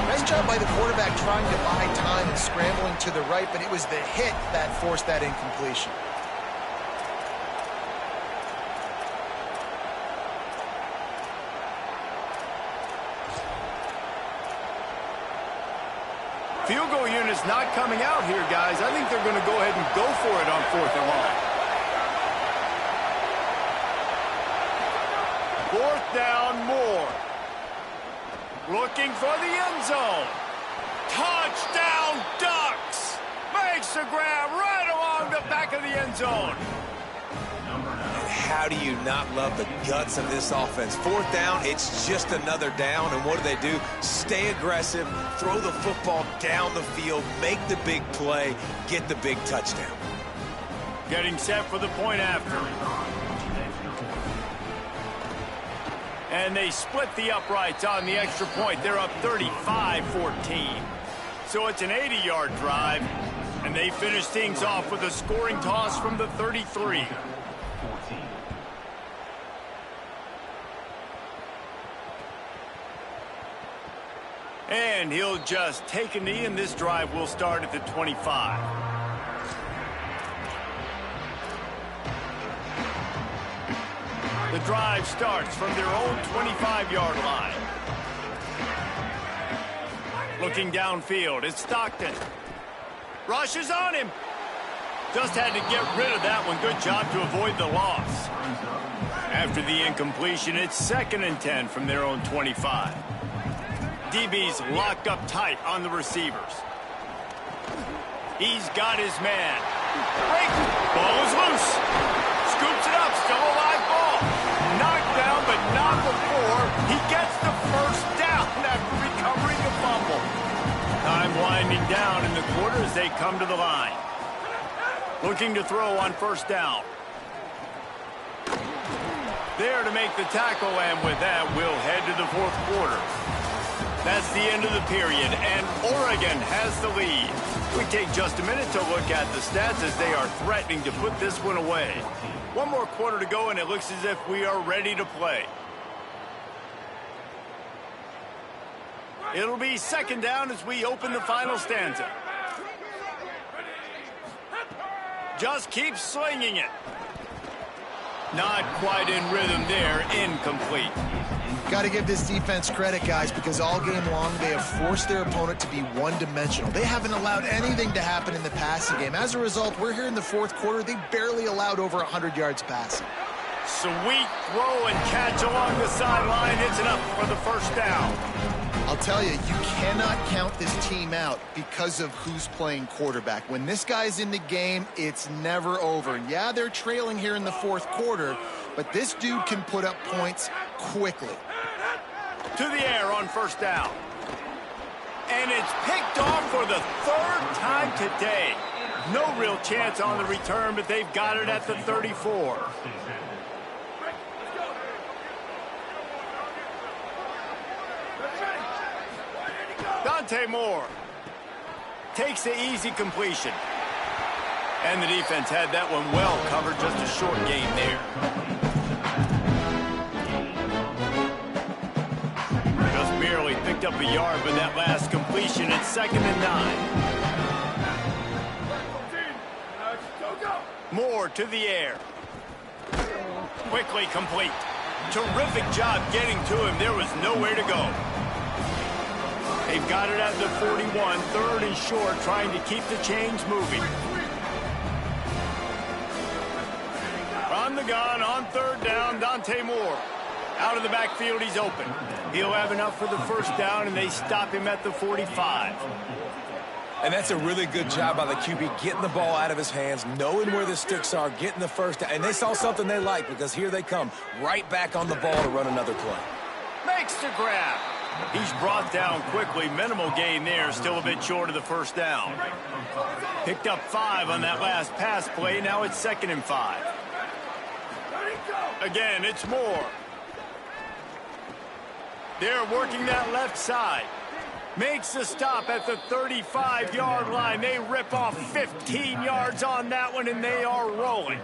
Nice job by the quarterback trying to buy time and scrambling to the right, but it was the hit that forced that incompletion. Field goal unit's not coming out here, guys. I think they're going to go ahead and go for it on 4th and long. 4th down, Moore. Looking for the end zone. Touchdown, Ducks! Makes the grab right along the back of the end zone. And how do you not love the guts of this offense? 4th down, it's just another down, and what do? Stay aggressive, throw the football down the field, make the big play, get the big touchdown. Getting set for the point after. And they split the uprights on the extra point. They're up 35-14. So it's an 80-yard drive, and they finish things off with a scoring toss from the 33. And he'll just take a knee, and this drive will start at the 25. The drive starts from their own 25-yard line. Looking downfield, it's Stockton. Rushes on him. Just had to get rid of that one. Good job to avoid the loss. After the incompletion, it's 2nd and 10 from their own 25. DB's locked up tight on the receivers. He's got his man. Break. Ball is loose. Scoops it up. Still a live ball. Knocked down, but not before he gets the first down after recovering the fumble. Time winding down in the quarter as they come to the line. Looking to throw on 1st down. There to make the tackle, and with that, we'll head to the 4th quarter. That's the end of the period, and Oregon has the lead. We take just a minute to look at the stats as they are threatening to put this one away. One more quarter to go, and it looks as if we are ready to play. It'll be second down as we open the final stanza. Just keep slinging it. Not quite in rhythm there, incomplete. Got to give this defense credit, guys, because all game long they have forced their opponent to be one-dimensional. They haven't allowed anything to happen in the passing game. As a result, we're here in the fourth quarter. They barely allowed over 100 yards passing. Sweet throw and catch along the sideline. It's enough for the first down. I'll tell you, you cannot count this team out because of who's playing quarterback. When this guy's in the game, it's never over. Yeah, they're trailing here in the fourth quarter, but this dude can put up points quickly. To the air on first down. And it's picked off for the third time today. No real chance on the return, but they've got it at the 34. Dante Moore takes the easy completion. And the defense had that one well covered, just a short gain there. Just barely picked up a yard with that last completion. It's 2nd and 9. Moore to the air. Quickly complete. Terrific job getting to him. There was nowhere to go. They've got it at the 41, 3rd and short, trying to keep the chains moving. On the gun, on 3rd down, Dante Moore. Out of the backfield, he's open. He'll have enough for the first down, and they stop him at the 45. And that's a really good job by the QB, getting the ball out of his hands, knowing where the sticks are, getting the first down. And they saw something they like, because here they come, right back on the ball to run another play. Makes the grab. He's brought down quickly. Minimal gain there. Still a bit short of the first down. Picked up 5 on that last pass play. Now it's 2nd and 5. Again, it's Moore. They're working that left side. Makes the stop at the 35-yard line. They rip off 15 yards on that one, and they are rolling.